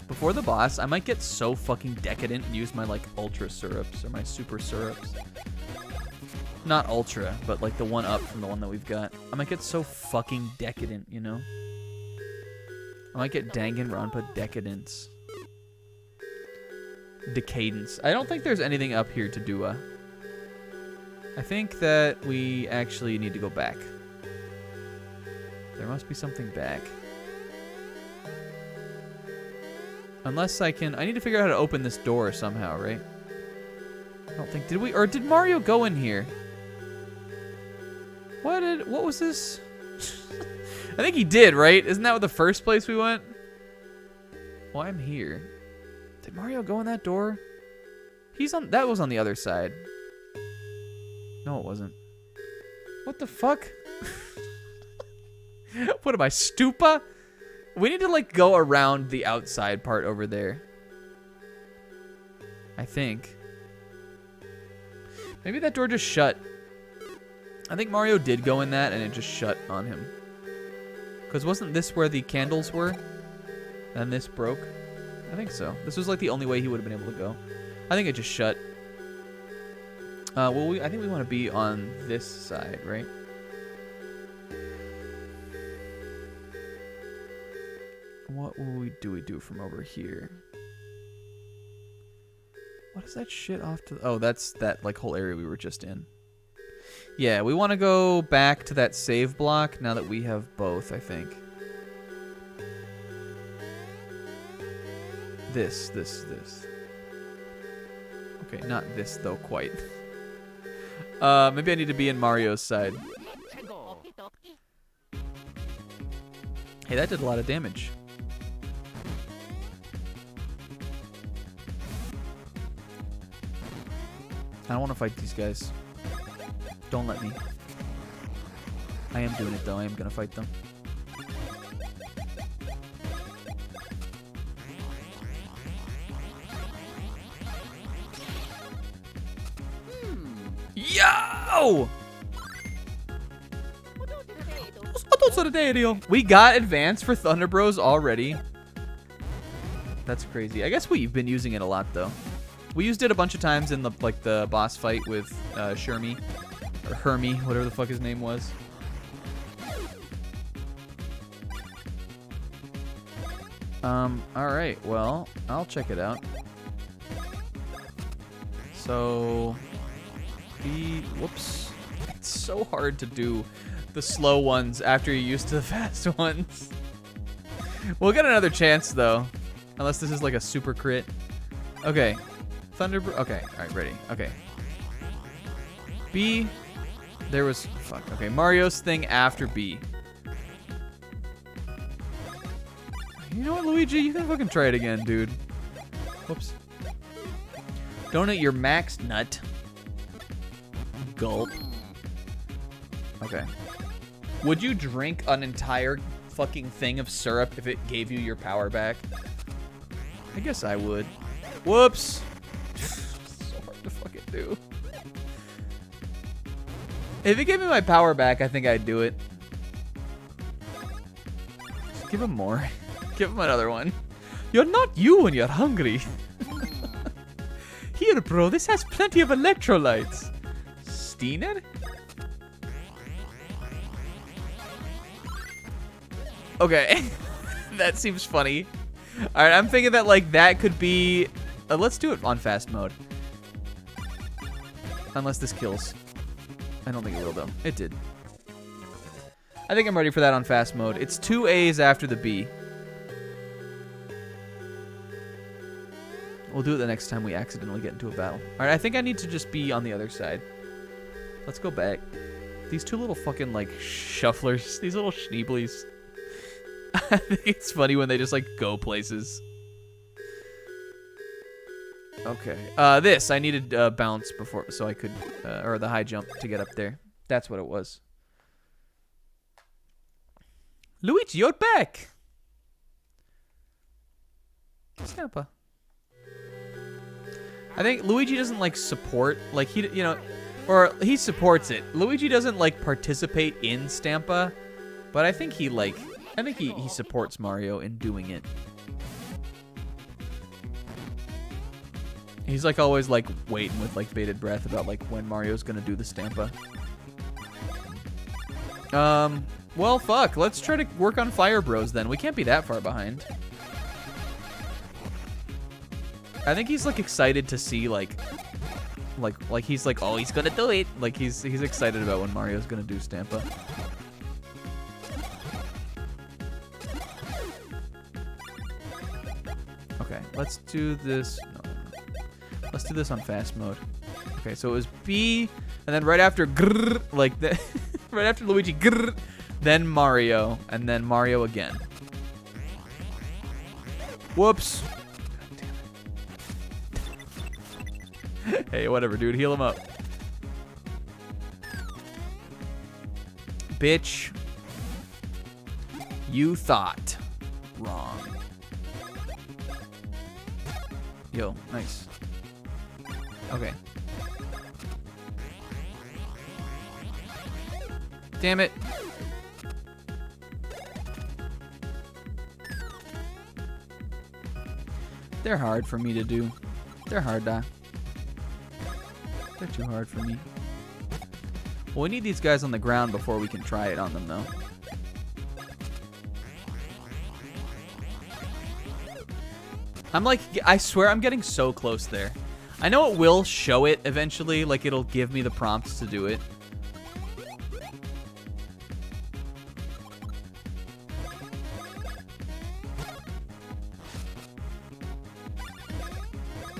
Before the boss, I might get so fucking decadent and use my like ultra syrups or my super syrups. Not ultra, but like the one up from the one that we've got. I might get so fucking decadent, you know? I might get Danganronpa decadence. Decadence. I don't think there's anything up here to do. I think that we actually need to go back. There must be something back. Unless I can... I need to figure out how to open this door somehow, right? I don't think... Did we... Or did Mario go in here? What was this? I think he did, right? Isn't that the first place we went? Well, I'm here. Did Mario go in that door? That was on the other side. No, it wasn't. What the fuck? What am I, Stupa? We need to like go around the outside part over there. I think. Maybe that door just shut. I think Mario did go in that and it just shut on him. Because wasn't this where the candles were? And this broke? I think so. This was like the only way he would have been able to go. I think it just shut. Well, I think we want to be on this side, right? What will we do from over here? What is that shit off to? Oh, that's that like whole area we were just in. Yeah, we want to go back to that save block now that we have both, I think. This. Okay, not this though, quite. Maybe I need to be in Mario's side. Hey, that did a lot of damage. I don't want to fight these guys. Don't let me. I am doing it though. I am gonna fight them. Yo! We got advanced for Thunder Bros already. That's crazy. I guess we've been using it a lot though. We used it a bunch of times in the the boss fight with Shermie or Hermie, whatever the fuck his name was. All right. Well, I'll check it out. So, whoops. It's so hard to do the slow ones after you're used to the fast ones. We'll get another chance though. Unless this is like a super crit. Okay. Okay. Alright, ready. Okay. B. There was... Fuck. Okay. Mario's thing after B. You know what, Luigi? You can fucking try it again, dude. Whoops. Donate your max nut. Gulp. Okay. Would you drink an entire fucking thing of syrup if it gave you your power back? I guess I would. Whoops. So hard to fucking do. If it gave me my power back, I think I'd do it. Just give him more. Give him another one. You're not you when you're hungry. Here, bro, this has plenty of electrolytes. Steiner? Okay. That seems funny. Alright, I'm thinking that, like, that could be... let's do it on fast mode. Unless this kills. I don't think it will, though. It did. I think I'm ready for that on fast mode. It's 2 A's after the B. We'll do it the next time we accidentally get into a battle. Alright, I think I need to just be on the other side. Let's go back. These two little fucking, like, shufflers. These little schneeblies. I think it's funny when they just, like, go places. Okay. This. I needed bounce before, so I could, or the high jump to get up there. That's what it was. Luigi, you're back! Snumpo. I think Luigi doesn't, like, support, like, he, you know, or he supports it. Luigi doesn't, like, participate in Stampa, but I think he, like... I think he supports Mario in doing it. He's like always like waiting with like bated breath about like when Mario's gonna do the Stampa. Well, fuck. Let's try to work on Fire Bros then. We can't be that far behind. I think he's like excited to see like he's like, oh, he's gonna do it. Like he's excited about when Mario's gonna do Stampa. Okay, let's do this. No. Let's do this on fast mode. Okay, so it was B, and then right after grrr, like the, right after Luigi, grrr, then Mario, and then Mario again. Whoops. God damn it. Hey, whatever, dude. Heal him up. Bitch. You thought wrong. Yo, nice. Okay. Damn it. They're hard for me to do. They're hard, They're too hard for me. Well, we need these guys on the ground before we can try it on them, though. I'm like, I swear I'm getting so close there. I know it will show it eventually, like it'll give me the prompts to do it.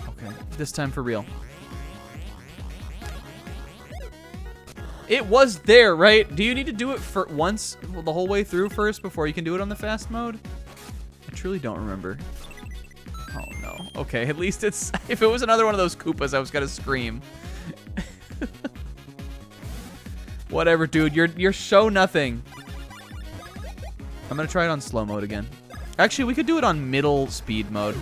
Okay, this time for real. It was there, right? Do you need to do it for once, the whole way through first before you can do it on the fast mode? I truly don't remember. Oh no. Okay, at least it's... If it was another one of those Koopas, I was gonna scream. Whatever, dude. You're so nothing. I'm gonna try it on slow mode again. Actually, we could do it on middle speed mode.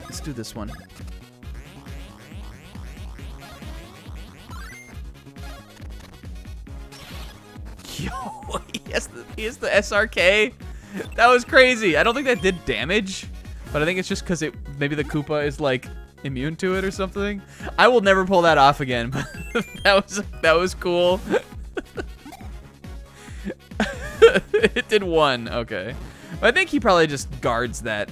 Let's do this one. he has the SRK. That was crazy. I don't think that did damage, but I think it's just because maybe the Koopa is like immune to it or something. I will never pull that off again, but that was cool. It did 1. Okay. I think he probably just guards that.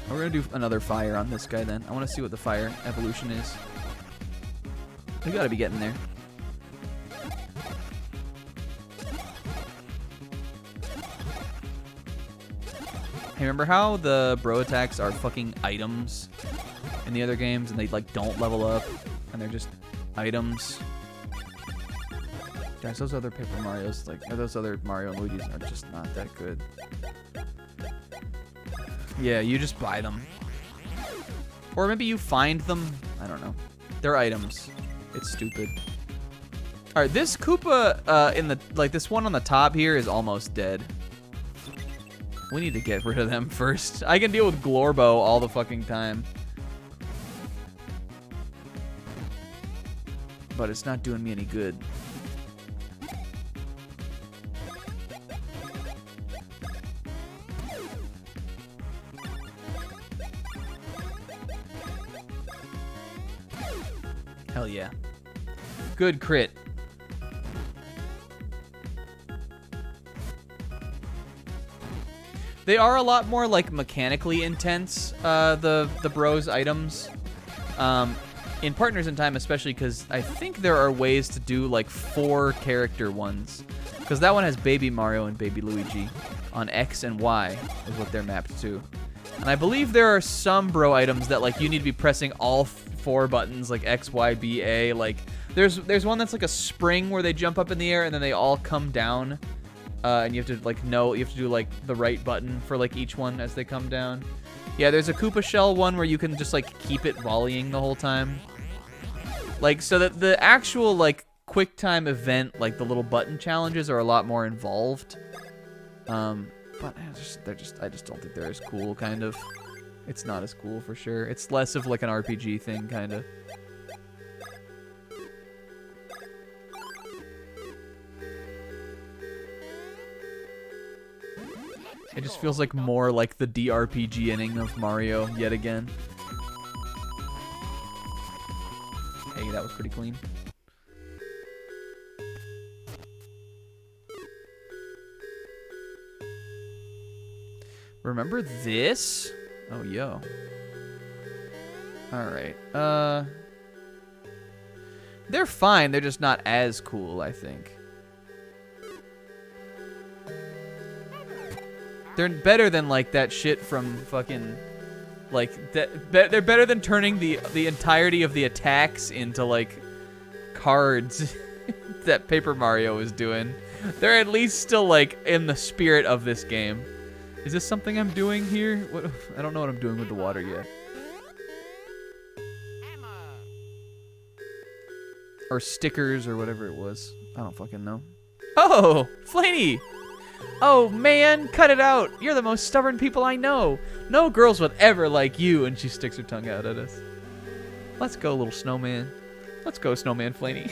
We're gonna do another fire on this guy then. I want to see what the fire evolution is. We gotta be getting there. Hey, remember how the bro attacks are fucking items in the other games and they like don't level up and they're just items? Guys, those other Paper Marios, like, or those other Mario and Luigi's are just not that good. Yeah, you just buy them. Or maybe you find them. I don't know. They're items. It's stupid. All right, this Koopa in the, like, this one on the top here is almost dead. We need to get rid of them first. I can deal with Glorbo all the fucking time. But it's not doing me any good. Hell yeah. Good crit. They are a lot more like mechanically intense, the bros items. In Partners in Time especially, because I think there are ways to do like 4 character ones. Because that one has Baby Mario and Baby Luigi on X and Y is what they're mapped to. And I believe there are some bro items that like you need to be pressing all 4 buttons, like X, Y, B, A. Like there's one that's like a spring where they jump up in the air and then they all come down. And you have to like you have to do like the right button for like each one as they come down. Yeah, there's a Koopa Shell one where you can just like keep it volleying the whole time. Like so that the actual like quick time event, like the little button challenges are a lot more involved. But I just don't think they're as cool, kind of. It's not as cool for sure. It's less of like an RPG thing, kind of. It just feels like more like the DRPG inning of Mario yet again. Hey, that was pretty clean. Remember this? Oh, yo. Alright. They're fine. They're just not as cool, I think. They're better than, like, that shit from fucking... Like, they're better than turning the entirety of the attacks into, like, cards that Paper Mario is doing. They're at least still, like, in the spirit of this game. Is this something I'm doing here? What? I don't know what I'm doing with the water yet. Or stickers or whatever it was. I don't fucking know. Oh, Flaney! Oh man, cut it out! You're the most stubborn people I know. No girls would ever like you. And she sticks her tongue out at us. Let's go, little snowman. Let's go, snowman Flaney.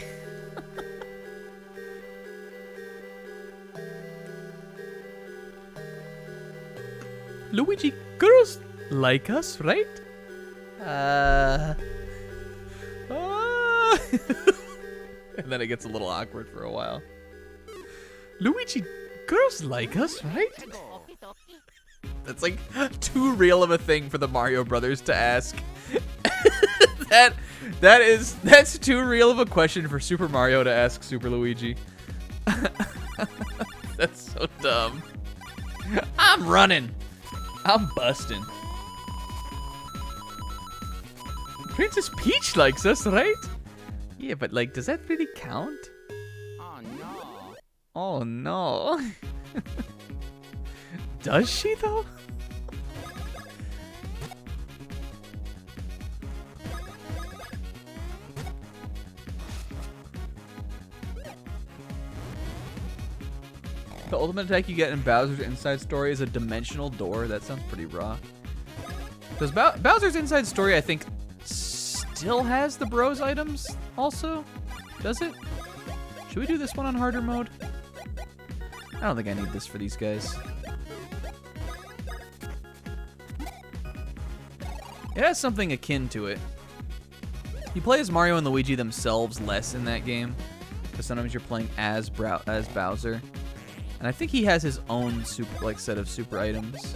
Luigi, girls like us, right? And then it gets a little awkward for a while. Luigi, girls like us, right? That's like too real of a thing for the Mario Brothers to ask. That's too real of a question for Super Mario to ask Super Luigi. That's so dumb. I'm running. I'm busting. Princess Peach likes us, right? Yeah, but like, does that really count? Oh no. Oh no. Does she though? The ultimate attack you get in Bowser's Inside Story is a dimensional door. That sounds pretty raw. Does Bowser's Inside Story, I think, still has the bros items also? Does it? Should we do this one on harder mode? I don't think I need this for these guys. It has something akin to it. You play as Mario and Luigi themselves less in that game, because sometimes you're playing as Bowser. And I think he has his own set of super items.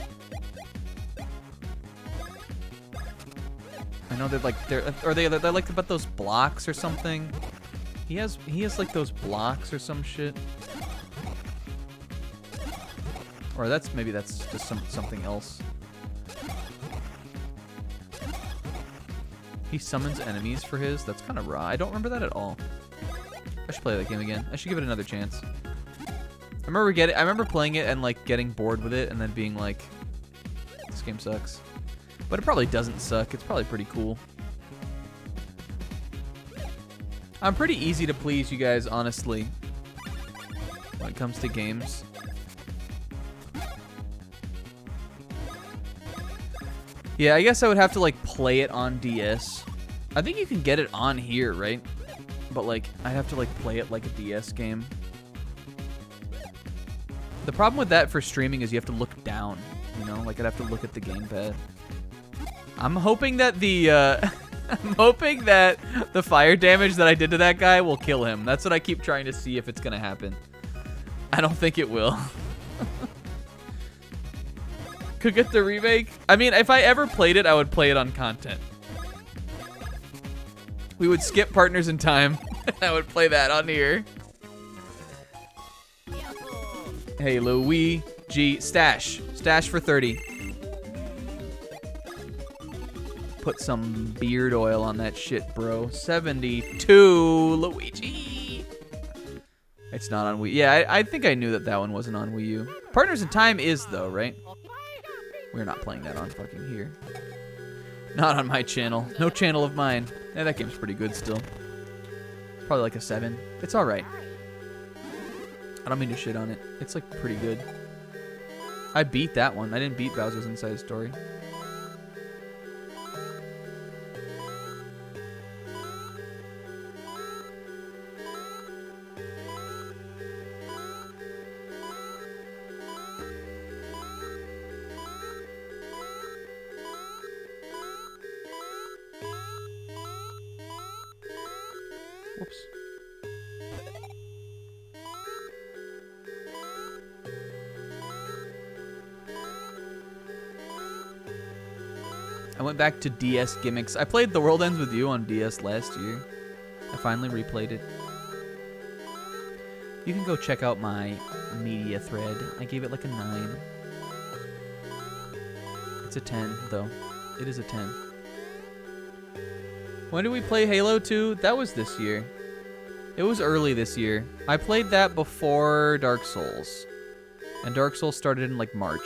I know they're like about those blocks or something. He has like those blocks or some shit. Or maybe that's just something else. He summons enemies for his. That's kind of raw. I don't remember that at all. I should play that game again. I should give it another chance. I remember playing it and like getting bored with it and then being like, this game sucks. But it probably doesn't suck. It's probably pretty cool. I'm pretty easy to please, you guys, honestly, when it comes to games. Yeah, I guess I would have to like play it on DS. I think you can get it on here, right? But like, I'd have to like play it like a DS game. The problem with that for streaming is you have to look down, you know? Like, I'd have to look at the gamepad. I'm hoping that I'm hoping that the fire damage that I did to that guy will kill him. That's what I keep trying to see if it's gonna happen. I don't think it will. Could get the remake. I mean, if I ever played it, I would play it on content. We would skip Partners in Time. I would play that on here. Hey, Luigi. Stash. Stash for 30. Put some beard oil on that shit, bro. 72, Luigi. It's not on Wii. Yeah, I think I knew that one wasn't on Wii U. Partners in Time is, though, right? We're not playing that on fucking here. Not on my channel. No channel of mine. Yeah, that game's pretty good still. Probably like a 7. It's alright. I don't mean to shit on it. It's like pretty good. I beat that one. I didn't beat Bowser's Inside Story. Whoops. I went back to DS gimmicks. I played The World Ends With You on DS last year. I finally replayed it. You can go check out my media thread. I gave it like a 9. It's a 10, though. It is a 10. When did we play Halo 2? That was this year. It was early this year. I played that before Dark Souls. And Dark Souls started in like March.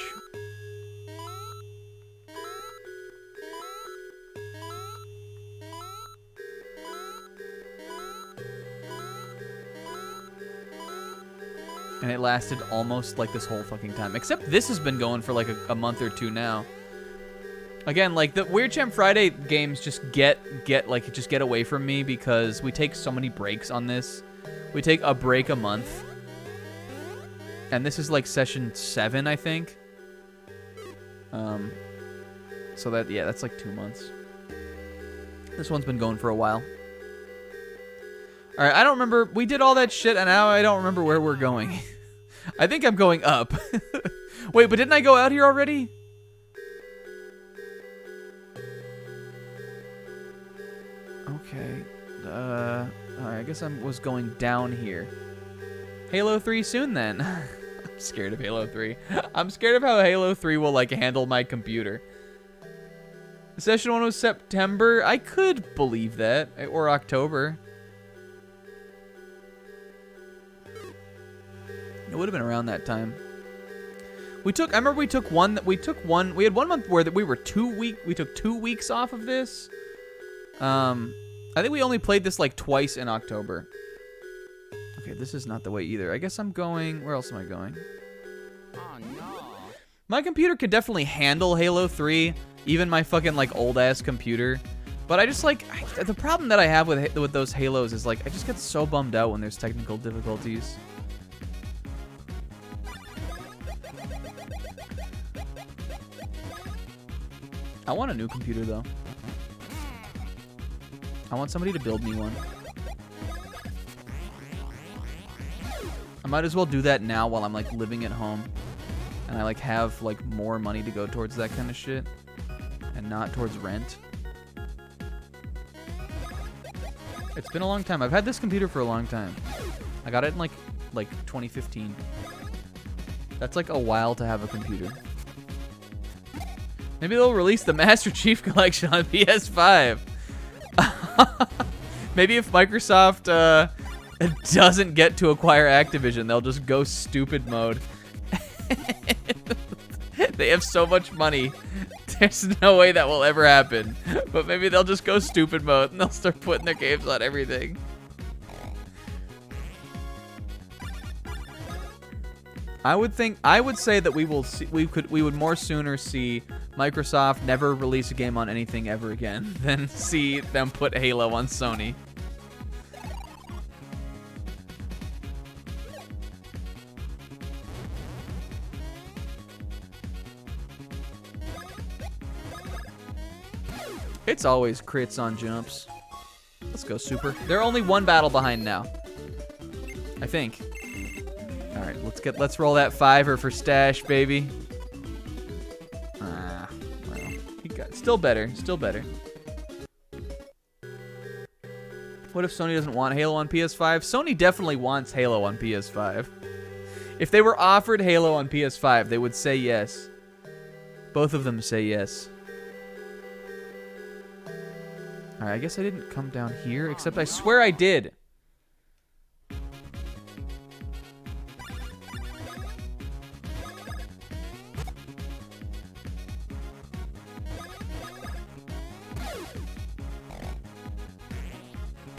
And it lasted almost like this whole fucking time. Except this has been going for like a month or 2 now. Again, like the Weird Champ Friday games just get away from me because we take so many breaks on this. We take a break a month. And this is like session 7, I think. So that's like 2 months. This one's been going for a while. All right, I don't remember. We did all that shit and now I don't remember where we're going. I think I'm going up. Wait, but didn't I go out here already? Okay. Alright, I guess I was going down here. Halo 3 soon then. I'm scared of Halo 3. I'm scared of how Halo 3 will like handle my computer. Session 1 was September. I could believe that. Or October. It would have been around that time. I remember we had 1 month where we were we took 2 weeks off of this. I think we only played this like twice in October. Okay, this is not the way either. I guess I'm going, where else am I going? Oh no. My computer could definitely handle Halo 3, even my fucking like old ass computer. But I just like the problem that I have with those Halos is like I just get so bummed out when there's technical difficulties. I want a new computer though. I want somebody to build me one. I might as well do that now while I'm like living at home and I like have like more money to go towards that kind of shit and not towards rent. It's been a long time. I've had this computer for a long time. I got it in like 2015. That's like a while to have a computer. Maybe they'll release the Master Chief Collection on PS5. Maybe if Microsoft doesn't get to acquire Activision, they'll just go stupid mode. They have so much money. There's no way that will ever happen. But maybe they'll just go stupid mode and they'll start putting their games on everything. I would say that we would more sooner see Microsoft never release a game on anything ever again than see them put Halo on Sony. It's always crits on jumps. Let's go, Super. They're only one battle behind now. I think. All right, let's roll that $5 for stash, baby. Well, he got still better. What if Sony doesn't want Halo on PS5? Sony definitely wants Halo on PS5. If they were offered Halo on PS5, they would say yes. Both of them say yes. All right, I guess I didn't come down here, except I swear I did.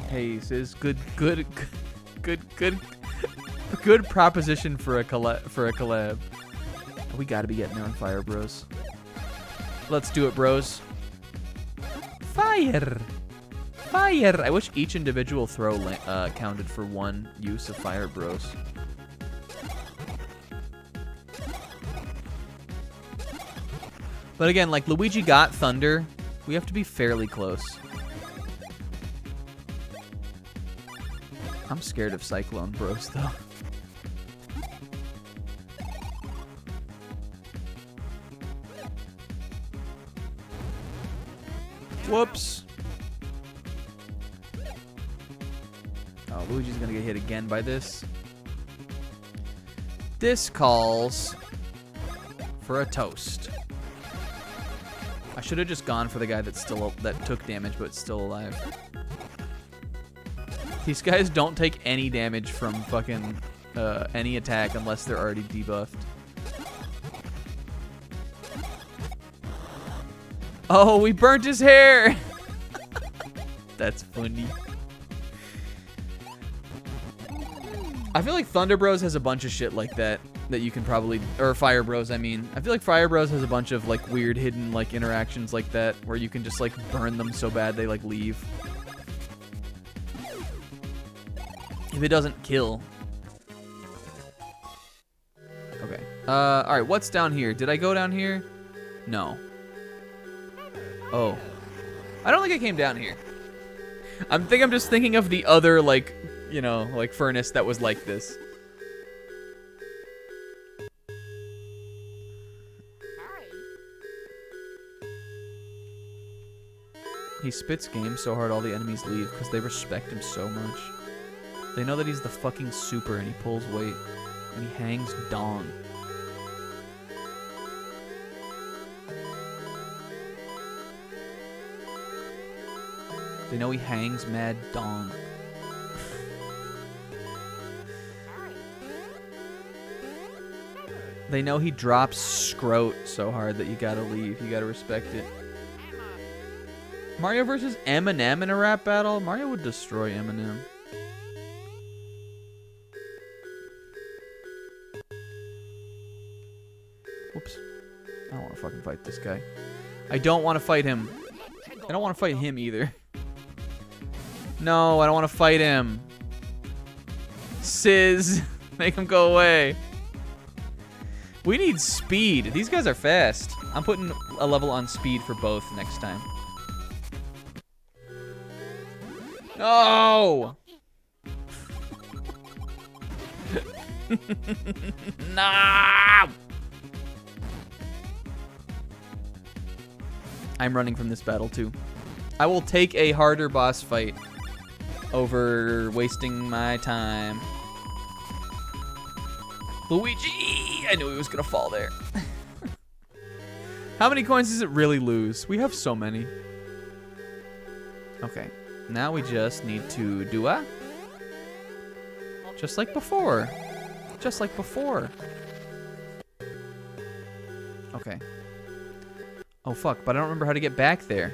Hey, says good proposition for a collab. We gotta be getting there on fire, bros. Let's do it, bros. Fire! I wish each individual throw counted for one use of fire, bros. But again, like Luigi got thunder, we have to be fairly close. I'm scared of Cyclone Bros, though. Whoops. Oh, Luigi's gonna get hit again by this. This calls for a toast. I should have just gone for the guy that took damage but still alive. These guys don't take any damage from fucking any attack unless they're already debuffed. Oh, we burnt his hair! That's funny. I feel like Thunder Bros has a bunch of shit like that you can probably... Or Fire Bros, I mean. I feel like Fire Bros has a bunch of like weird hidden like interactions like that where you can just like burn them so bad they like leave. If it doesn't kill. Okay. Alright, what's down here? Did I go down here? No. Oh. I don't think I came down here. I'm just thinking of the other, like, you know, like furnace that was like this. He spits game so hard all the enemies leave because they respect him so much. They know that he's the fucking super and he pulls weight. And he hangs dong. They know he hangs mad dong. They know he drops scrote so hard that you gotta leave. You gotta respect it. Mario versus Eminem in a rap battle? Mario would destroy Eminem. Whoops. I don't want to fucking fight this guy. I don't want to fight him. I don't want to fight him either. No, I don't want to fight him. Sizz, make him go away. We need speed. These guys are fast. I'm putting a level on speed for both next time. No! No! I'm running from this battle too. I will take a harder boss fight over wasting my time. Luigi! I knew he was gonna fall there. How many coins does it really lose? We have so many. Okay. Now we just need to do a... Just like before. Just like before. Okay. Oh, fuck. But I don't remember how to get back there.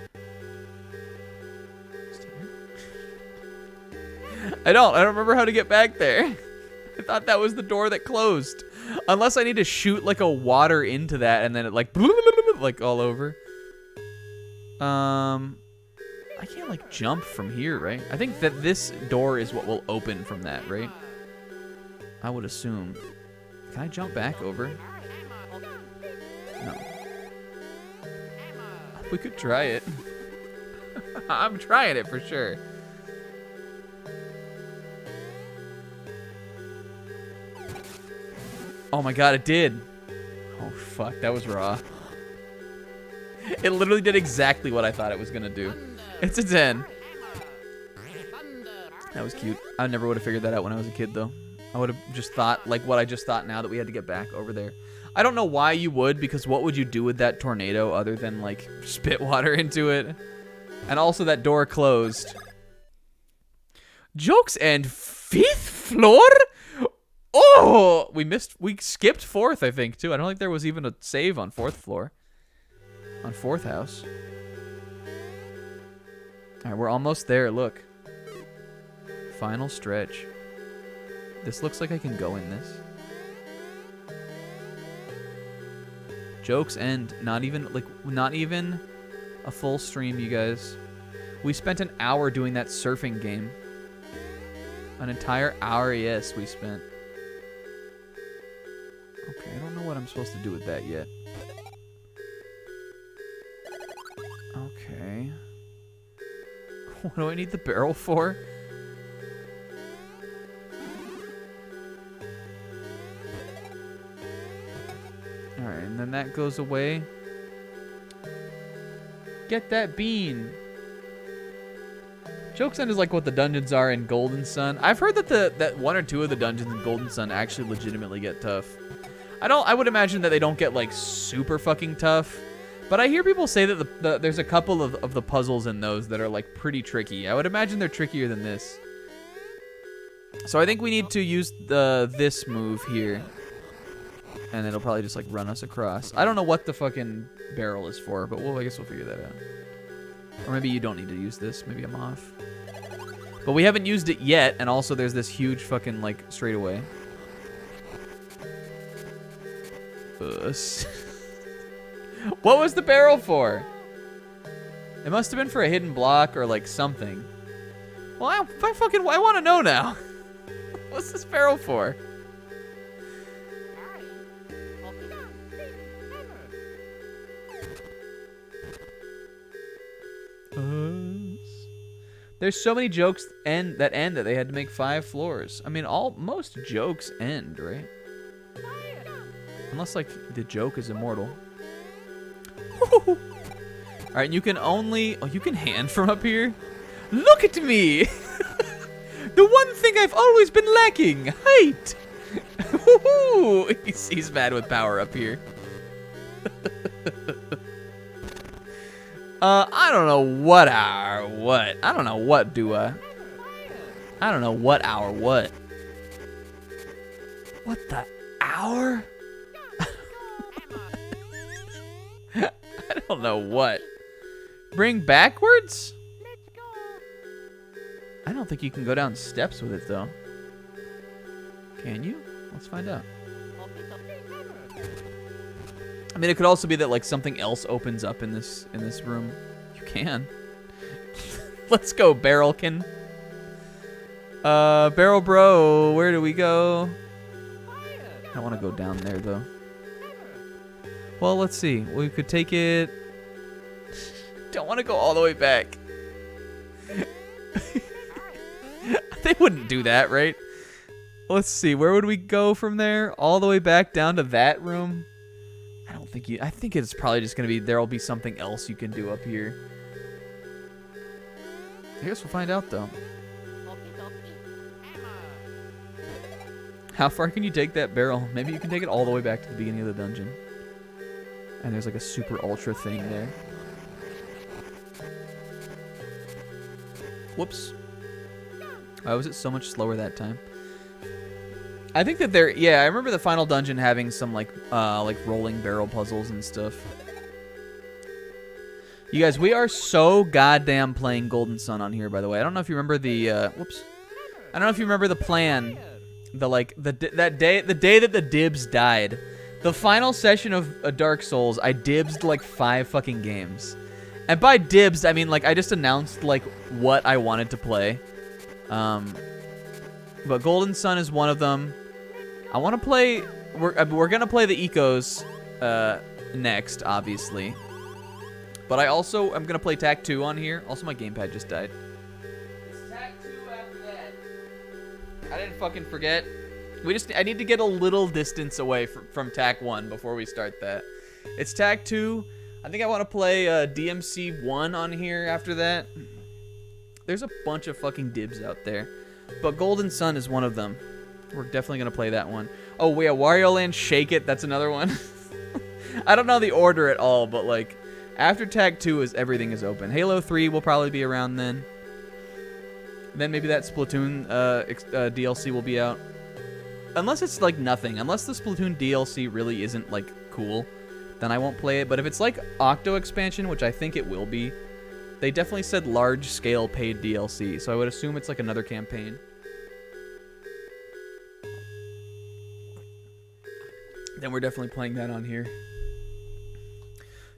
I don't remember how to get back there. I thought that was the door that closed. Unless I need to shoot like a water into that and then it like all over. I can't like jump from here, right? I think that this door is what will open from that, right? I would assume. Can I jump back over? No. We could try it. I'm trying it for sure. Oh my god, it did. Oh fuck, that was raw. It literally did exactly what I thought it was gonna do. It's a 10. That was cute. I never would have figured that out when I was a kid though. I would have just thought like what I just thought now that we had to get back over there. I don't know why you would, because what would you do with that tornado other than like spit water into it? And also that door closed. Jokes and 5th floor? Oh, we skipped 4th, I think, too. I don't think there was even a save on 4th floor. On 4th house. All right, we're almost there, look. Final stretch. This looks like I can go in this. Jokes end. Not even a full stream, you guys. We spent an hour doing that surfing game. An entire hour, yes, we spent. Okay, I don't know what I'm supposed to do with that yet. Okay. What do I need the barrel for? Alright, and then that goes away. Get that bean. Joke's End is like what the dungeons are in Golden Sun. I've heard that that 1 or 2 of the dungeons in Golden Sun actually legitimately get tough. I would imagine that they don't get like super fucking tough. But I hear people say that there's a couple of the puzzles in those that are like pretty tricky. I would imagine they're trickier than this. So I think we need to use this move here. And it'll probably just like run us across. I don't know what the fucking barrel is for, but I guess we'll figure that out. Or maybe you don't need to use this. Maybe I'm off. But we haven't used it yet, and also there's this huge fucking like straightaway. What was the barrel for? It must have been for a hidden block or like something. Well, I want to know now. What's this barrel for? There's so many jokes that end that they had to make 5 floors. I mean, most jokes end, right? Unless like the joke is immortal. All right, you can you can hand from up here. Look at me. The one thing I've always been lacking, height. He's bad with power up here. I don't know what hour what. I don't know what I don't know what hour what. What the hour? I don't know what. Bring backwards? I don't think you can go down steps with it though. Can you? Let's find out. I mean, it could also be that like something else opens up in this room. You can. Let's go, Barrelkin. Barrel Bro, where do we go? I want to go down there, though. Well, let's see. We could take it... Don't want to go all the way back. They wouldn't do that, right? Let's see. Where would we go from there? All the way back down to that room? I don't think you... I think it's probably just going to be... There'll be something else you can do up here. I guess we'll find out, though. How far can you take that barrel? Maybe you can take it all the way back to the beginning of the dungeon. And there's like a super ultra thing there. Whoops. Why was it so much slower that time? I think that there... Yeah, I remember the final dungeon having some like rolling barrel puzzles and stuff. You guys, we are so goddamn playing Golden Sun on here, by the way. I don't know if you remember the... whoops. I don't know if you remember the plan... the day that the dibs died, the final session of Dark Souls, I dibsed like 5 fucking games, and by dibs I mean like I just announced like what I wanted to play. But Golden Sun is one of them. I want to play. We're gonna play the Ecos next, obviously, but I also am gonna play Tak 2 on here. Also, my gamepad just died. I didn't fucking forget. I need to get a little distance away from Tak 1 before we start that. It's Tak 2. I think I want to play DMC 1 on here after that. There's a bunch of fucking dibs out there. But Golden Sun is one of them. We're definitely going to play that one. Oh, yeah, Wario Land Shake It. That's another one. I don't know the order at all, but like after Tak 2 is everything is open. Halo 3 will probably be around then. Then maybe that Splatoon DLC will be out. Unless it's like nothing. Unless the Splatoon DLC really isn't like cool, then I won't play it. But if it's like Octo expansion, which I think it will be, they definitely said large scale paid DLC. So I would assume it's like another campaign. Then we're definitely playing that on here.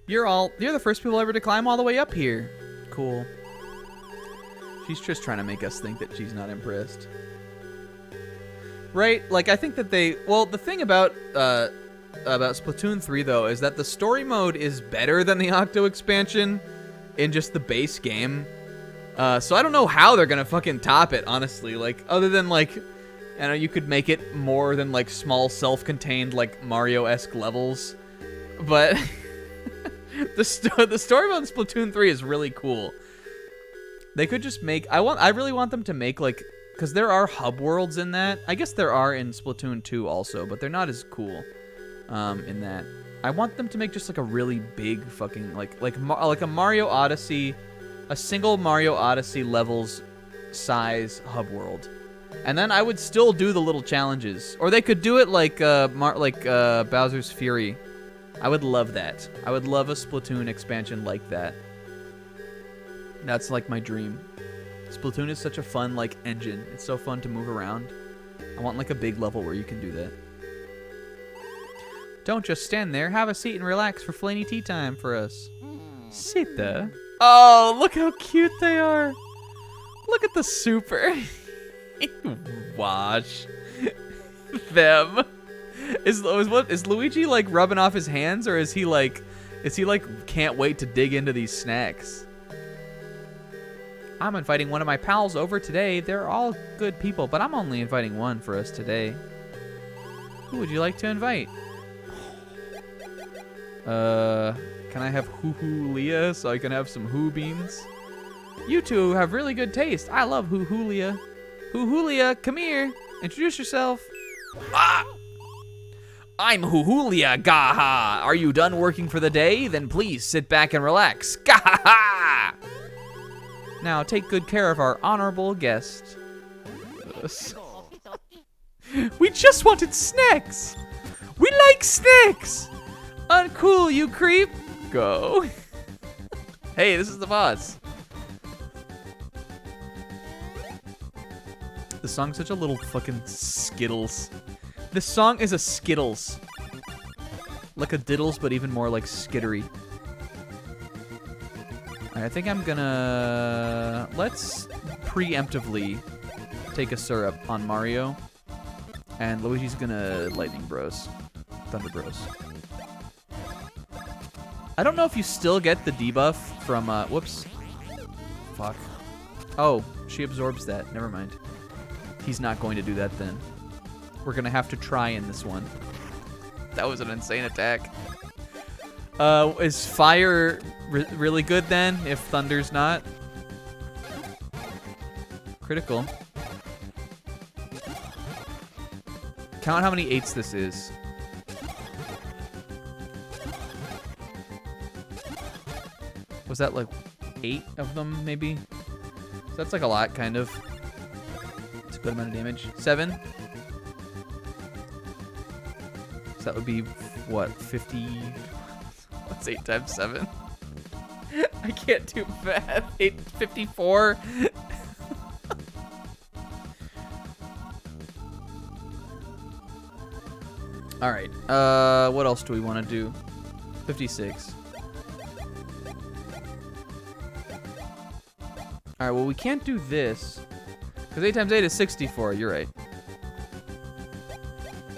You're the first people ever to climb all the way up here. Cool. She's just trying to make us think that she's not impressed. Right? Like, I think that they... Well, the thing about Splatoon 3, though, is that the story mode is better than the Octo expansion in just the base game. So I don't know how they're gonna fucking top it, honestly. Like, other than, like... I know you could make it more than, like, small, self-contained, like, Mario-esque levels. But... the story mode in Splatoon 3 is really cool. They could just make... I really want them to make, like... Because there are hub worlds in that. I guess there are in Splatoon 2 also, but they're not as cool in that. I want them to make just, like, a really big fucking... Like a Mario Odyssey... A single Mario Odyssey levels size hub world. And then I would still do the little challenges. Or they could do it like Bowser's Fury. I would love that. I would love a Splatoon expansion like that. That's like my dream. Splatoon is such a fun like engine. It's so fun to move around. I want like a big level where you can do that. Don't just stand there. Have a seat and relax for Flaney tea time for us. Sit there. Oh, look how cute they are. Look at the super. Watch them. Is Luigi like rubbing off his hands, or is he like can't wait to dig into these snacks? I'm inviting one of my pals over today. They're all good people, but I'm only inviting one for us today. Who would you like to invite? Can I have hoo-hoo Leah so I can have some hoo beans? You two have really good taste. I love hoo-hoo Leah. Hoo-hoo Leah, come here. Introduce yourself. Ah! I'm Huhulia, gaha! Are you done working for the day? Then please sit back and relax. Gaha! Now take good care of our honorable guest. We just wanted snacks! We like snacks! Uncool, you creep! Go. Hey, this is the boss. The song's such a little fucking Skittles. This song is a Skittles. Like a Diddles, but even more like skittery. I think I'm gonna... Let's preemptively take a syrup on Mario. And Luigi's gonna Lightning Bros. Thunder Bros. I don't know if you still get the debuff from, whoops. Fuck. Oh, she absorbs that. Never mind. He's not going to do that then. We're gonna have to try in this one. That was an insane attack. Is fire really good then, if thunder's not? Critical. Count how many 8s this is. Was that like 8 of them, maybe? So that's like a lot, kind of. It's a good amount of damage. 7. So that would be, what, 50? What's 8 times 7? I can't do math. 54? All right. What else do we want to do? 56. All right. Well, we can't do this because 8 times 8 is 64. You're right.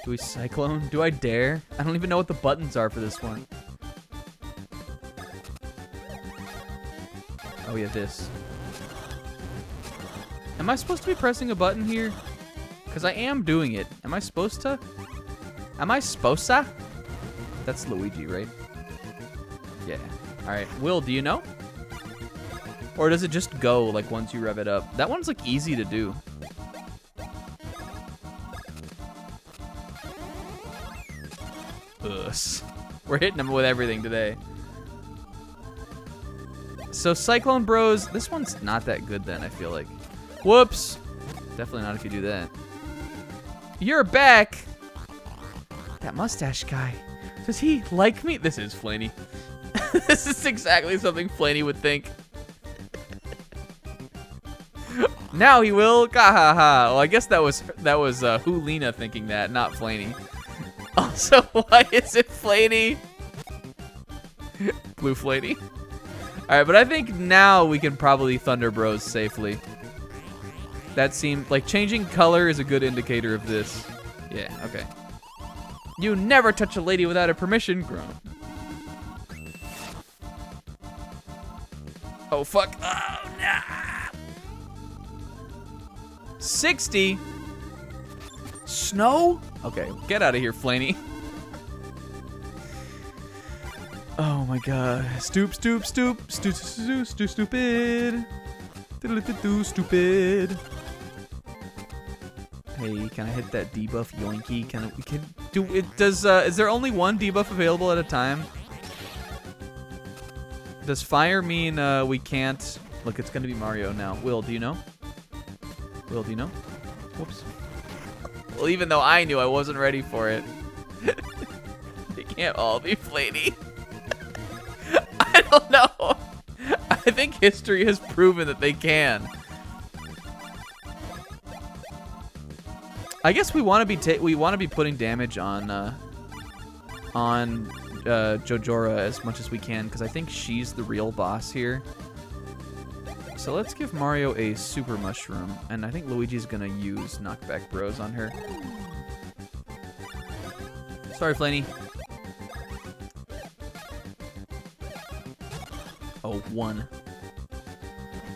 Do we cyclone? Do I dare? I don't even know what the buttons are for this one. Oh yeah, this. Am I supposed to be pressing a button here? Because I am doing it. Am I supposed to? Am I supposed to? That's Luigi, right? Yeah. All right. Will, do you know? Or does it just go like once you rev it up? That one's like easy to do. Ugh. We're hitting them with everything today. So Cyclone Bros, this one's not that good then, I feel like. Whoops. Definitely not if you do that. You're back. That mustache guy. Does he like me? This is Flaney. This is exactly something Flaney would think. Now he will. Gahaha. Well, I guess that was Hulina thinking that, not Flaney. Also, why is it Flaney? Blue Flaney. All right, but I think now we can probably Thunder Bros safely. That seemed like changing color is a good indicator of this. Yeah, okay. You never touch a lady without her permission, grown. Oh, fuck. Oh, no. 60? Snow? Okay, get out of here, Flaney. Oh my god. Stoop, stoop, stoop. Stoop, stoop, stoop, stupid. Diddle-diddle-doo, stupid. Hey, can I hit that debuff yoinky? Is there only one debuff available at a time? Does fire mean we can't? Look, it's gonna be Mario now. Will, do you know? Will, do you know? Whoops. Well, even though I knew I wasn't ready for it. They can't all be Flaney. I don't know. I think history has proven that they can. I guess we want to be putting damage on Jojora as much as we can because I think she's the real boss here. So let's give Mario a super mushroom, and I think Luigi's gonna use knockback bros on her. Sorry, Flaney. Oh, 1.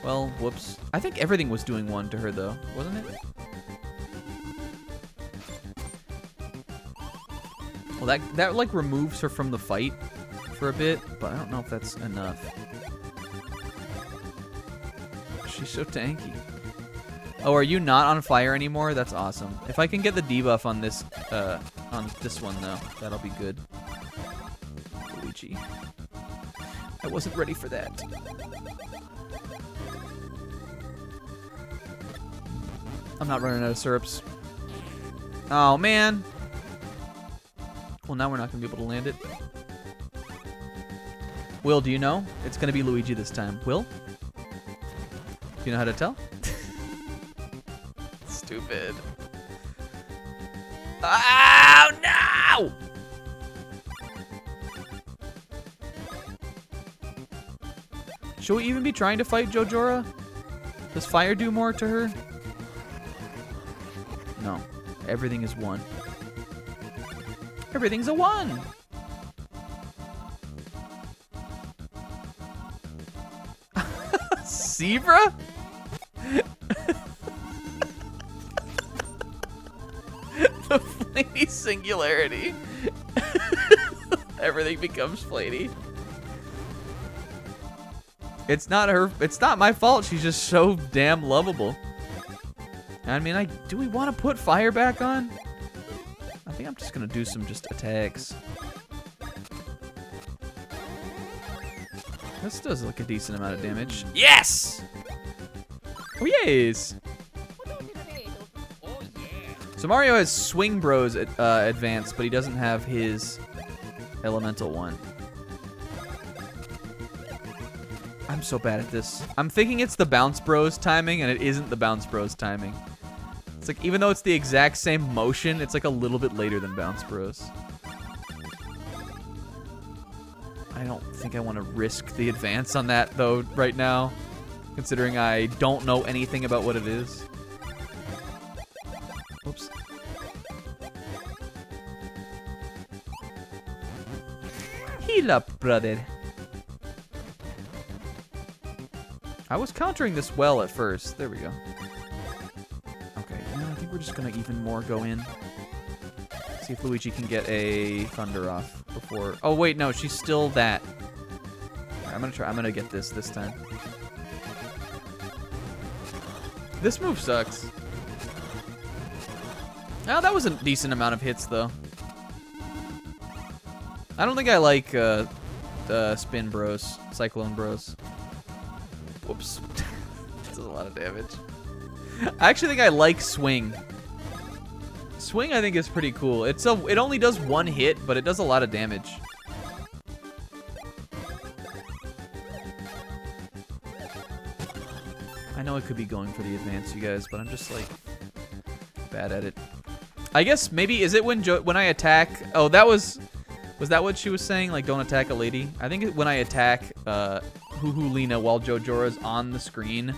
Well, whoops. I think everything was doing 1 to her though, wasn't it? Well, that like removes her from the fight for a bit, but I don't know if that's enough. She's so tanky. Oh, are you not on fire anymore? That's awesome. If I can get the debuff on this one though, that'll be good. Luigi. I wasn't ready for that. I'm not running out of syrups. Oh man. Well, now we're not gonna be able to land it. Will, do you know? It's gonna be Luigi this time. Will? Do you know how to tell? Stupid. Oh, no! Should we even be trying to fight Jojora? Does fire do more to her? No. Everything is 1. Everything's a 1! Zebra? The flaty singularity. Everything becomes flaty. It's not my fault. She's just so damn lovable. I mean, do we want to put fire back on? I think I'm just gonna do some just attacks. This does look a decent amount of damage. Yes! Oh yes! So Mario has Swing Bros advanced, but he doesn't have his elemental one. I'm so bad at this. I'm thinking it's the Bounce Bros timing, and it isn't the Bounce Bros timing. It's like, even though it's the exact same motion, it's like a little bit later than Bounce Bros. I don't think I want to risk the advance on that, though, right now, considering I don't know anything about what it is. Oops. Heal up, brother. I was countering this well at first. There we go. Okay, I think we're just gonna even more go in. See if Luigi can get a thunder off before. Oh wait, no, she's still that. Right, I'm gonna try. I'm gonna get this time. This move sucks. Oh, that was a decent amount of hits though. I don't think I like Spin Bros, Cyclone Bros. Whoops. This is a lot of damage. I actually think I like Swing. Swing, I think, is pretty cool. It only does 1 hit, but it does a lot of damage. I know I could be going for the advance, you guys, but I'm just, like, bad at it. I guess maybe, is it when I attack? Oh, was that what she was saying? Like, don't attack a lady? I think when I attack Lina while Jojora's on the screen,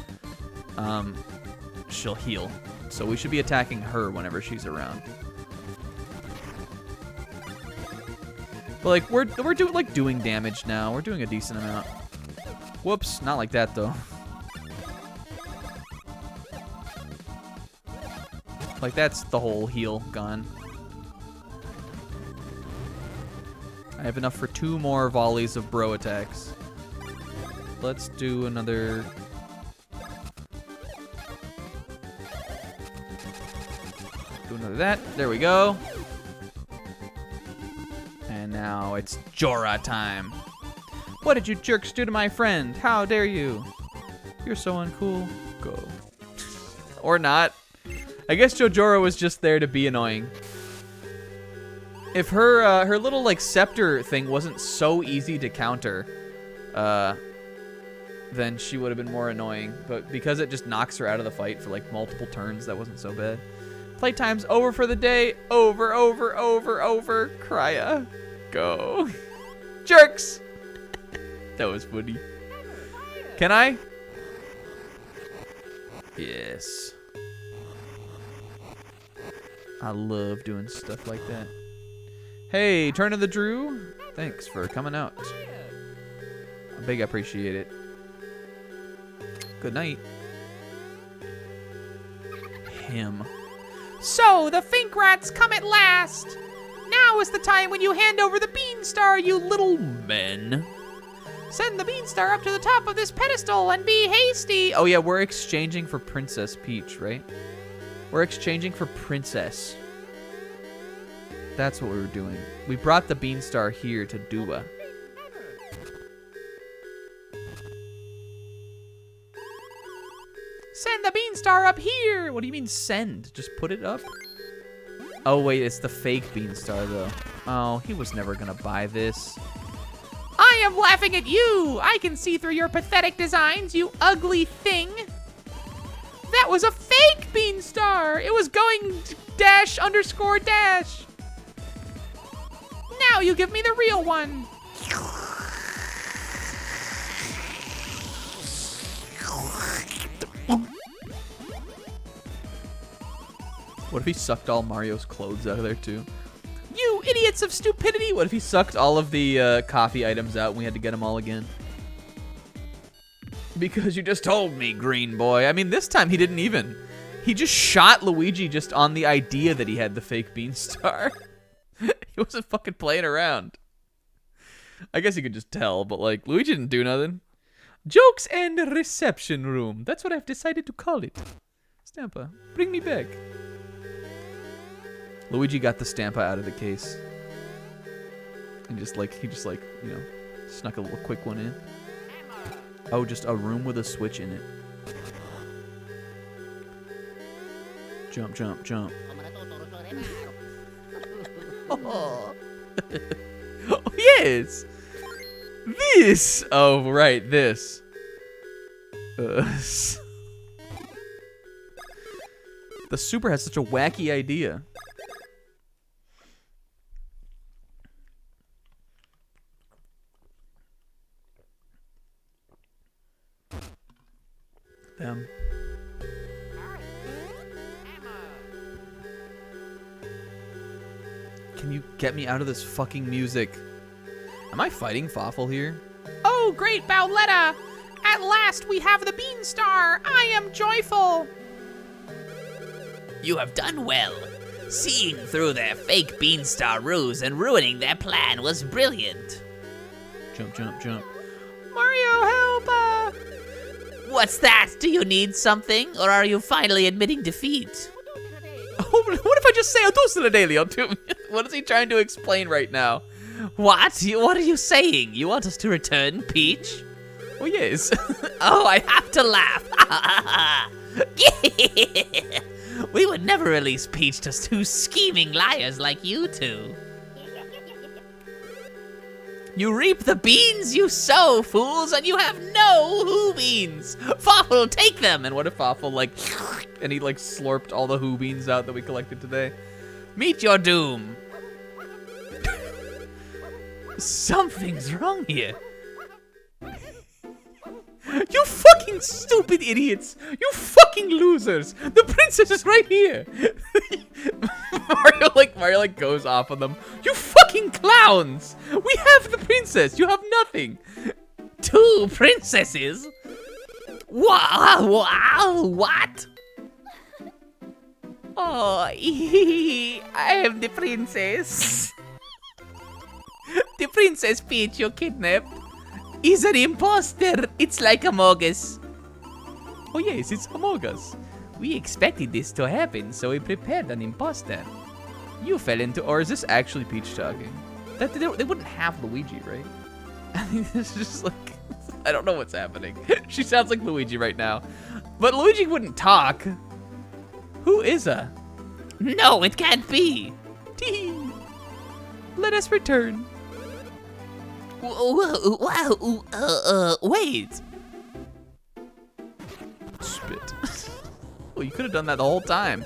she'll heal. So we should be attacking her whenever she's around. But like we're doing damage now. We're doing a decent amount. Whoops, not like that though. Like that's the whole heal gone. I have enough for 2 more volleys of bro attacks. Let's do another. Do another that. There we go. And now it's Jora time. What did you jerks do to my friend? How dare you? You're so uncool. Go. Or not. I guess Jojora was just there to be annoying. If her little like scepter thing wasn't so easy to counter, then she would have been more annoying. But because it just knocks her out of the fight for like multiple turns, that wasn't so bad. Playtime's over for the day. Over. Crya. Go. Jerks. That was funny. Can I? Yes. I love doing stuff like that. Hey, Turn of the Drew. Thanks for coming out. I big appreciate it. Good night. Him. So, the Fink Rats come at last. Now is the time when you hand over the Beanstar, you little men. Send the Beanstar up to the top of this pedestal and be hasty. Oh yeah, we're exchanging for Princess Peach, right? We're exchanging for Princess. That's what we were doing. We brought the Beanstar here to Dua. Send the Beanstar up here! What do you mean send? Just put it up? Oh wait, it's the fake Beanstar though. Oh, he was never gonna buy this. I am laughing at you! I can see through your pathetic designs, you ugly thing! That was a fake Beanstar! It was going --_. Now you give me the real one! What if he sucked all Mario's clothes out of there too? You idiots of stupidity! What if he sucked all of the coffee items out and we had to get them all again? Because you just told me, green boy. I mean, this time he didn't even. He just shot Luigi just on the idea that he had the fake Beanstar. He wasn't fucking playing around. I guess you could just tell, but like, Luigi didn't do nothing. Jokes and reception room. That's what I've decided to call it. Stampa, bring me back. Luigi got the Stampa out of the case. And he just like, you know, snuck a little quick one in. Oh, just a room with a switch in it. Jump, jump, jump. Oh. Oh, yes! This! Oh, right, this. The Super has such a wacky idea. Them. Can you get me out of this fucking music? Am I fighting Fawful here? Oh, great Bowletta! At last we have the Beanstar! I am joyful! You have done well. Seeing through their fake Beanstar ruse and ruining their plan was brilliant. Jump, jump, jump. Mario, help! What's that? Do you need something, or are you finally admitting defeat? Oh, what if I just say Adustra Delio to me? What is he trying to explain right now? What? What are you saying? You want us to return, Peach? Oh, yes. Oh, I have to laugh. We would never release Peach to two scheming liars like you two. You reap the beans you sow, fools, and you have no who beans. Fawful, take them. And what if Fawful, like, and he, like, slurped all the who beans out that we collected today? Meet your doom. Something's wrong here. You fucking stupid idiots! You fucking losers! The princess is right here! Mario like goes off on them. You fucking clowns! We have the princess! You have nothing! Two princesses? Wow, what? Oh, I am the princess. The Princess Peach you kidnapped is an imposter. It's like Among Us. Oh yes, it's Among Us. We expected this to happen, so we prepared an imposter. You fell into, Or is this actually Peach talking? They wouldn't have Luigi, right? I mean, it's just like, I don't know what's happening. She sounds like Luigi right now. But Luigi wouldn't talk. Who is a? No, it can't be. Let us return. Wait. Spit. Well, you could have done that the whole time.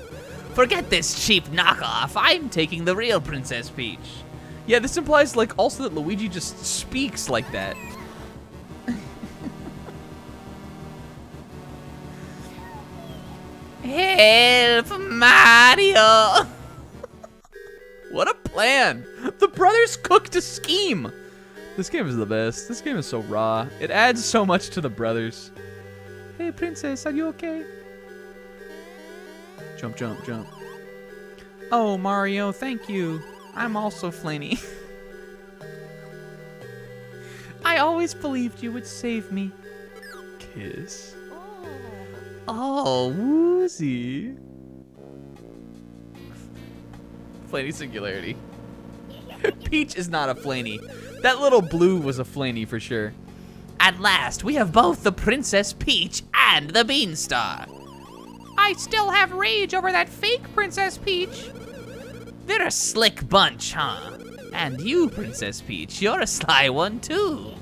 Forget this cheap knockoff. I'm taking the real Princess Peach. Yeah, this implies, like, also that Luigi just speaks like that. Help, Mario! What a plan! The brothers cooked a scheme! This game is the best. This game is so raw. It adds so much to the brothers. Hey, princess, are you okay? Jump, jump, jump. Oh, Mario, thank you. I'm also flanny. I always believed you would save me. Kiss. Oh, woozy. Flanny singularity. Peach is not a flanny. That little blue was a flanny for sure. At last, we have both the Princess Peach and the Beanstar. I still have rage over that fake Princess Peach. They're a slick bunch, huh? And you, Princess Peach, you're a sly one too.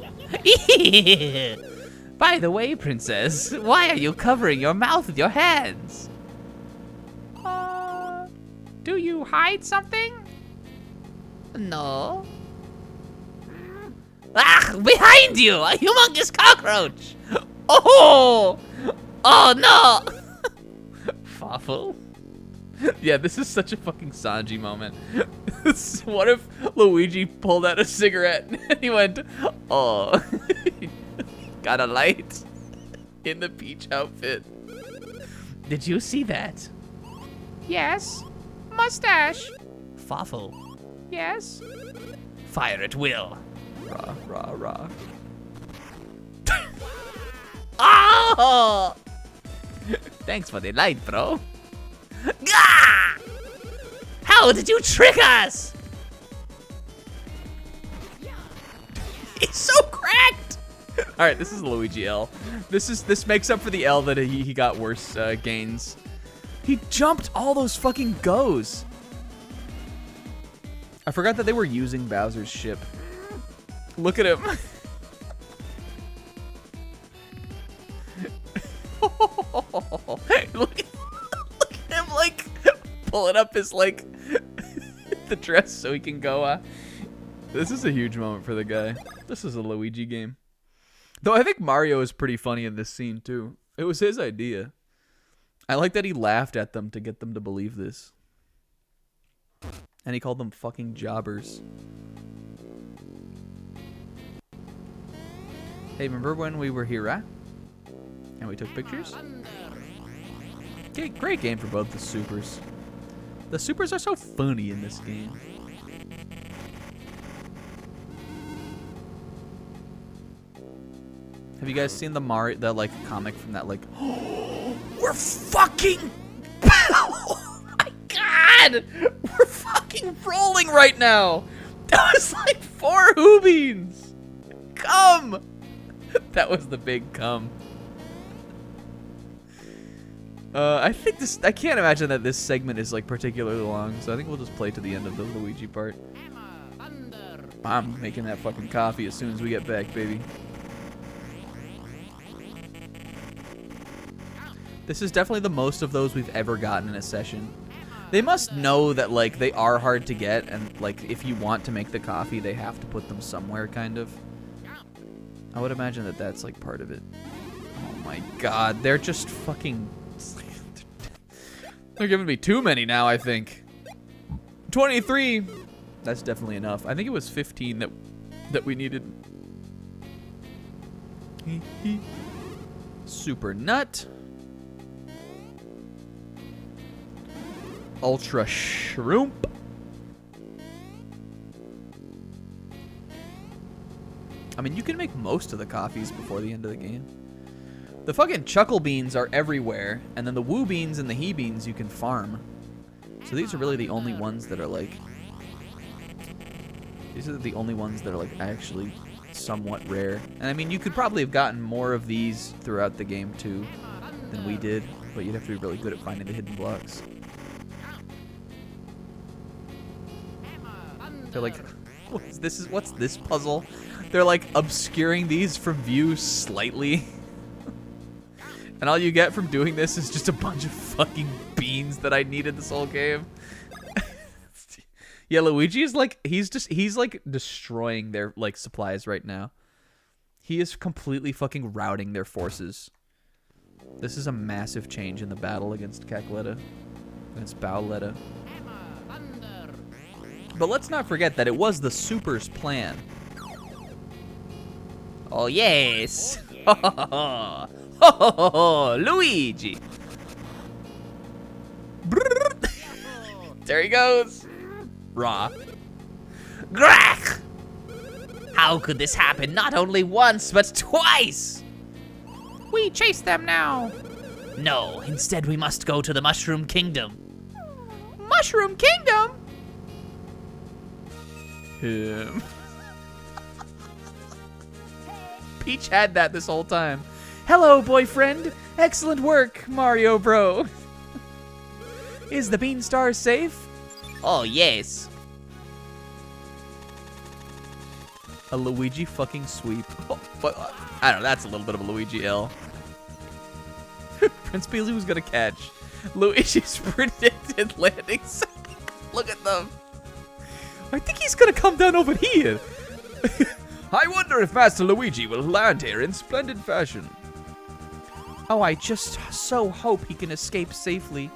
By the way, Princess, why are you covering your mouth with your hands? Do you hide something? No. Ah, behind you, a humongous cockroach. Oh, oh no. Fawful. Yeah, this is such a fucking Sanji moment. What if Luigi pulled out a cigarette and he went, oh, got a light in the Peach outfit. Did you see that? Yes. Mustache. Fawful. Yes. Fire at will. Rah, rah, rah. Oh! Thanks for the light, bro. Gah! How did you trick us? He's so cracked. All right, this is Luigi L. This makes up for the L that he got worse gains. He jumped all those fucking goes. I forgot that they were using Bowser's ship. Look at him. look at him like pulling up his like the dress so he can go. This is a huge moment for the guy. This is a Luigi game. Though I think Mario is pretty funny in this scene too. It was his idea. I like that he laughed at them to get them to believe this. And he called them fucking jobbers. Hey, remember when we were here, and we took pictures? Okay, great game for both the supers. The supers are so funny in this game. Have you guys seen the like comic from that like we're fucking oh my god! We're fucking rolling right now! That was like 4 Hoobines! Come! That was the big come. I think I can't imagine that this segment is like particularly long, so I think we'll just play to the end of the Luigi part. I'm making that fucking coffee as soon as we get back, baby. This is definitely the most of those we've ever gotten in a session. They must know that like they are hard to get, and like if you want to make the coffee, they have to put them somewhere, kind of. I would imagine that that's like part of it. Oh my god, they're just fucking... They're giving me too many now, I think. 23! That's definitely enough. I think it was 15 that we needed. Super Nut. Ultra Shroomp. I mean, you can make most of the coffees before the end of the game. The fucking Chuckle Beans are everywhere, and then the Woo Beans and the He Beans you can farm. So these are really the only ones that are like... These are the only ones that are like actually somewhat rare. And I mean, you could probably have gotten more of these throughout the game too than we did, but you'd have to be really good at finding the hidden blocks. They're like, what's this puzzle? They're like obscuring these from view slightly. And all you get from doing this is just a bunch of fucking beans that I needed this whole game. Yeah, Luigi is like, he's like destroying their like supplies right now. He is completely fucking routing their forces. This is a massive change in the battle against Cackletta, against Bowletta. But let's not forget that it was the Super's plan. Oh, yes. Luigi. There he goes. Raw. Grach! How could this happen not only once, but twice? We chase them now. No, instead we must go to the Mushroom Kingdom. Mushroom Kingdom? Him. Peach had that this whole time. Hello, boyfriend. Excellent work, Mario Bro. Is the Beanstar safe? Oh, yes. A Luigi fucking sweep. Oh, but, I don't know, that's a little bit of a Luigi L. Prince Peely was gonna catch Luigi's predicted landings. Look at them. I think he's gonna come down over here. I wonder if Master Luigi will land here in splendid fashion. Oh, I just so hope he can escape safely.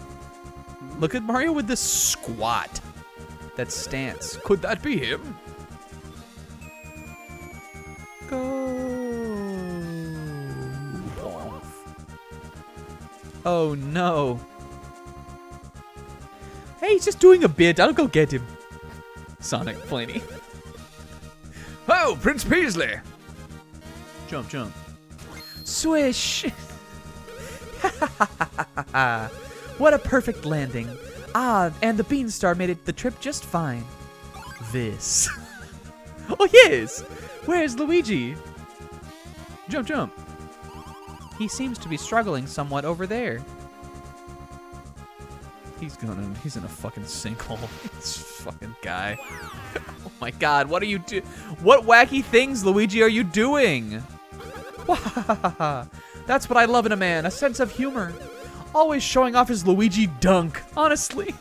Look at Mario with this squat. That stance. Could that be him? Go off. Oh no. Hey, he's just doing a bit. I'll go get him. Sonic Flaney. Oh, Prince Peasley. Jump, jump. Swish. What a perfect landing. Ah, and the Beanstar made it the trip just fine. This. Oh, yes. Where's Luigi? Jump, jump. He seems to be struggling somewhat over there. He's in a fucking sinkhole. This fucking guy. Oh my god, what are you what wacky things, Luigi, are you doing? That's what I love in a man, a sense of humor. Always showing off his Luigi dunk, honestly.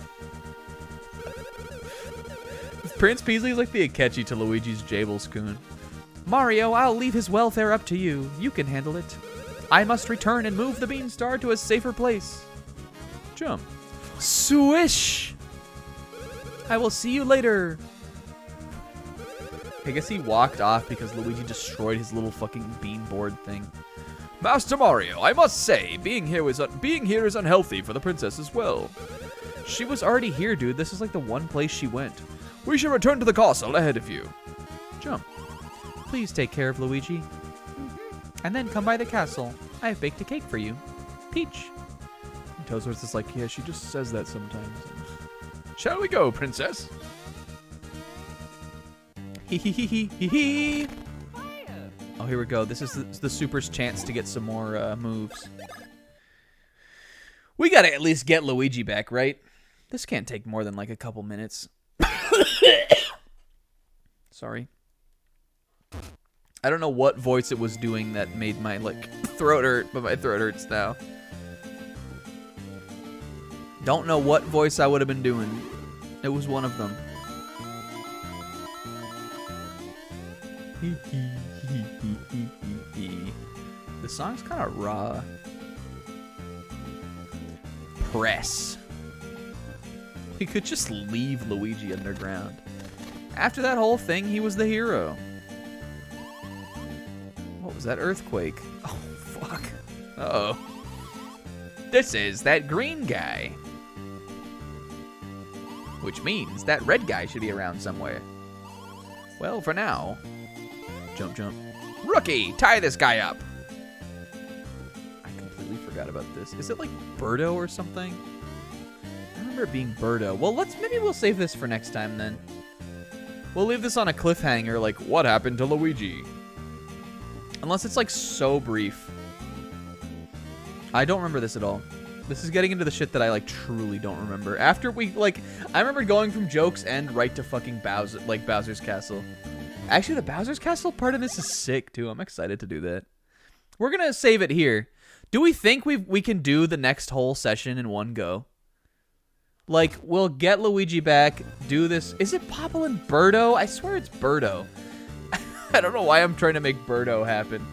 Prince Peasley's like the Akechi to Luigi's Jablescoon. Mario, I'll leave his welfare up to you. You can handle it. I must return and move the Beanstar to a safer place. Jump. Swish! I will see you later. I guess he walked off because Luigi destroyed his little fucking beanboard thing. Master Mario, I must say, being here is unhealthy for the princess as well. She was already here, dude. This is like the one place she went. We should return to the castle ahead of you. Jump. Please take care of Luigi. And then come by the castle. I have baked a cake for you. Peach. And Toadstool's just like, yeah, she just says that sometimes. Shall we go, princess? Hee hee hee hee hee hee. Oh, here we go. This is the Super's chance to get some more moves. We gotta at least get Luigi back, right? This can't take more than like a couple minutes. Sorry. I don't know what voice it was doing that made my like throat hurt, but my throat hurts now. Don't know what voice I would have been doing. It was one of them. The song's kind of raw. Press. We could just leave Luigi underground. After that whole thing, he was the hero. What was that earthquake? Oh, fuck. Uh-oh. This is that green guy. Which means that red guy should be around somewhere. Well, for now. Jump, jump. Rookie, tie this guy up. I completely forgot about this. Is it like Birdo or something? I remember it being Birdo. Well, maybe we'll save this for next time then. We'll leave this on a cliffhanger, like, what happened to Luigi? Unless it's like so brief. I don't remember this at all. This is getting into the shit that I like truly don't remember. After we like, I remember going from Joke's End right to fucking Bowser, like Bowser's Castle. Actually, the Bowser's Castle part of this is sick too. I'm excited to do that. We're gonna save it here. Do we think we can do the next whole session in one go? Like, we'll get Luigi back, do this. Is it Popple and Birdo? I swear it's Birdo. I don't know why I'm trying to make Birdo happen.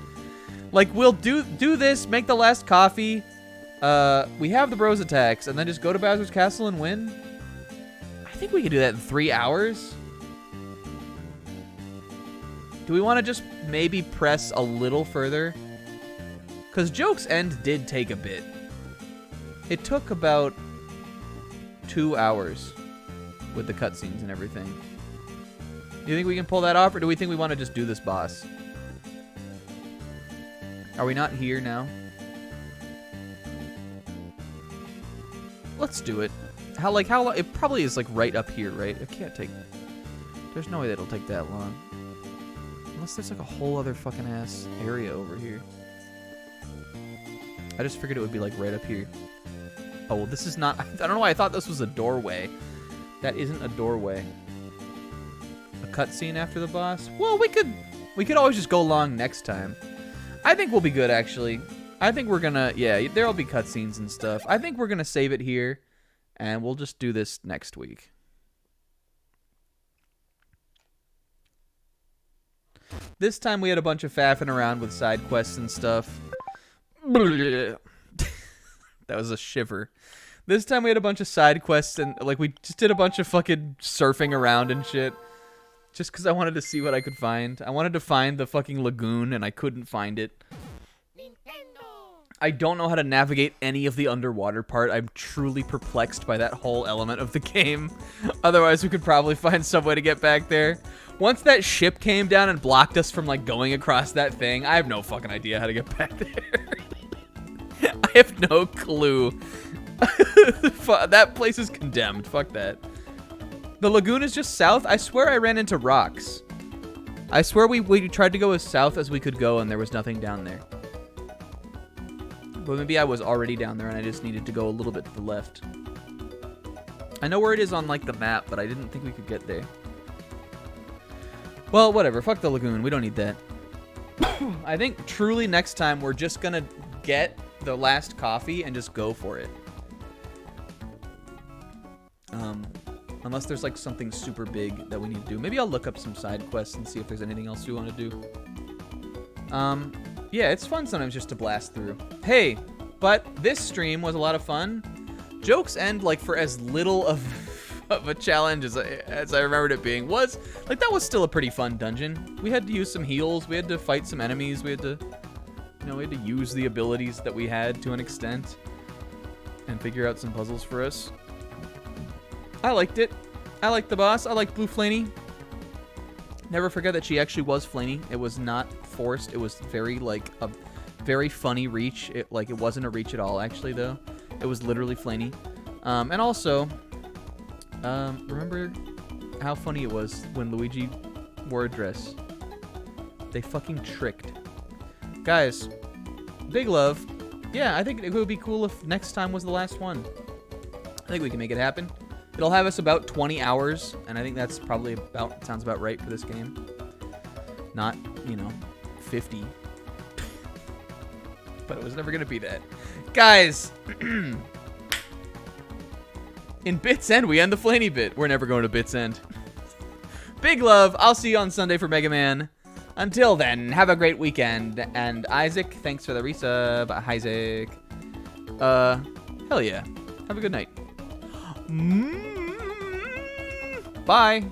Like, we'll do this, make the last coffee. We have the bros attacks, and then just go to Bowser's Castle and win. I think we could do that in 3 hours. Do we want to just maybe press a little further? Because Joke's End did take a bit. It took about 2 hours with the cutscenes and everything. Do you think we can pull that off, or do we think we want to just do this boss? Are we not here now? Let's do it. How long? It probably is like right up here, right? It can't take. There's no way that'll take that long. Unless there's like a whole other fucking ass area over here. I just figured it would be like right up here. Oh, well, this is not. I don't know why I thought this was a doorway. That isn't a doorway. A cutscene after the boss? Well, we could always just go long next time. I think we'll be good, actually. I think we're gonna, yeah, there'll be cutscenes and stuff. I think we're gonna save it here, and we'll just do this next week. This time we had a bunch of faffing around with side quests and stuff. That was a shiver. This time we had a bunch of side quests and like we just did a bunch of fucking surfing around and shit. Just because I wanted to see what I could find. I wanted to find the fucking lagoon and I couldn't find it. I don't know how to navigate any of the underwater part. I'm truly perplexed by that whole element of the game. Otherwise, we could probably find some way to get back there. Once that ship came down and blocked us from, like, going across that thing, I have no fucking idea how to get back there. I have no clue. That place is condemned. Fuck that. The lagoon is just south. I swear I ran into rocks. I swear we tried to go as south as we could go, and there was nothing down there. But maybe I was already down there and I just needed to go a little bit to the left. I know where it is on, like, the map, but I didn't think we could get there. Well, whatever. Fuck the lagoon. We don't need that. I think truly next time we're just gonna get the last coffee and just go for it. Unless there's, like, something super big that we need to do. Maybe I'll look up some side quests and see if there's anything else we want to do. Yeah, it's fun sometimes just to blast through. Hey, but this stream was a lot of fun. Jokes end, like, for as little of a challenge as I remembered it being. That was still a pretty fun dungeon. We had to use some heals. We had to fight some enemies. We had to, we had to use the abilities that we had to an extent and figure out some puzzles for us. I liked it. I liked the boss. I liked Blue Flaney. Never forget that she actually was Flaney. It was not forced. It was very, like, a very funny reach. It wasn't a reach at all, actually, though. It was literally Flaney. And also, remember how funny it was when Luigi wore a dress? They fucking tricked. Guys, big love. Yeah, I think it would be cool if next time was the last one. I think we can make it happen. It'll have us about 20 hours, and I think that's probably sounds about right for this game. Not, 50. But it was never going to be that. Guys, in Bits End, we end the Flaney bit. We're never going to Bits End. Big love. I'll see you on Sunday for Mega Man. Until then, have a great weekend. And Isaac, thanks for the resub. Isaac. Hell yeah. Have a good night. Bye.